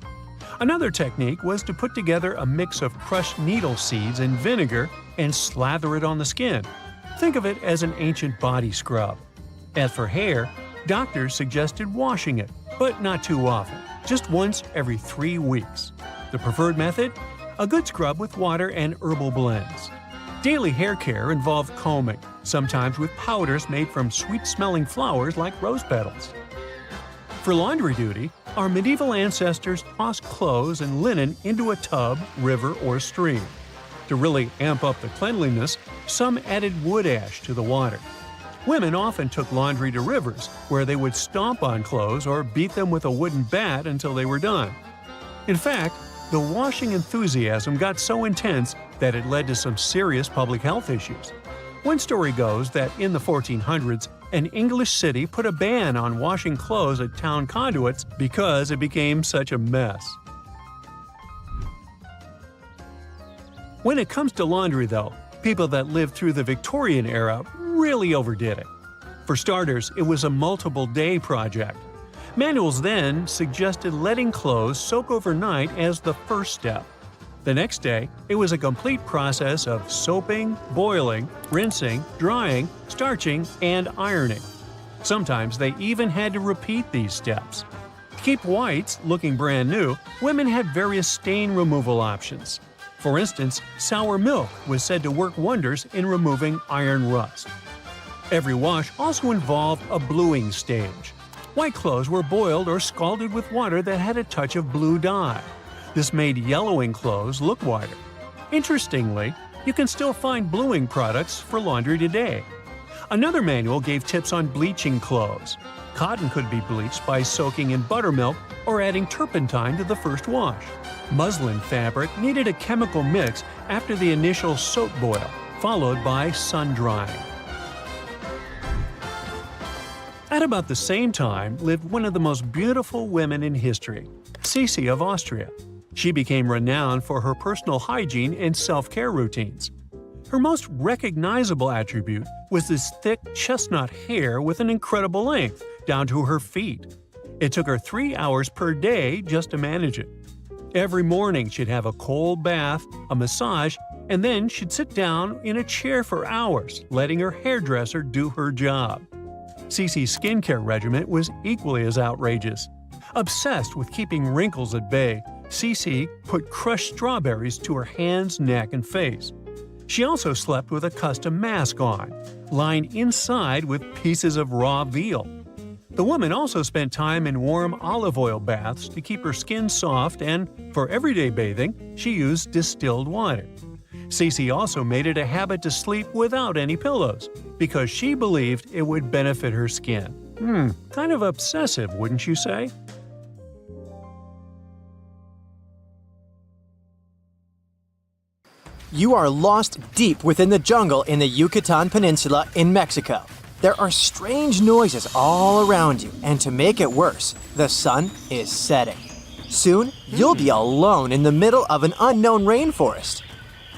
Another technique was to put together a mix of crushed needle seeds and vinegar and slather it on the skin. Think of it as an ancient body scrub. As for hair, doctors suggested washing it, but not too often. just once every 3 weeks. The preferred method? A good scrub with water and herbal blends. Daily hair care involved combing, sometimes with powders made from sweet-smelling flowers like rose petals. For laundry duty, our medieval ancestors tossed clothes and linen into a tub, river, or stream. To really amp up the cleanliness, some added wood ash to the water. Women often took laundry to rivers, where they would stomp on clothes or beat them with a wooden bat until they were done. In fact, the washing enthusiasm got so intense that it led to some serious public health issues. One story goes that in the 1400s, an English city put a ban on washing clothes at town conduits because it became such a mess. When it comes to laundry, though, people that lived through the Victorian era really overdid it. For starters, it was a multiple-day project. Manuals then suggested letting clothes soak overnight as the first step. The next day, it was a complete process of soaping, boiling, rinsing, drying, starching, and ironing. Sometimes they even had to repeat these steps. To keep whites looking brand new, women had various stain removal options. For instance, sour milk was said to work wonders in removing iron rust. Every wash also involved a bluing stage. White clothes were boiled or scalded with water that had a touch of blue dye. This made yellowing clothes look whiter. Interestingly, you can still find bluing products for laundry today. Another manual gave tips on bleaching clothes. Cotton could be bleached by soaking in buttermilk or adding turpentine to the first wash. Muslin fabric needed a chemical mix after the initial soap boil, followed by sun drying. At about the same time lived one of the most beautiful women in history, Zosa of Austria. She became renowned for her personal hygiene and self-care routines. Her most recognizable attribute was this thick chestnut hair with an incredible length, down to her feet. It took her 3 hours per day just to manage it. Every morning she'd have a cold bath, a massage, and then she'd sit down in a chair for hours, letting her hairdresser do her job. Zosa's skincare regimen was equally as outrageous. Obsessed with keeping wrinkles at bay, Zosa put crushed strawberries to her hands, neck, and face. She also slept with a custom mask on, lined inside with pieces of raw veal. The woman also spent time in warm olive oil baths to keep her skin soft, and for everyday bathing, she used distilled water. Zosa also made it a habit to sleep without any pillows, because she believed it would benefit her skin. Kind of obsessive, wouldn't you say? You are lost deep within the jungle in the Yucatan Peninsula in Mexico. There are strange noises all around you, and to make it worse, the sun is setting. Soon, you'll be alone in the middle of an unknown rainforest.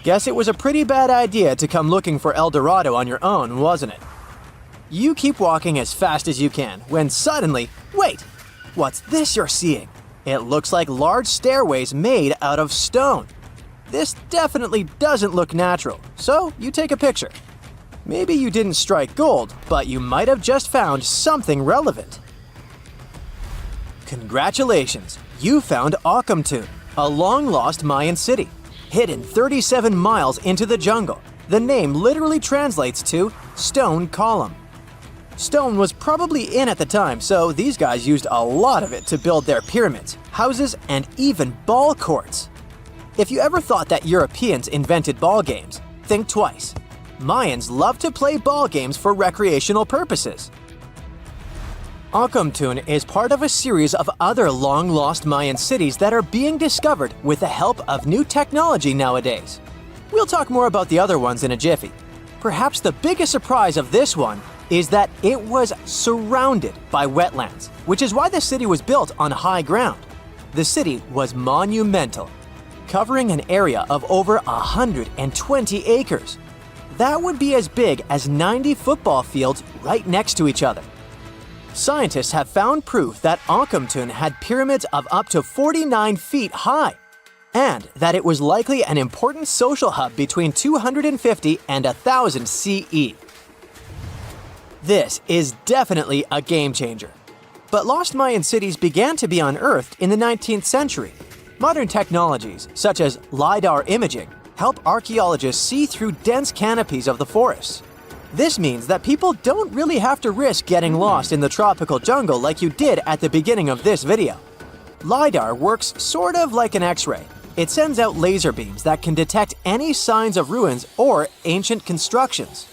Guess it was a pretty bad idea to come looking for El Dorado on your own, wasn't it? You keep walking as fast as you can, when suddenly, wait! What's this you're seeing? It looks like large stairways made out of stone. This definitely doesn't look natural, so you take a picture. Maybe you didn't strike gold, but you might have just found something relevant. Congratulations! You found Akamtun, a long-lost Mayan city, hidden 37 miles into the jungle. The name literally translates to stone column. Stone was probably in at the time, so these guys used a lot of it to build their pyramids, houses, and even ball courts. If you ever thought that Europeans invented ball games, think twice. Mayans loved to play ball games for recreational purposes. Akamtun is part of a series of other long-lost Mayan cities that are being discovered with the help of new technology nowadays. We'll talk more about the other ones in a jiffy. Perhaps the biggest surprise of this one is that it was surrounded by wetlands, which is why the city was built on high ground. The city was monumental, covering an area of over 120 acres. That would be as big as 90 football fields right next to each other. Scientists have found proof that Akamtun had pyramids of up to 49 feet high, and that it was likely an important social hub between 250 and 1000 CE. This is definitely a game changer. But lost Mayan cities began to be unearthed in the 19th century. Modern technologies, such as LiDAR imaging, help archaeologists see through dense canopies of the forests. This means that people don't really have to risk getting lost in the tropical jungle like you did at the beginning of this video. LiDAR works sort of like an X-ray. It sends out laser beams that can detect any signs of ruins or ancient constructions.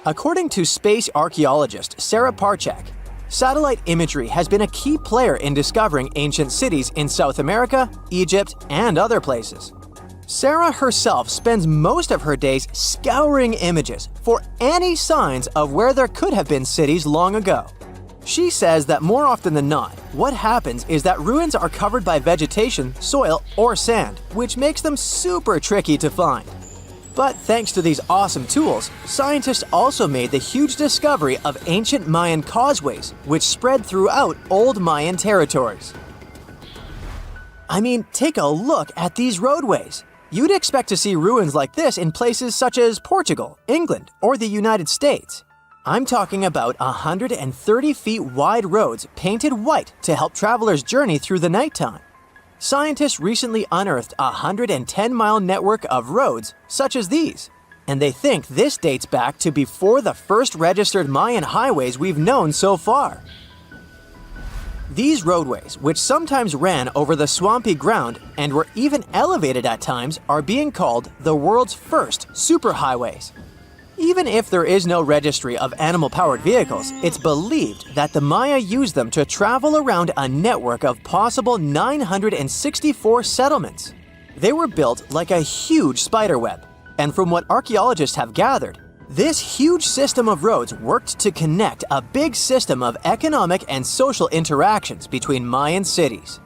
According to space archaeologist Sarah Parchak, satellite imagery has been a key player in discovering ancient cities in South America, Egypt, and other places. Sarah herself spends most of her days scouring images for any signs of where there could have been cities long ago. She says that more often than not, what happens is that ruins are covered by vegetation, soil, or sand, which makes them super tricky to find. But thanks to these awesome tools, scientists also made the huge discovery of ancient Mayan causeways, which spread throughout old Mayan territories. I mean, take a look at these roadways. You'd expect to see ruins like this in places such as Portugal, England, or the United States. I'm talking about 130 feet wide roads painted white to help travelers journey through the nighttime. Scientists recently unearthed a 110-mile network of roads such as these, and they think this dates back to before the first registered Mayan highways we've known so far. These roadways, which sometimes ran over the swampy ground and were even elevated at times, are being called the world's first superhighways. Even if there is no registry of animal-powered vehicles, it's believed that the Maya used them to travel around a network of possible 964 settlements. They were built like a huge spiderweb, and from what archaeologists have gathered, this huge system of roads worked to connect a big system of economic and social interactions between Mayan cities.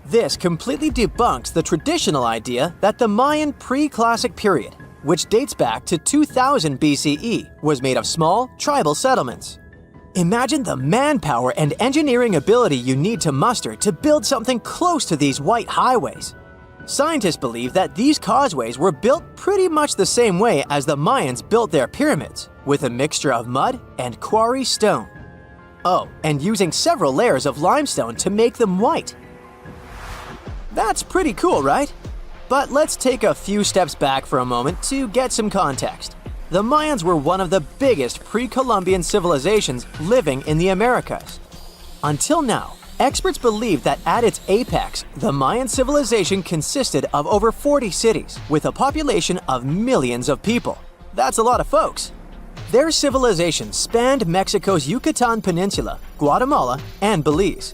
This completely debunks the traditional idea that the Mayan pre-classic period, which dates back to 2000 BCE, was made of small, tribal settlements. Imagine the manpower and engineering ability you need to muster to build something close to these white highways. Scientists believe that these causeways were built pretty much the same way as the Mayans built their pyramids, with a mixture of mud and quarry stone. Oh, and using several layers of limestone to make them white. That's pretty cool, right? But let's take a few steps back for a moment to get some context. The Mayans were one of the biggest pre-Columbian civilizations living in the Americas. Until now, experts believe that at its apex, the Mayan civilization consisted of over 40 cities with a population of millions of people. That's a lot of folks. Their civilization spanned Mexico's Yucatan Peninsula, Guatemala, and Belize.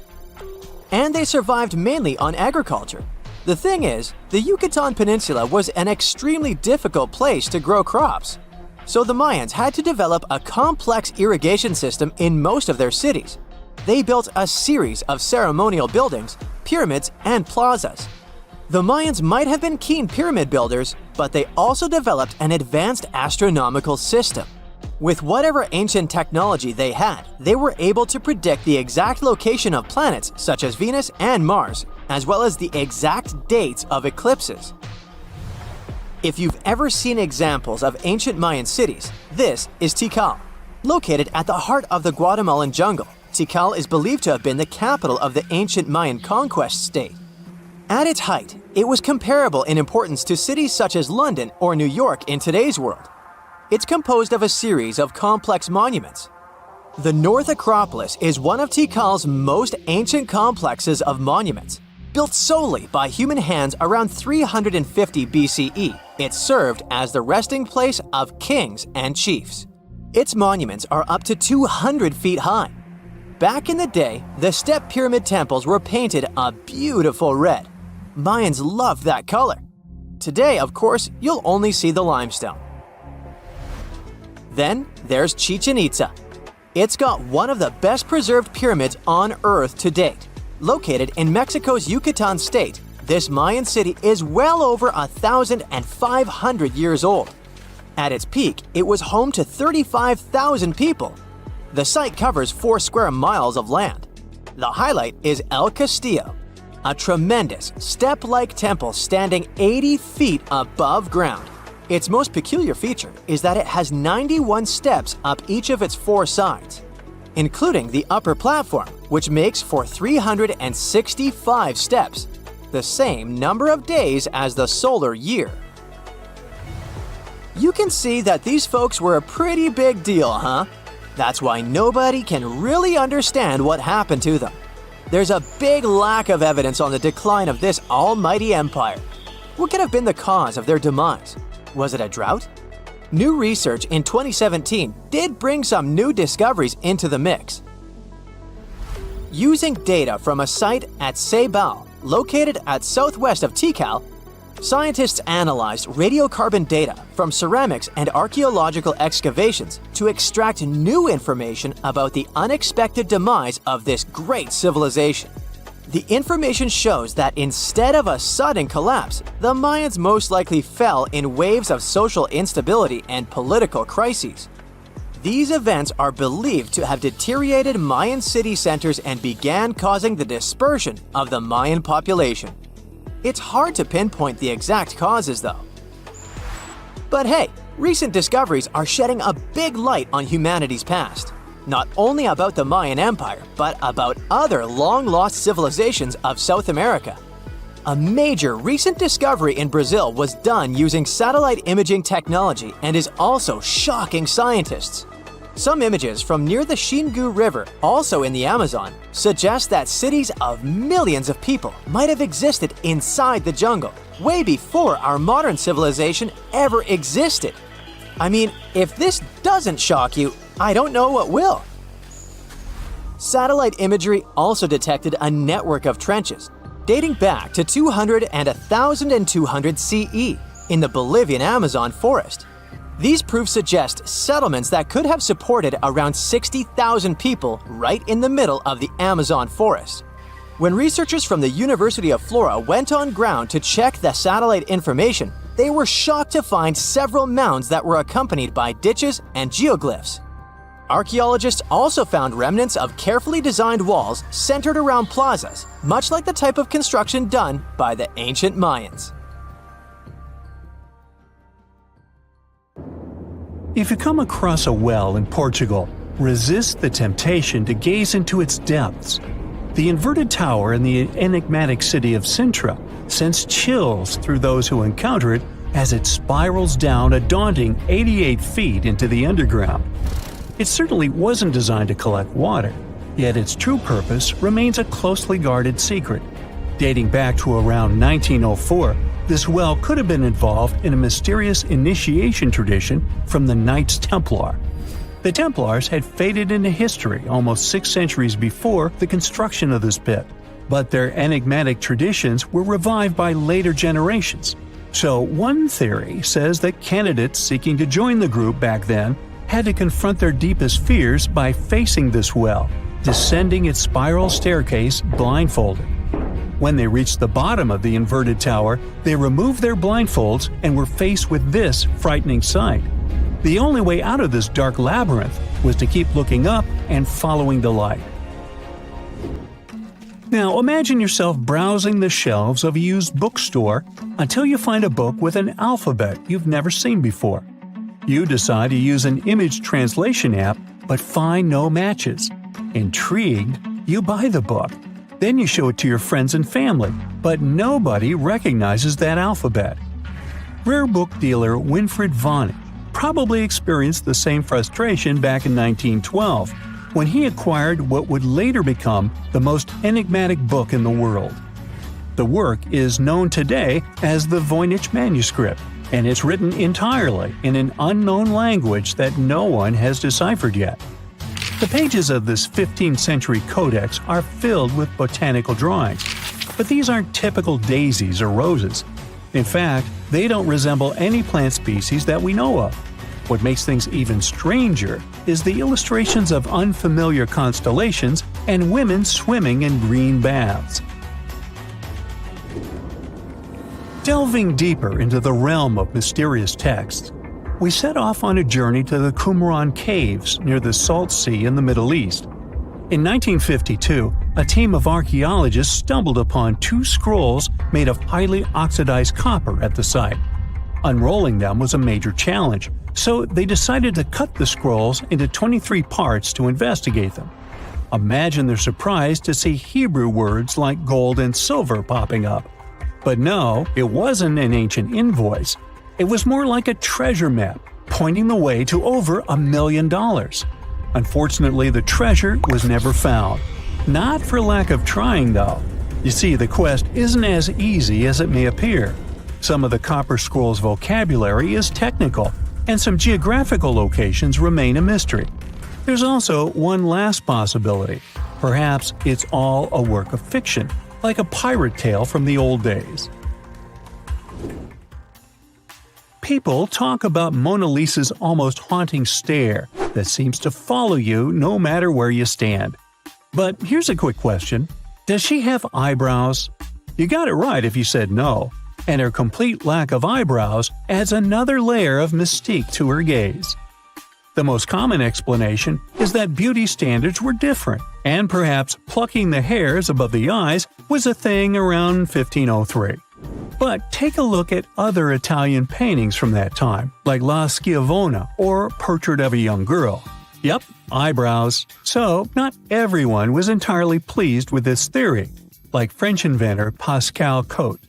And they survived mainly on agriculture. The thing is, the Yucatan Peninsula was an extremely difficult place to grow crops. So the Mayans had to develop a complex irrigation system in most of their cities. They built a series of ceremonial buildings, pyramids, and plazas. The Mayans might have been keen pyramid builders, but they also developed an advanced astronomical system. With whatever ancient technology they had, they were able to predict the exact location of planets such as Venus and Mars, as well as the exact dates of eclipses. If you've ever seen examples of ancient Mayan cities, this is Tikal. Located at the heart of the Guatemalan jungle, Tikal is believed to have been the capital of the ancient Mayan conquest state. At its height, it was comparable in importance to cities such as London or New York in today's world. It's composed of a series of complex monuments. The North Acropolis is one of Tikal's most ancient complexes of monuments. Built solely by human hands around 350 BCE, it served as the resting place of kings and chiefs. Its monuments are up to 200 feet high. Back in the day, the step pyramid temples were painted a beautiful red. Mayans loved that color. Today, of course, you'll only see the limestone. Then there's Chichen Itza. It's got one of the best preserved pyramids on Earth to date. Located in Mexico's Yucatan state, this Mayan city is well over 1,500 years old. At its peak, it was home to 35,000 people. The site covers 4 square miles of land. The highlight is El Castillo, a tremendous step-like temple standing 80 feet above ground. Its most peculiar feature is that it has 91 steps up each of its 4 sides. including the upper platform, which makes for 365 steps, the same number of days as the solar year. You can see that these folks were a pretty big deal, huh? That's why nobody can really understand what happened to them. There's a big lack of evidence on the decline of this almighty empire. What could have been the cause of their demise? Was it a drought? New research in 2017 did bring some new discoveries into the mix. Using data from a site at seabed, located at southwest of Tikal, scientists analyzed radiocarbon data from ceramics and archaeological excavations to extract new information about the unexpected demise of this great civilization. The information shows that instead of a sudden collapse, the Mayans most likely fell in waves of social instability and political crises. These events are believed to have deteriorated Mayan city centers and began causing the dispersion of the Mayan population. It's hard to pinpoint the exact causes, though. But hey, recent discoveries are shedding a big light on humanity's past. Not only about the Mayan Empire, but about other long-lost civilizations of South America. A major recent discovery in Brazil was done using satellite imaging technology and is also shocking scientists. Some images from near the Xingu River, also in the Amazon, suggest that cities of millions of people might have existed inside the jungle, way before our modern civilization ever existed. I mean, if this doesn't shock you, I don't know what will. Satellite imagery also detected a network of trenches dating back to 200 and 1200 CE in the Bolivian Amazon forest. These proofs suggest settlements that could have supported around 60,000 people right in the middle of the Amazon forest. When researchers from the University of Florida went on ground to check the satellite information, they were shocked to find several mounds that were accompanied by ditches and geoglyphs. Archaeologists also found remnants of carefully designed walls centered around plazas, much like the type of construction done by the ancient Mayans. If you come across a well in Portugal, resist the temptation to gaze into its depths. The inverted tower in the enigmatic city of Sintra sends chills through those who encounter it as it spirals down a daunting 88 feet into the underground. It certainly wasn't designed to collect water, yet its true purpose remains a closely guarded secret. Dating back to around 1904, this well could have been involved in a mysterious initiation tradition from the Knights Templar. The Templars had faded into history almost 6 centuries before the construction of this pit, but their enigmatic traditions were revived by later generations. So one theory says that candidates seeking to join the group back then had to confront their deepest fears by facing this well, descending its spiral staircase blindfolded. When they reached the bottom of the inverted tower, they removed their blindfolds and were faced with this frightening sight. The only way out of this dark labyrinth was to keep looking up and following the light. Now imagine yourself browsing the shelves of a used bookstore until you find a book with an alphabet you've never seen before. You decide to use an image translation app but find no matches. Intrigued, you buy the book. Then you show it to your friends and family, but nobody recognizes that alphabet. Rare book dealer Winfried Vonnig probably experienced the same frustration back in 1912, when he acquired what would later become the most enigmatic book in the world. The work is known today as the Voynich manuscript, and it's written entirely in an unknown language that no one has deciphered yet. The pages of this 15th century codex are filled with botanical drawings, but these aren't typical daisies or roses. In fact, they don't resemble any plant species that we know of. What makes things even stranger is the illustrations of unfamiliar constellations and women swimming in green baths. Delving deeper into the realm of mysterious texts, we set off on a journey to the Qumran Caves near the Salt Sea in the Middle East. In 1952, a team of archaeologists stumbled upon 2 scrolls made of highly oxidized copper at the site. Unrolling them was a major challenge, So they decided to cut the scrolls into 23 parts to investigate them. Imagine their surprise to see Hebrew words like gold and silver popping up. But no, it wasn't an ancient invoice. It was more like a treasure map, pointing the way to over $1 million. Unfortunately, the treasure was never found. Not for lack of trying, though. You see, the quest isn't as easy as it may appear. Some of the Copper Scroll's vocabulary is technical, and some geographical locations remain a mystery. There's also one last possibility. Perhaps it's all a work of fiction, like a pirate tale from the old days. People talk about Mona Lisa's almost haunting stare that seems to follow you no matter where you stand. But here's a quick question. Does she have eyebrows? You got it right if you said no, and her complete lack of eyebrows adds another layer of mystique to her gaze. The most common explanation is that beauty standards were different, and perhaps plucking the hairs above the eyes was a thing around 1503. But take a look at other Italian paintings from that time, like La Schiavona or Portrait of a Young Girl. Yep, eyebrows. So, not everyone was entirely pleased with this theory, like French inventor Pascal Cotte.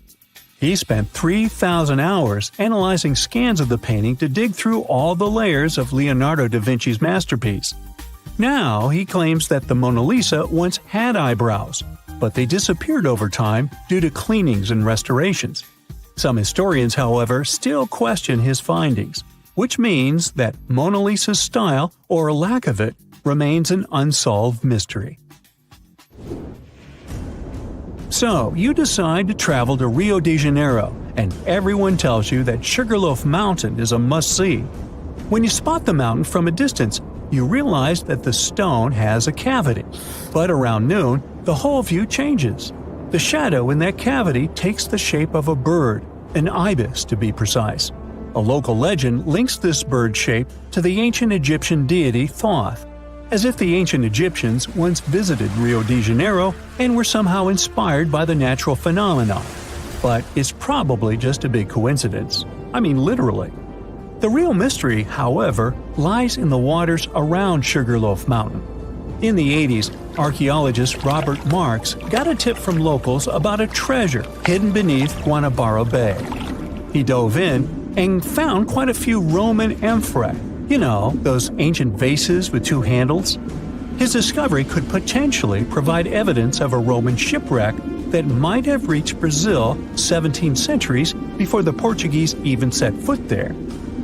He spent 3,000 hours analyzing scans of the painting to dig through all the layers of Leonardo da Vinci's masterpiece. Now he claims that the Mona Lisa once had eyebrows, but they disappeared over time due to cleanings and restorations. Some historians, however, still question his findings, which means that Mona Lisa's style, or lack of it, remains an unsolved mystery. So, you decide to travel to Rio de Janeiro, and everyone tells you that Sugarloaf Mountain is a must-see. When you spot the mountain from a distance, you realize that the stone has a cavity. But around noon, the whole view changes. The shadow in that cavity takes the shape of a bird, an ibis to be precise. A local legend links this bird shape to the ancient Egyptian deity Thoth, as if the ancient Egyptians once visited Rio de Janeiro and were somehow inspired by the natural phenomenon. But it's probably just a big coincidence. I mean, literally. The real mystery, however, lies in the waters around Sugarloaf Mountain. In the 80s, archaeologist Robert Marks got a tip from locals about a treasure hidden beneath Guanabara Bay. He dove in and found quite a few Roman amphorae. You know, those ancient vases with two handles? His discovery could potentially provide evidence of a Roman shipwreck that might have reached Brazil 17 centuries before the Portuguese even set foot there.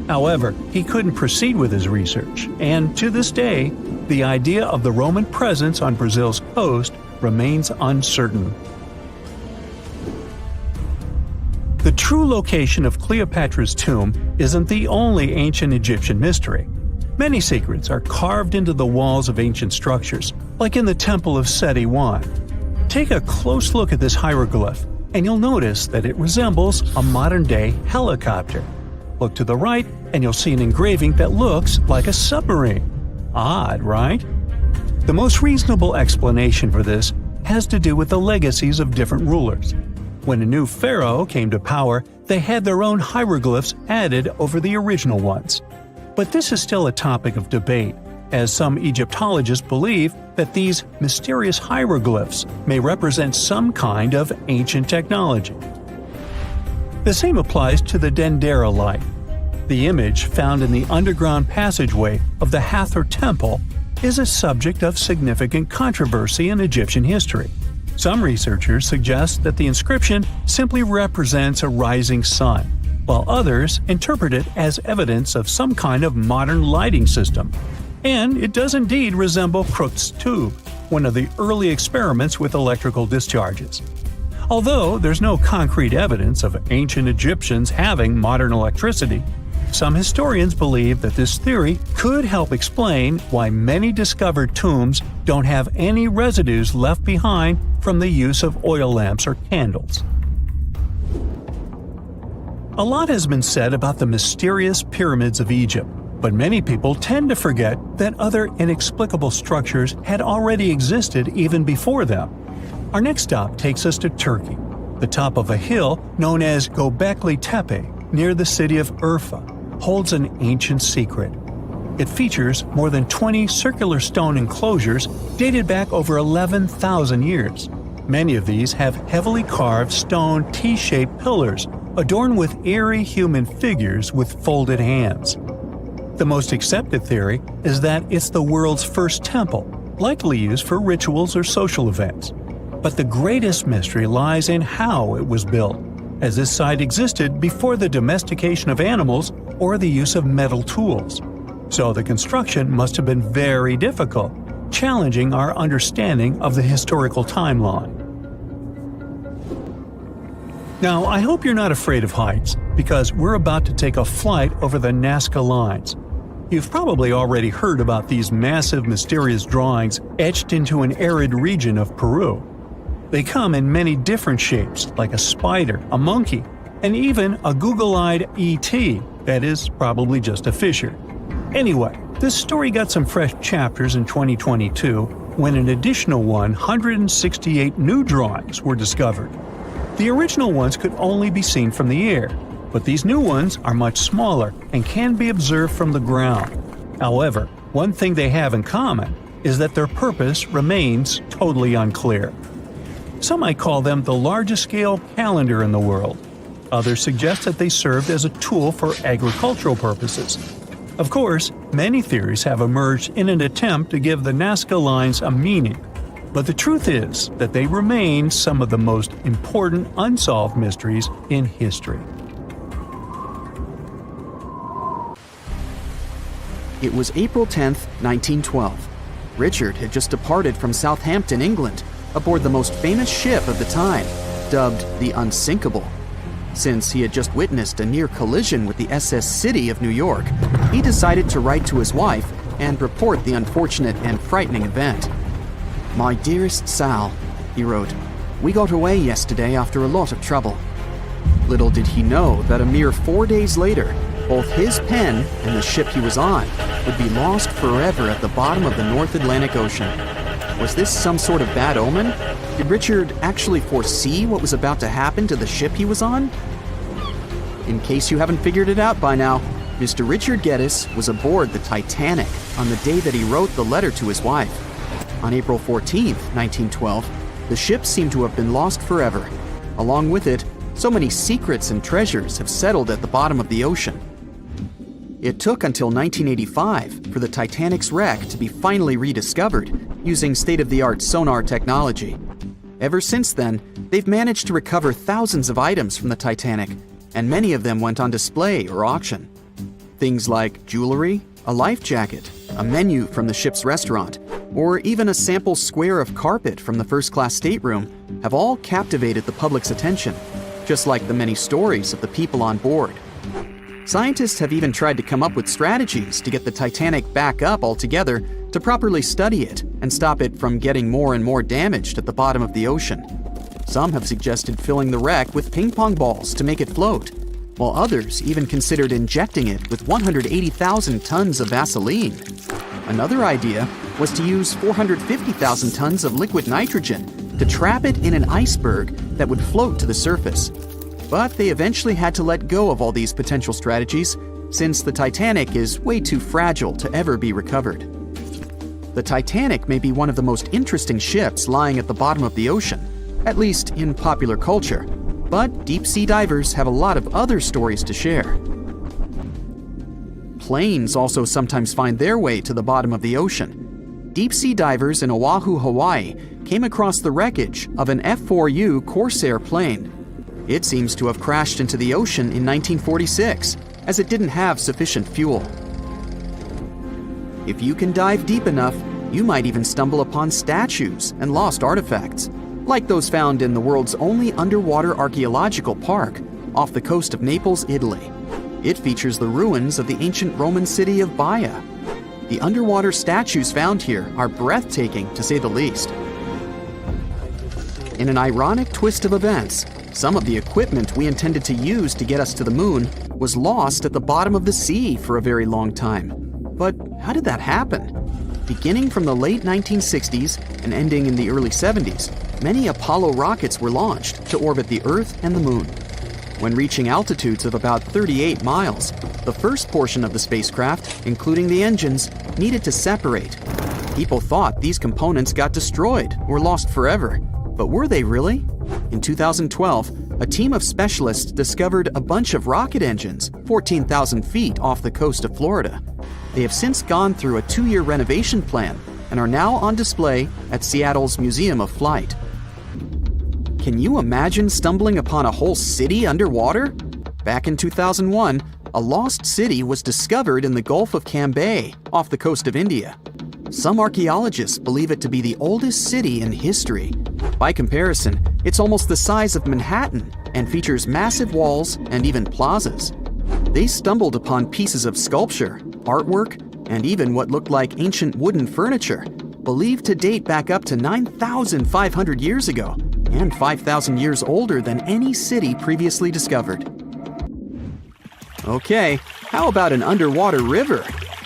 However, he couldn't proceed with his research, and to this day, the idea of the Roman presence on Brazil's coast remains uncertain. The true location of Cleopatra's tomb isn't the only ancient Egyptian mystery. Many secrets are carved into the walls of ancient structures, like in the Temple of Seti I. Take a close look at this hieroglyph, and you'll notice that it resembles a modern-day helicopter. Look to the right, and you'll see an engraving that looks like a submarine. Odd, right? The most reasonable explanation for this has to do with the legacies of different rulers. When a new pharaoh came to power, they had their own hieroglyphs added over the original ones. But this is still a topic of debate, as some Egyptologists believe that these mysterious hieroglyphs may represent some kind of ancient technology. The same applies to the Dendera light. The image found in the underground passageway of the Hathor Temple is a subject of significant controversy in Egyptian history. Some researchers suggest that the inscription simply represents a rising sun, while others interpret it as evidence of some kind of modern lighting system. And it does indeed resemble Crookes' tube, one of the early experiments with electrical discharges. Although there's no concrete evidence of ancient Egyptians having modern electricity, some historians believe that this theory could help explain why many discovered tombs don't have any residues left behind from the use of oil lamps or candles. A lot has been said about the mysterious pyramids of Egypt, but many people tend to forget that other inexplicable structures had already existed even before them. Our next stop takes us to Turkey, the top of a hill known as Göbekli Tepe, near the city of Urfa. holds an ancient secret. It features more than 20 circular stone enclosures dated back over 11,000 years. Many of these have heavily carved stone T-shaped pillars adorned with eerie human figures with folded hands. The most accepted theory is that it's the world's first temple, likely used for rituals or social events. But the greatest mystery lies in how it was built, as this site existed before the domestication of animals or the use of metal tools. So the construction must have been very difficult, challenging our understanding of the historical timeline. Now, I hope you're not afraid of heights, because we're about to take a flight over the Nazca lines. You've probably already heard about these massive, mysterious drawings etched into an arid region of Peru. They come in many different shapes, like a spider, a monkey, and even a Google-eyed ET, that is probably just a fisher. Anyway, this story got some fresh chapters in 2022 when an additional 168 new drawings were discovered. The original ones could only be seen from the air, but these new ones are much smaller and can be observed from the ground. However, one thing they have in common is that their purpose remains totally unclear. Some might call them the largest-scale calendar in the world. Others suggest that they served as a tool for agricultural purposes. Of course, many theories have emerged in an attempt to give the Nazca lines a meaning, but the truth is that they remain some of the most important unsolved mysteries in history. It was April 10th, 1912. Richard had just departed from Southampton, England, aboard the most famous ship of the time, dubbed the Unsinkable. Since he had just witnessed a near collision with the SS City of New York, he decided to write to his wife and report the unfortunate and frightening event. "My dearest Sal," he wrote, "we got away yesterday after a lot of trouble." Little did he know that a mere 4 days later, both his pen and the ship he was on would be lost forever at the bottom of the North Atlantic Ocean. Was this some sort of bad omen? Did Richard actually foresee what was about to happen to the ship he was on? In case you haven't figured it out by now, Mr. Richard Geddes was aboard the Titanic on the day that he wrote the letter to his wife. On April 14th, 1912, the ship seemed to have been lost forever. Along with it, so many secrets and treasures have settled at the bottom of the ocean. It took until 1985 for the Titanic's wreck to be finally rediscovered using state-of-the-art sonar technology. Ever since then, they've managed to recover thousands of items from the Titanic, and many of them went on display or auction. Things like jewelry, a life jacket, a menu from the ship's restaurant, or even a sample square of carpet from the first-class stateroom have all captivated the public's attention, just like the many stories of the people on board. Scientists have even tried to come up with strategies to get the Titanic back up altogether to properly study it and stop it from getting more and more damaged at the bottom of the ocean. Some have suggested filling the wreck with ping pong balls to make it float, while others even considered injecting it with 180,000 tons of Vaseline. Another idea was to use 450,000 tons of liquid nitrogen to trap it in an iceberg that would float to the surface. But they eventually had to let go of all these potential strategies since the Titanic is way too fragile to ever be recovered. The Titanic may be one of the most interesting ships lying at the bottom of the ocean, at least in popular culture, but deep-sea divers have a lot of other stories to share. Planes also sometimes find their way to the bottom of the ocean. Deep-sea divers in Oahu, Hawaii came across the wreckage of an F-4U Corsair plane. It seems to have crashed into the ocean in 1946, as it didn't have sufficient fuel. If you can dive deep enough, you might even stumble upon statues and lost artifacts, like those found in the world's only underwater archaeological park off the coast of Naples, Italy. It features the ruins of the ancient Roman city of Baia. The underwater statues found here are breathtaking, to say the least. In an ironic twist of events, some of the equipment we intended to use to get us to the moon was lost at the bottom of the sea for a very long time. But how did that happen? Beginning from the late 1960s and ending in the early 70s, many Apollo rockets were launched to orbit the Earth and the moon. When reaching altitudes of about 38 miles, the first portion of the spacecraft, including the engines, needed to separate. People thought these components got destroyed or lost forever. But were they really? In 2012, a team of specialists discovered a bunch of rocket engines 14,000 feet off the coast of Florida. They have since gone through a 2-year renovation plan and are now on display at Seattle's Museum of Flight. Can you imagine stumbling upon a whole city underwater? Back in 2001, a lost city was discovered in the Gulf of Cambay, off the coast of India. Some archaeologists believe it to be the oldest city in history. By comparison, it's almost the size of Manhattan and features massive walls and even plazas. They stumbled upon pieces of sculpture, artwork, and even what looked like ancient wooden furniture, believed to date back up to 9,500 years ago and 5,000 years older than any city previously discovered. Okay, how about an underwater river?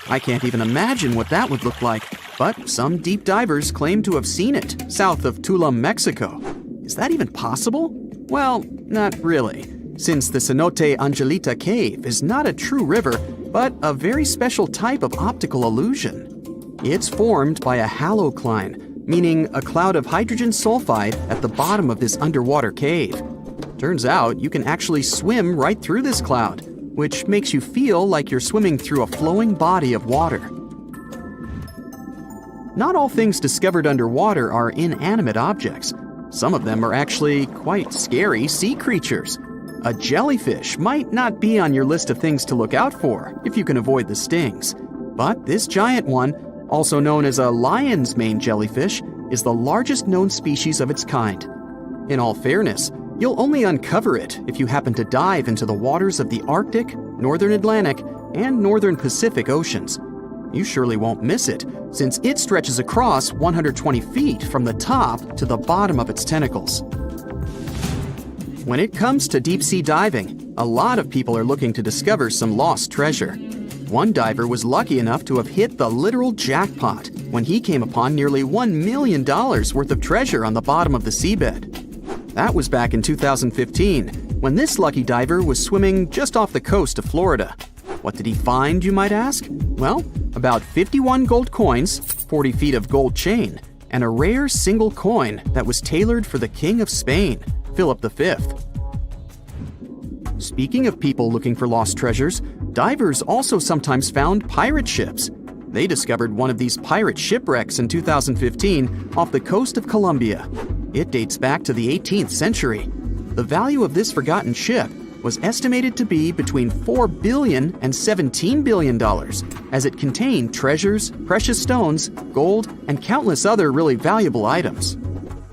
I can't even imagine what that would look like, but some deep divers claim to have seen it south of Tulum, Mexico. Is that even possible? Well, not really, since the Cenote Angelita Cave is not a true river, but a very special type of optical illusion. It's formed by a halocline, meaning a cloud of hydrogen sulfide at the bottom of this underwater cave. Turns out you can actually swim right through this cloud, which makes you feel like you're swimming through a flowing body of water. Not all things discovered underwater are inanimate objects. Some of them are actually quite scary sea creatures. A jellyfish might not be on your list of things to look out for if you can avoid the stings. But this giant one, also known as a lion's mane jellyfish, is the largest known species of its kind. In all fairness, you'll only uncover it if you happen to dive into the waters of the Arctic, Northern Atlantic, and Northern Pacific Oceans. You surely won't miss it, since it stretches across 120 feet from the top to the bottom of its tentacles. When it comes to deep-sea diving, a lot of people are looking to discover some lost treasure. One diver was lucky enough to have hit the literal jackpot when he came upon nearly $1 million worth of treasure on the bottom of the seabed. That was back in 2015, when this lucky diver was swimming just off the coast of Florida. What did he find, you might ask? Well, about 51 gold coins, 40 feet of gold chain, and a rare single coin that was tailored for the King of Spain, Philip V. Speaking of people looking for lost treasures, divers also sometimes found pirate ships. They discovered one of these pirate shipwrecks in 2015 off the coast of Colombia. It dates back to the 18th century. The value of this forgotten ship was estimated to be between $4 billion and $17 billion, as it contained treasures, precious stones, gold, and countless other really valuable items.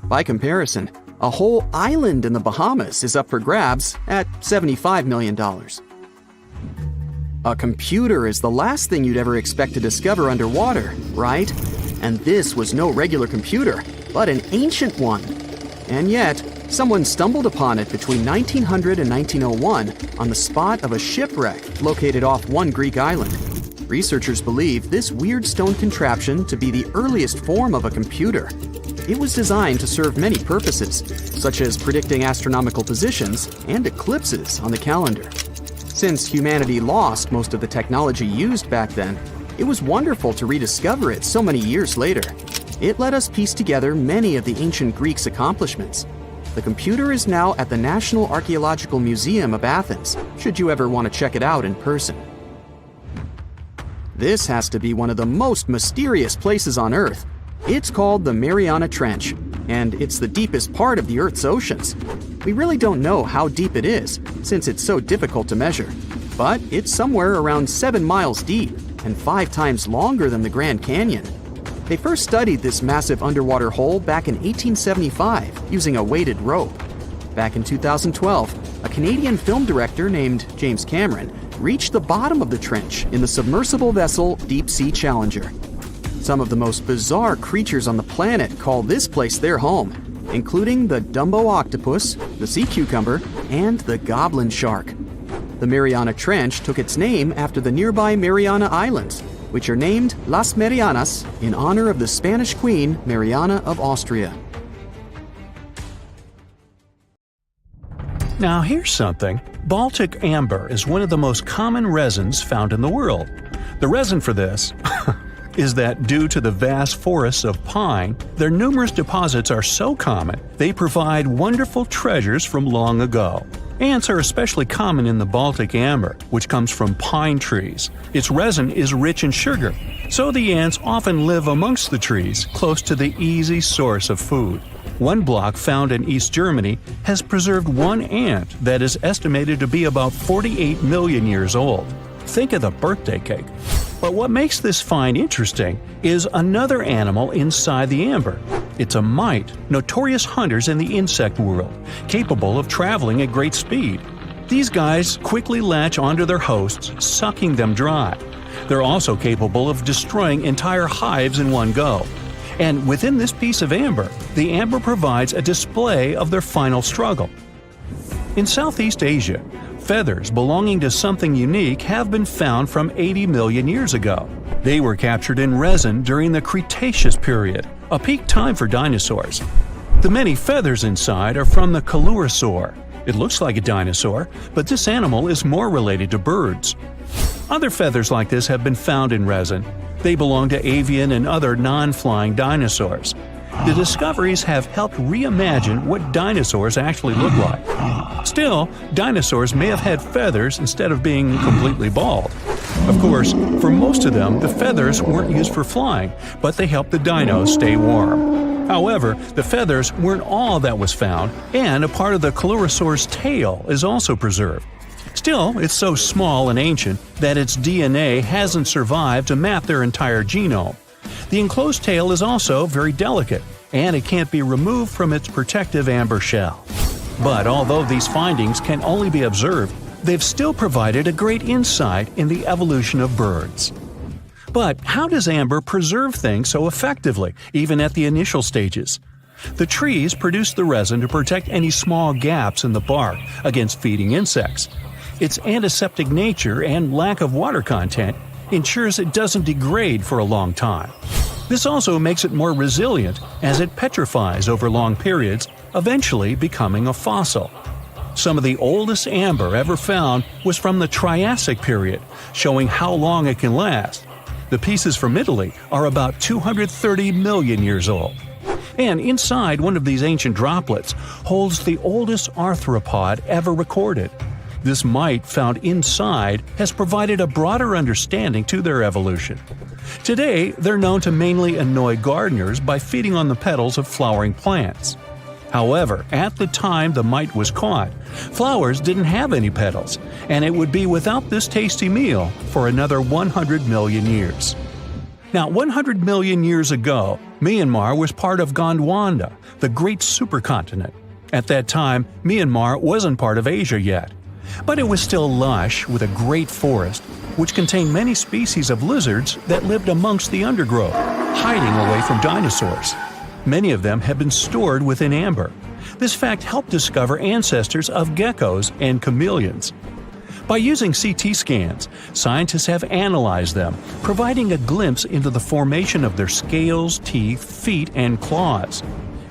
By comparison, a whole island in the Bahamas is up for grabs at $75 million. A computer is the last thing you'd ever expect to discover underwater, right? And this was no regular computer, but an ancient one. And yet, someone stumbled upon it between 1900 and 1901 on the spot of a shipwreck located off one Greek island. Researchers believe this weird stone contraption to be the earliest form of a computer. It was designed to serve many purposes, such as predicting astronomical positions and eclipses on the calendar. Since humanity lost most of the technology used back then, it was wonderful to rediscover it so many years later. It let us piece together many of the ancient Greeks' accomplishments. The computer is now at the National Archaeological Museum of Athens, should you ever want to check it out in person. This has to be one of the most mysterious places on Earth. It's called the Mariana Trench, and it's the deepest part of the Earth's oceans. We really don't know how deep it is, since it's so difficult to measure, but it's somewhere around 7 miles deep and 5 times longer than the Grand Canyon. They first studied this massive underwater hole back in 1875 using a weighted rope. Back in 2012, a Canadian film director named James Cameron reached the bottom of the trench in the submersible vessel Deep Sea Challenger. Some of the most bizarre creatures on the planet call this place their home, including the Dumbo octopus, the sea cucumber, and the goblin shark. The Mariana Trench took its name after the nearby Mariana Islands, which are named Las Marianas in honor of the Spanish Queen Mariana of Austria. Now here's something. Baltic amber is one of the most common resins found in the world. The reason for this is that due to the vast forests of pine, their numerous deposits are so common they provide wonderful treasures from long ago. Ants are especially common in the Baltic amber, which comes from pine trees. Its resin is rich in sugar, so the ants often live amongst the trees, close to the easy source of food. One block found in East Germany has preserved one ant that is estimated to be about 48 million years old. Think of the birthday cake. But what makes this find interesting is another animal inside the amber. It's a mite, notorious hunters in the insect world, capable of traveling at great speed. These guys quickly latch onto their hosts, sucking them dry. They're also capable of destroying entire hives in one go. And within this piece of amber, the amber provides a display of their final struggle. In Southeast Asia, feathers belonging to something unique have been found from 80 million years ago. They were captured in resin during the Cretaceous period, a peak time for dinosaurs. The many feathers inside are from the Coelurosaur. It looks like a dinosaur, but this animal is more related to birds. Other feathers like this have been found in resin. They belong to avian and other non-flying dinosaurs. The discoveries have helped reimagine what dinosaurs actually look like. Still, dinosaurs may have had feathers instead of being completely bald. Of course, for most of them, the feathers weren't used for flying, but they helped the dinos stay warm. However, the feathers weren't all that was found, and a part of the Coelurosaur's tail is also preserved. Still, it's so small and ancient that its DNA hasn't survived to map their entire genome. The enclosed tail is also very delicate, and it can't be removed from its protective amber shell. But although these findings can only be observed, they've still provided a great insight in the evolution of birds. But how does amber preserve things so effectively, even at the initial stages? The trees produce the resin to protect any small gaps in the bark against feeding insects. Its antiseptic nature and lack of water content ensures it doesn't degrade for a long time. This also makes it more resilient as it petrifies over long periods, eventually becoming a fossil. Some of the oldest amber ever found was from the Triassic period, showing how long it can last. The pieces from Italy are about 230 million years old. And inside one of these ancient droplets holds the oldest arthropod ever recorded. This mite found inside has provided a broader understanding to their evolution. Today, they're known to mainly annoy gardeners by feeding on the petals of flowering plants. However, at the time the mite was caught, flowers didn't have any petals, and it would be without this tasty meal for another 100 million years. Now, 100 million years ago, Myanmar was part of Gondwana, the great supercontinent. At that time, Myanmar wasn't part of Asia yet. But it was still lush with a great forest, which contained many species of lizards that lived amongst the undergrowth, hiding away from dinosaurs. Many of them had been stored within amber. This fact helped discover ancestors of geckos and chameleons. By using CT scans, scientists have analyzed them, providing a glimpse into the formation of their scales, teeth, feet, and claws.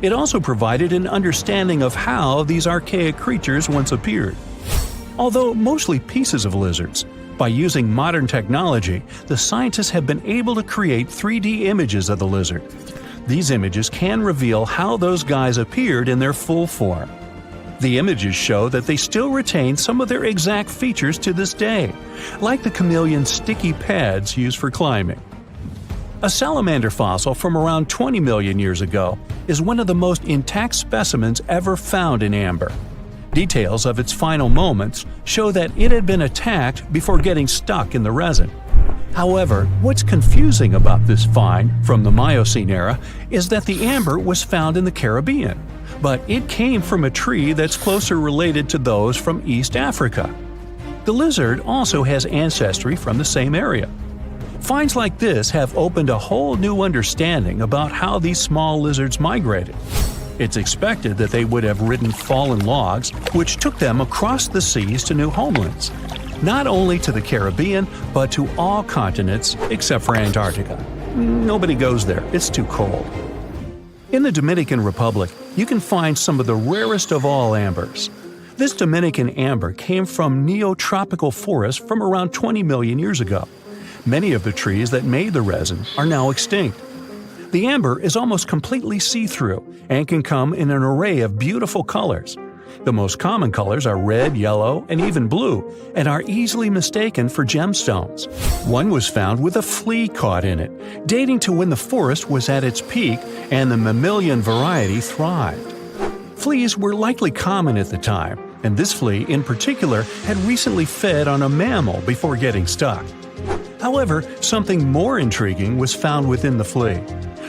It also provided an understanding of how these archaic creatures once appeared. Although mostly pieces of lizards, by using modern technology, the scientists have been able to create 3D images of the lizard. These images can reveal how those guys appeared in their full form. The images show that they still retain some of their exact features to this day, like the chameleon's sticky pads used for climbing. A salamander fossil from around 20 million years ago is one of the most intact specimens ever found in amber. Details of its final moments show that it had been attacked before getting stuck in the resin. However, what's confusing about this find from the Miocene era is that the amber was found in the Caribbean, but it came from a tree that's closer related to those from East Africa. The lizard also has ancestry from the same area. Finds like this have opened a whole new understanding about how these small lizards migrated. It's expected that they would have ridden fallen logs, which took them across the seas to new homelands, not only to the Caribbean, but to all continents except for Antarctica. Nobody goes there, it's too cold. In the Dominican Republic, you can find some of the rarest of all ambers. This Dominican amber came from neotropical forests from around 20 million years ago. Many of the trees that made the resin are now extinct. The amber is almost completely see-through and can come in an array of beautiful colors. The most common colors are red, yellow, and even blue, and are easily mistaken for gemstones. One was found with a flea caught in it, dating to when the forest was at its peak and the mammalian variety thrived. Fleas were likely common at the time, and this flea in particular had recently fed on a mammal before getting stuck. However, something more intriguing was found within the flea.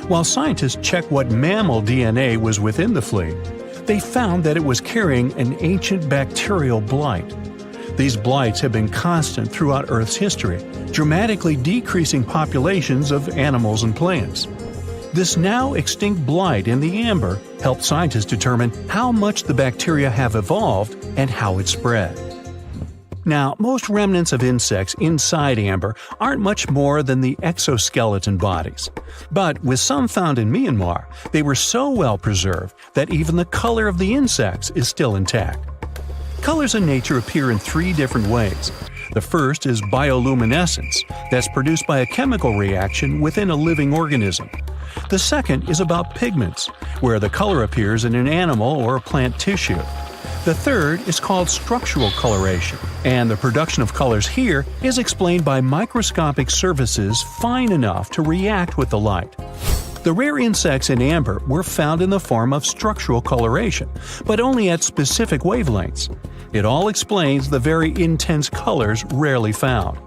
While scientists checked what mammal DNA was within the flea, they found that it was carrying an ancient bacterial blight. These blights have been constant throughout Earth's history, dramatically decreasing populations of animals and plants. This now extinct blight in the amber helped scientists determine how much the bacteria have evolved and how it spread. Now, most remnants of insects inside amber aren't much more than the exoskeleton bodies. But with some found in Myanmar, they were so well preserved that even the color of the insects is still intact. Colors in nature appear in 3 different ways. The first is bioluminescence, that's produced by a chemical reaction within a living organism. The second is about pigments, where the color appears in an animal or plant tissue. The third is called structural coloration, and the production of colors here is explained by microscopic surfaces fine enough to react with the light. The rare insects in amber were found in the form of structural coloration, but only at specific wavelengths. It all explains the very intense colors rarely found.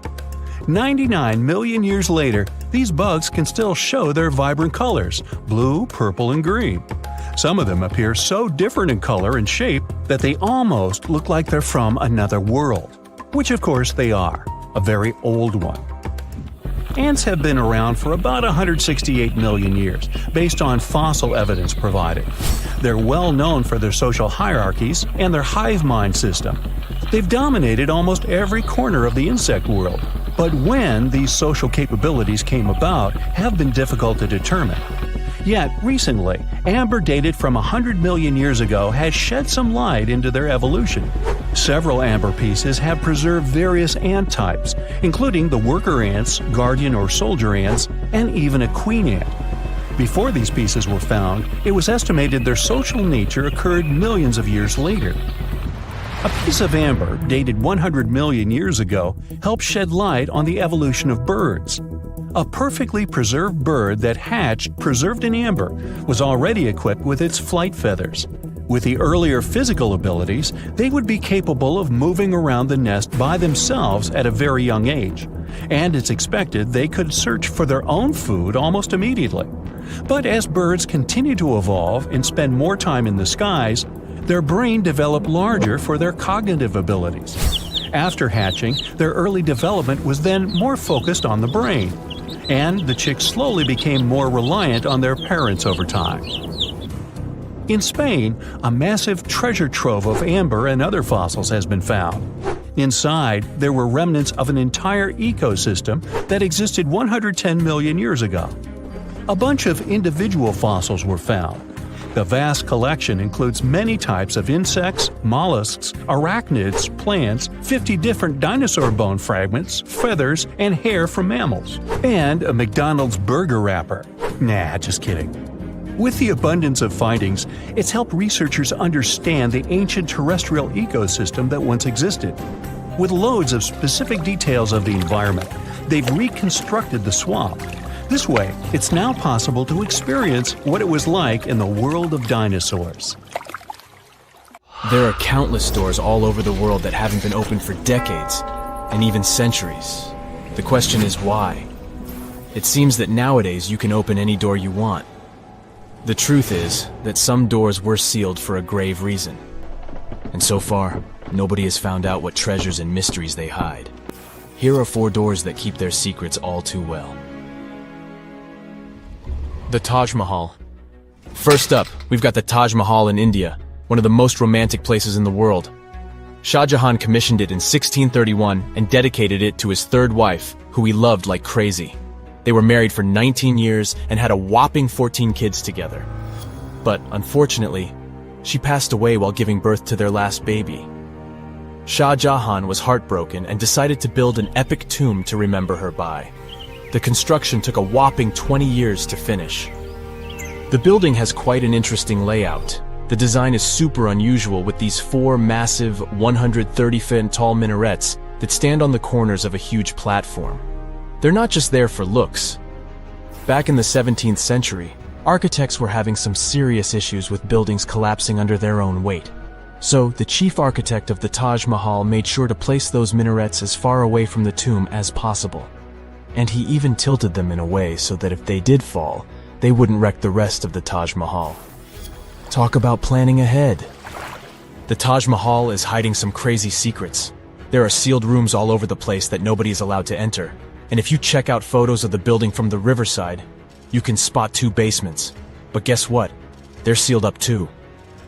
99 million years later, these bugs can still show their vibrant colors – blue, purple, and green. Some of them appear so different in color and shape that they almost look like they're from another world. Which of course they are, a very old one. Ants have been around for about 168 million years, based on fossil evidence provided. They're well known for their social hierarchies and their hive mind system. They've dominated almost every corner of the insect world, but when these social capabilities came about have been difficult to determine. Yet, recently, amber dated from 100 million years ago has shed some light into their evolution. Several amber pieces have preserved various ant types, including the worker ants, guardian or soldier ants, and even a queen ant. Before these pieces were found, it was estimated their social nature occurred millions of years later. A piece of amber dated 100 million years ago helped shed light on the evolution of birds. A perfectly preserved bird that hatched preserved in amber was already equipped with its flight feathers. With the earlier physical abilities, they would be capable of moving around the nest by themselves at a very young age, and it's expected they could search for their own food almost immediately. But as birds continue to evolve and spend more time in the skies, their brain developed larger for their cognitive abilities. After hatching, their early development was then more focused on the brain, and the chicks slowly became more reliant on their parents over time. In Spain, a massive treasure trove of amber and other fossils has been found. Inside, there were remnants of an entire ecosystem that existed 110 million years ago. A bunch of individual fossils were found. The vast collection includes many types of insects, mollusks, arachnids, plants, 50 different dinosaur bone fragments, feathers, and hair from mammals, and a McDonald's burger wrapper. Nah, just kidding. With the abundance of findings, it's helped researchers understand the ancient terrestrial ecosystem that once existed. With loads of specific details of the environment, they've reconstructed the swamp. This way, it's now possible to experience what it was like in the world of dinosaurs. There are countless doors all over the world that haven't been opened for decades, and even centuries. The question is why? It seems that nowadays you can open any door you want. The truth is that some doors were sealed for a grave reason. And so far, nobody has found out what treasures and mysteries they hide. Here are 4 doors that keep their secrets all too well. The Taj Mahal. First up, we've got the Taj Mahal in India, one of the most romantic places in the world. Shah Jahan commissioned it in 1631 and dedicated it to his 3rd wife, who he loved like crazy. They were married for 19 years and had a whopping 14 kids together. But unfortunately, she passed away while giving birth to their last baby. Shah Jahan was heartbroken and decided to build an epic tomb to remember her by. The construction took a whopping 20 years to finish. The building has quite an interesting layout. The design is super unusual with these 4 massive 130-foot tall minarets that stand on the corners of a huge platform. They're not just there for looks. Back in the 17th century, architects were having some serious issues with buildings collapsing under their own weight. So, the chief architect of the Taj Mahal made sure to place those minarets as far away from the tomb as possible. And he even tilted them in a way so that if they did fall, they wouldn't wreck the rest of the Taj Mahal. Talk about planning ahead. The Taj Mahal is hiding some crazy secrets. There are sealed rooms all over the place that nobody is allowed to enter. And if you check out photos of the building from the riverside, you can spot 2 basements. But guess what? They're sealed up too.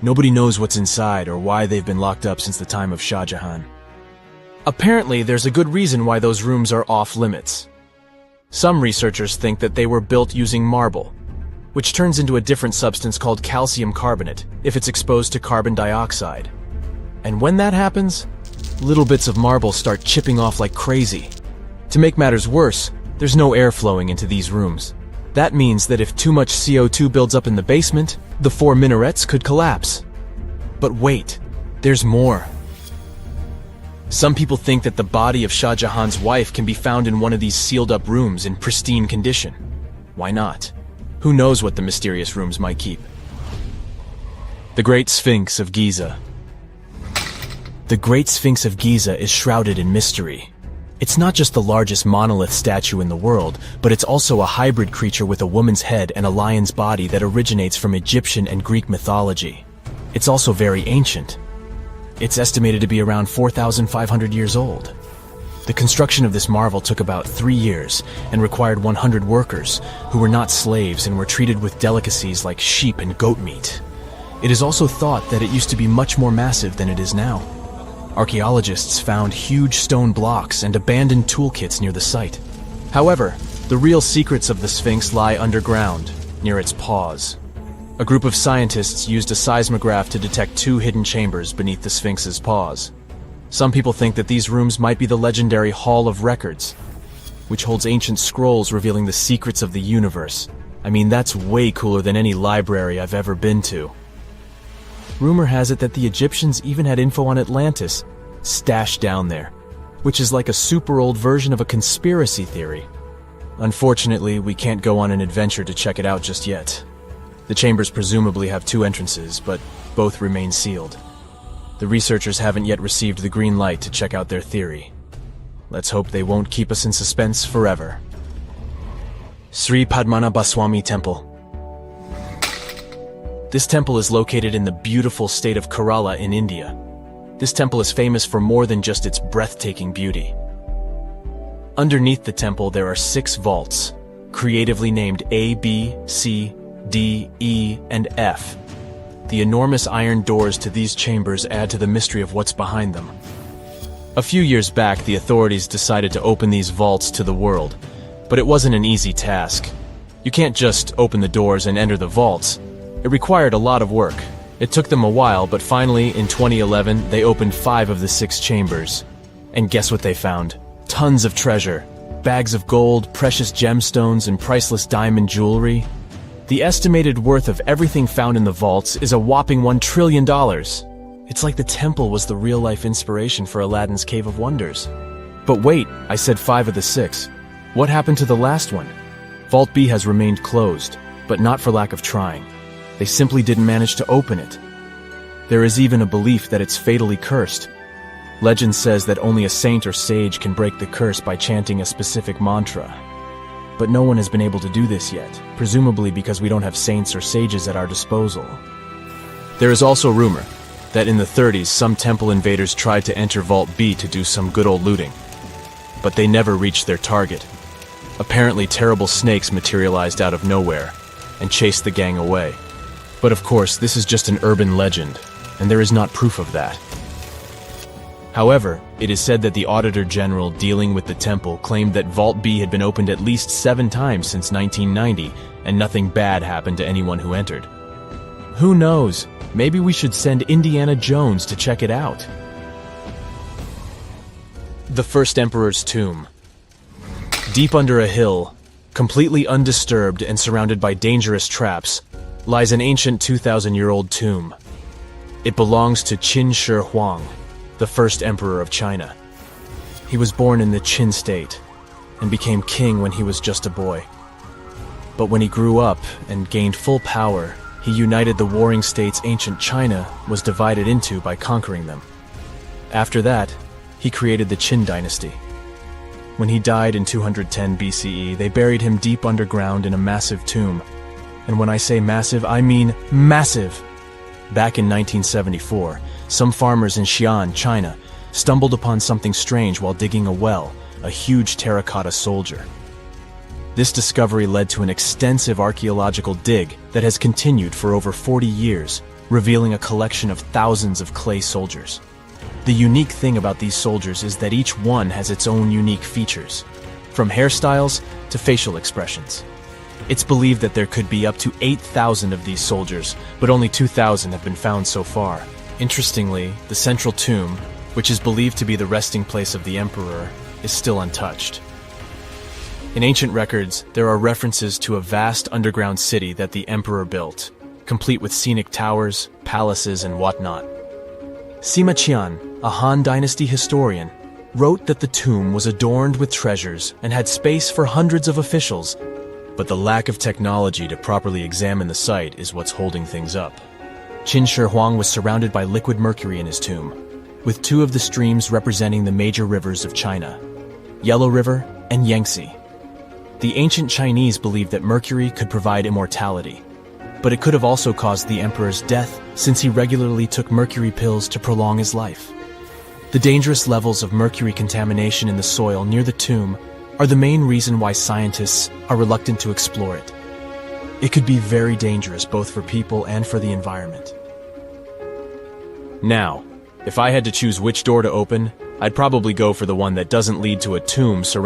Nobody knows what's inside or why they've been locked up since the time of Shah Jahan. Apparently, there's a good reason why those rooms are off limits. Some researchers think that they were built using marble, which turns into a different substance called calcium carbonate if it's exposed to carbon dioxide. And when that happens, little bits of marble start chipping off like crazy. To make matters worse, there's no air flowing into these rooms. That means that if too much CO2 builds up in the basement, the 4 minarets could collapse. But wait, there's more. Some people think that the body of Shah Jahan's wife can be found in one of these sealed-up rooms in pristine condition. Why not? Who knows what the mysterious rooms might keep? The Great Sphinx of Giza. The Great Sphinx of Giza is shrouded in mystery. It's not just the largest monolith statue in the world, but it's also a hybrid creature with a woman's head and a lion's body that originates from Egyptian and Greek mythology. It's also very ancient. It's estimated to be around 4,500 years old. The construction of this marvel took about 3 years and required 100 workers who were not slaves and were treated with delicacies like sheep and goat meat. It is also thought that it used to be much more massive than it is now. Archaeologists found huge stone blocks and abandoned toolkits near the site. However, the real secrets of the Sphinx lie underground, near its paws. A group of scientists used a seismograph to detect 2 hidden chambers beneath the Sphinx's paws. Some people think that these rooms might be the legendary Hall of Records, which holds ancient scrolls revealing the secrets of the universe. I mean, that's way cooler than any library I've ever been to. Rumor has it that the Egyptians even had info on Atlantis stashed down there, which is like a super old version of a conspiracy theory. Unfortunately, we can't go on an adventure to check it out just yet. The chambers presumably have 2 entrances, but both remain sealed. The researchers haven't yet received the green light to check out their theory. Let's hope they won't keep us in suspense forever. Sri Padmanabhaswamy Temple. This temple is located in the beautiful state of Kerala in India. This temple is famous for more than just its breathtaking beauty. Underneath the temple there are 6 vaults, creatively named A, B, C, D, E, and F. The enormous iron doors to these chambers add to the mystery of what's behind them. A few years back, the authorities decided to open these vaults to the world, but it wasn't an easy task. You can't just open the doors and enter the vaults. It required a lot of work. It took them a while, but finally, in 2011, they opened 5 of the 6 chambers. And guess what they found? Tons of treasure. Bags of gold, precious gemstones, and priceless diamond jewelry. The estimated worth of everything found in the vaults is a whopping $1 trillion. It's like the temple was the real-life inspiration for Aladdin's Cave of Wonders. But wait, I said 5 of the 6. What happened to the last one? Vault B has remained closed, but not for lack of trying. They simply didn't manage to open it. There is even a belief that it's fatally cursed. Legend says that only a saint or sage can break the curse by chanting a specific mantra. But no one has been able to do this yet, presumably because we don't have saints or sages at our disposal. There is also rumor that in the 30s some temple invaders tried to enter Vault B to do some good old looting. But they never reached their target. Apparently terrible snakes materialized out of nowhere and chased the gang away. But of course, this is just an urban legend, and there is not proof of that. However, it is said that the Auditor General dealing with the temple claimed that Vault B had been opened at least 7 times since 1990, and nothing bad happened to anyone who entered. Who knows? Maybe we should send Indiana Jones to check it out. The first emperor's tomb. Deep under a hill, completely undisturbed and surrounded by dangerous traps, lies an ancient 2,000-year-old tomb. It belongs to Qin Shi Huang, the first emperor of China. He was born in the Qin state and became king when he was just a boy. But when he grew up and gained full power, he united the warring states ancient China was divided into by conquering them. After that, he created the Qin dynasty. When he died in 210 BCE, they buried him deep underground in a massive tomb. And when I say massive, I mean massive! Back in 1974, some farmers in Xi'an, China, stumbled upon something strange while digging a well, a huge terracotta soldier. This discovery led to an extensive archaeological dig that has continued for over 40 years, revealing a collection of thousands of clay soldiers. The unique thing about these soldiers is that each one has its own unique features, from hairstyles to facial expressions. It's believed that there could be up to 8,000 of these soldiers, but only 2,000 have been found so far. Interestingly, the central tomb, which is believed to be the resting place of the emperor, is still untouched. In ancient records, there are references to a vast underground city that the emperor built, complete with scenic towers, palaces, and whatnot. Sima Qian, a Han Dynasty historian, wrote that the tomb was adorned with treasures and had space for hundreds of officials, but the lack of technology to properly examine the site is what's holding things up. Qin Shi Huang was surrounded by liquid mercury in his tomb, with two of the streams representing the major rivers of China, Yellow River and Yangtze. The ancient Chinese believed that mercury could provide immortality, but it could have also caused the emperor's death since he regularly took mercury pills to prolong his life. The dangerous levels of mercury contamination in the soil near the tomb are the main reason why scientists are reluctant to explore it. It could be very dangerous both for people and for the environment. Now, if I had to choose which door to open, I'd probably go for the one that doesn't lead to a tomb surrounded